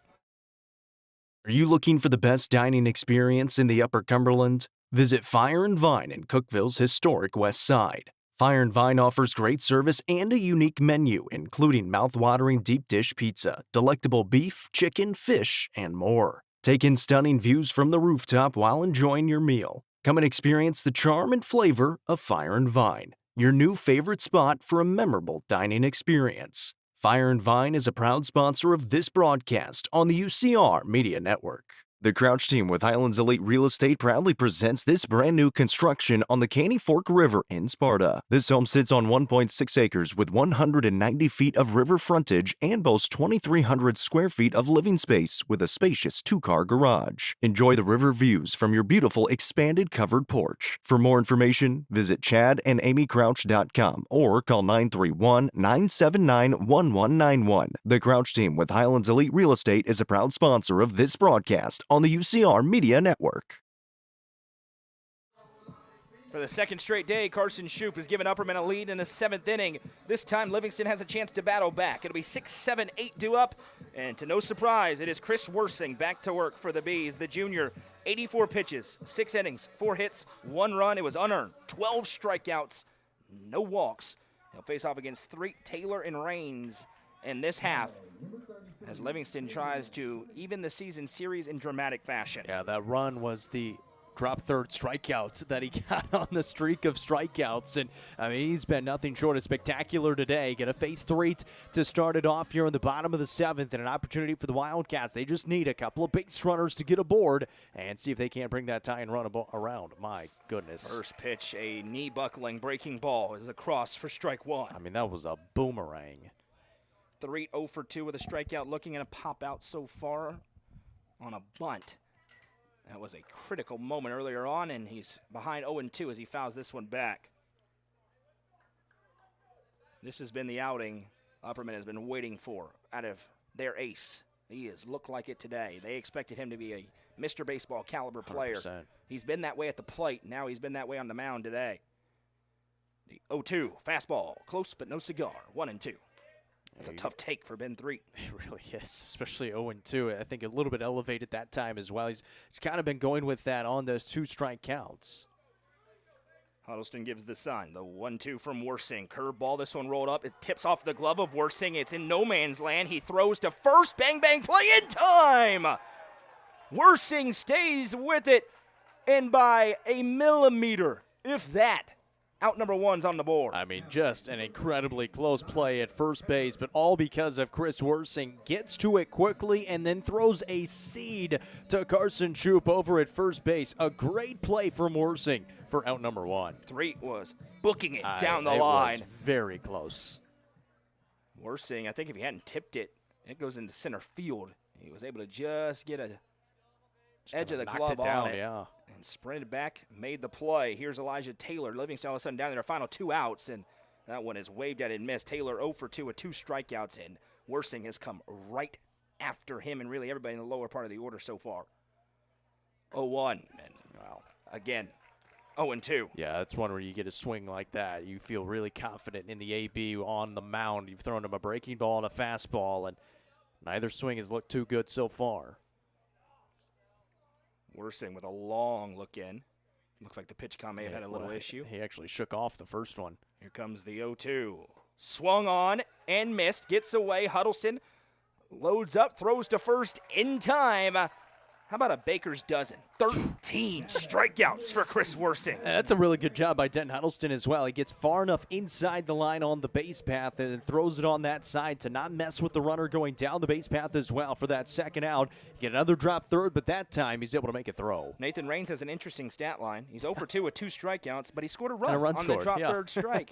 [SPEAKER 4] Are you looking for the best dining experience in the Upper Cumberland? Visit Fire and Vine in Cookeville's historic West Side. Fire and Vine offers great service and a unique menu, including mouth-watering deep dish pizza, delectable beef, chicken, fish, and more. Take in stunning views from the rooftop while enjoying your meal. Come and experience the charm and flavor of Fire and Vine, your new favorite spot for a memorable dining experience. Fire and Vine is a proud sponsor of this broadcast on the UCR Media Network. The Crouch team with Highlands Elite Real Estate proudly presents this brand new construction on the Caney Fork River in Sparta. This home sits on 1.6 acres with 190 feet of river frontage and boasts 2,300 square feet of living space with a spacious 2-car garage. Enjoy the river views from your beautiful expanded covered porch. For more information, visit chadandamycrouch.com or call 931-979-1191. The Crouch team with Highlands Elite Real Estate is a proud sponsor of this broadcast on the UCR Media Network.
[SPEAKER 1] For the second straight day, Carson Shoup has given Upperman a lead in the 7th inning. This time, Livingston has a chance to battle back. It'll be 6, 7, 8 due up. And to no surprise, it is Chris Worsing back to work for the Bees. The junior, 84 pitches, 6 innings, 4 hits, 1 run. It was unearned, 12 strikeouts, no walks. He'll face off against Threet, Taylor, and Raines in this half, as Livingston tries to even the season series in dramatic fashion.
[SPEAKER 2] Yeah, that run was the drop third strikeout that he got on the streak of strikeouts. And, I mean, he's been nothing short of spectacular today. Going to face Threet to start it off here in the bottom of the 7th, and an opportunity for the Wildcats. They just need a couple of base runners to get aboard and see if they can't bring that tie and run around. My goodness.
[SPEAKER 1] First pitch, a knee-buckling breaking ball is across for strike 1.
[SPEAKER 2] I mean, that was a boomerang.
[SPEAKER 1] Threet 0 for 2 with a strikeout, looking at a pop out so far on a bunt. That was a critical moment earlier on, and he's behind 0-2 as he fouls this one back. This has been the outing Upperman has been waiting for out of their ace. He has looked like it today. They expected him to be a Mr. Baseball caliber player.
[SPEAKER 2] 100%.
[SPEAKER 1] He's been that way at the plate. Now he's been that way on the mound today. The 0-2 fastball, close but no cigar, 1-2. That's a tough take for Ben Threet.
[SPEAKER 2] It really is, especially 0-2. I think a little bit elevated that time as well. He's kind of been going with that on those 2 strike counts.
[SPEAKER 1] Huddleston gives the sign. The 1-2 from Worsing. Curveball, this one rolled up. It tips off the glove of Worsing. It's in no man's land. He throws to first. Bang, bang, play in time. Worsing stays with it, and by a millimeter, if that. Out number 1's on the board.
[SPEAKER 2] I mean, just an incredibly close play at first base, but all because of Chris Worsing gets to it quickly and then throws a seed to Carson Shoup over at first base. A great play from Worsing for out number 1.
[SPEAKER 1] Threet was booking it down the line.
[SPEAKER 2] It was very close.
[SPEAKER 1] Worsing, I think if he hadn't tipped it, it goes into center field. He was able to just get a edge of the
[SPEAKER 2] knocked
[SPEAKER 1] glove
[SPEAKER 2] it down,
[SPEAKER 1] on it.
[SPEAKER 2] yeah.
[SPEAKER 1] And sprinted back, made the play. Here's Elijah Taylor. Livingston all of a sudden down to their final 2 outs, and that one is waved at and missed. Taylor 0 for 2 with 2 strikeouts, and Worsing has come right after him and really everybody in the lower part of the order so far. 0-1, and well, again, 0-2.
[SPEAKER 2] Yeah, that's one where you get a swing like that. You feel really confident in the AB on the mound. You've thrown him a breaking ball and a fastball, and neither swing has looked too good so far.
[SPEAKER 1] Worsing with a long look in. Looks like the pitch count may have had a little issue.
[SPEAKER 2] He actually shook off the first one.
[SPEAKER 1] Here comes the 0-2. Swung on and missed. Gets away. Huddleston loads up, throws to first in time. How about a baker's dozen? 13 strikeouts for Chris Worsing.
[SPEAKER 2] That's a really good job by Denton Huddleston as well. He gets far enough inside the line on the base path and throws it on that side to not mess with the runner going down the base path as well for that second out. You get another drop third, but that time he's able to make a throw.
[SPEAKER 1] Nathan Raines has an interesting stat line. He's 0 for 2 with 2 strikeouts, but he scored a run, on
[SPEAKER 2] scored,
[SPEAKER 1] the drop
[SPEAKER 2] yeah.
[SPEAKER 1] third strike.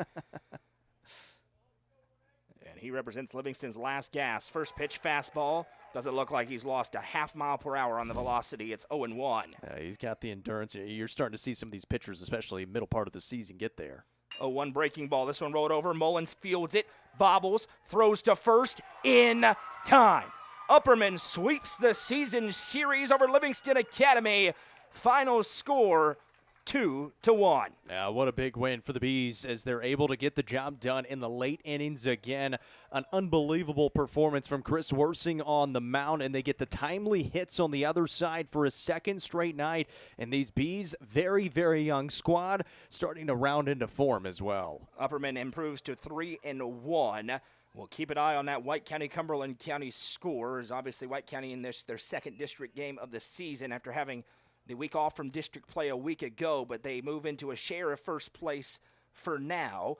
[SPEAKER 1] And he represents Livingston's last gas. First pitch fastball. Doesn't look like he's lost a half mile per hour on the velocity. It's 0-1.
[SPEAKER 2] He's got the endurance. You're starting to see some of these pitchers, especially middle part of the season, get there.
[SPEAKER 1] 0-1 breaking ball. This one rolled over. Mullins fields it, bobbles, throws to first in time. Upperman sweeps the season series over Livingston Academy. Final score 2-1.
[SPEAKER 2] What a big win for the Bees as they're able to get the job done in the late innings again. An unbelievable performance from Chris Worsing on the mound, and they get the timely hits on the other side for a second straight night. And these Bees, very, very young squad, starting to round into form as well.
[SPEAKER 1] Upperman improves to 3-1. We'll keep an eye on that White County Cumberland County score, as obviously White County in their second district game of the season after having the week off from district play a week ago, but they move into a share of first place for now,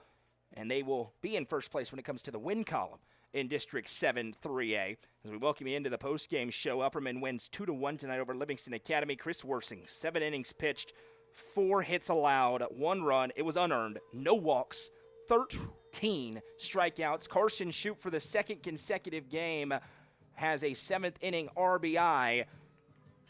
[SPEAKER 1] and they will be in first place when it comes to the win column in District 7 3A. As we welcome you into the postgame show, Upperman wins 2-1 tonight over Livingston Academy. Chris Worsing, 7 innings pitched, 4 hits allowed, 1 run. It was unearned, no walks, 13 strikeouts. Carson Shoup for the second consecutive game has a 7th inning RBI.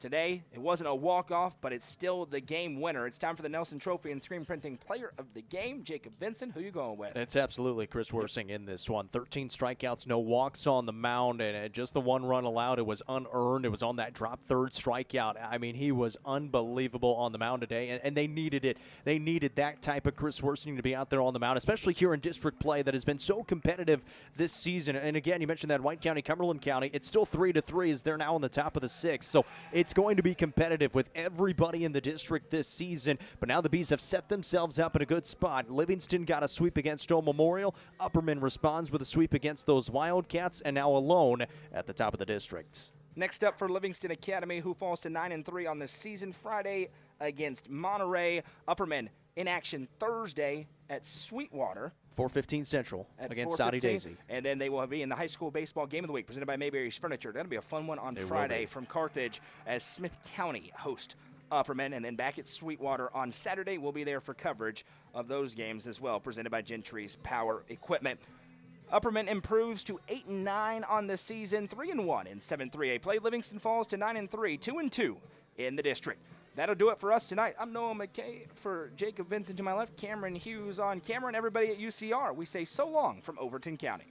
[SPEAKER 1] Today, it wasn't a walk-off, but it's still the game winner. It's time for the Nelson Trophy and Screen Printing Player of the Game. Jacob Vincent, who you going with?
[SPEAKER 2] It's absolutely Chris Worsing in this one. 13 strikeouts, no walks on the mound, and just the 1 run allowed. It was unearned. It was on that drop third strikeout. I mean, he was unbelievable on the mound today, and they needed it. They needed that type of Chris Worsing to be out there on the mound, especially here in district play that has been so competitive this season. And again, you mentioned that White County, Cumberland County. It's still 3-3 as they're now on the top of the 6th. So it's going to be competitive with everybody in the district this season, but now the Bees have set themselves up in a good spot. Livingston got a sweep against Stowe Memorial. Upperman responds with a sweep against those Wildcats, and now alone at the top of the district.
[SPEAKER 1] Next up for Livingston Academy, who falls to 9-3 on the season, Friday against Monterey. Upperman in action Thursday at Sweetwater.
[SPEAKER 2] 4:15 Central
[SPEAKER 1] at
[SPEAKER 2] against
[SPEAKER 1] 4:15.
[SPEAKER 2] Saudi Daisy.
[SPEAKER 1] And then they will be in the high school baseball game of the week presented by Mayberry's Furniture. That'll be a fun one on Friday from Carthage as Smith County host Upperman. And then back at Sweetwater on Saturday, we'll be there for coverage of those games as well, presented by Gentry's Power Equipment. Upperman improves to 8-9 on the season, 3-1 in 7-3A play. Livingston falls to 9-3, 2-2 in the district. That'll do it for us tonight. I'm Noah McKay for Jacob Vincent to my left, Cameron Hughes on camera, and everybody at UCR. We say so long from Overton County.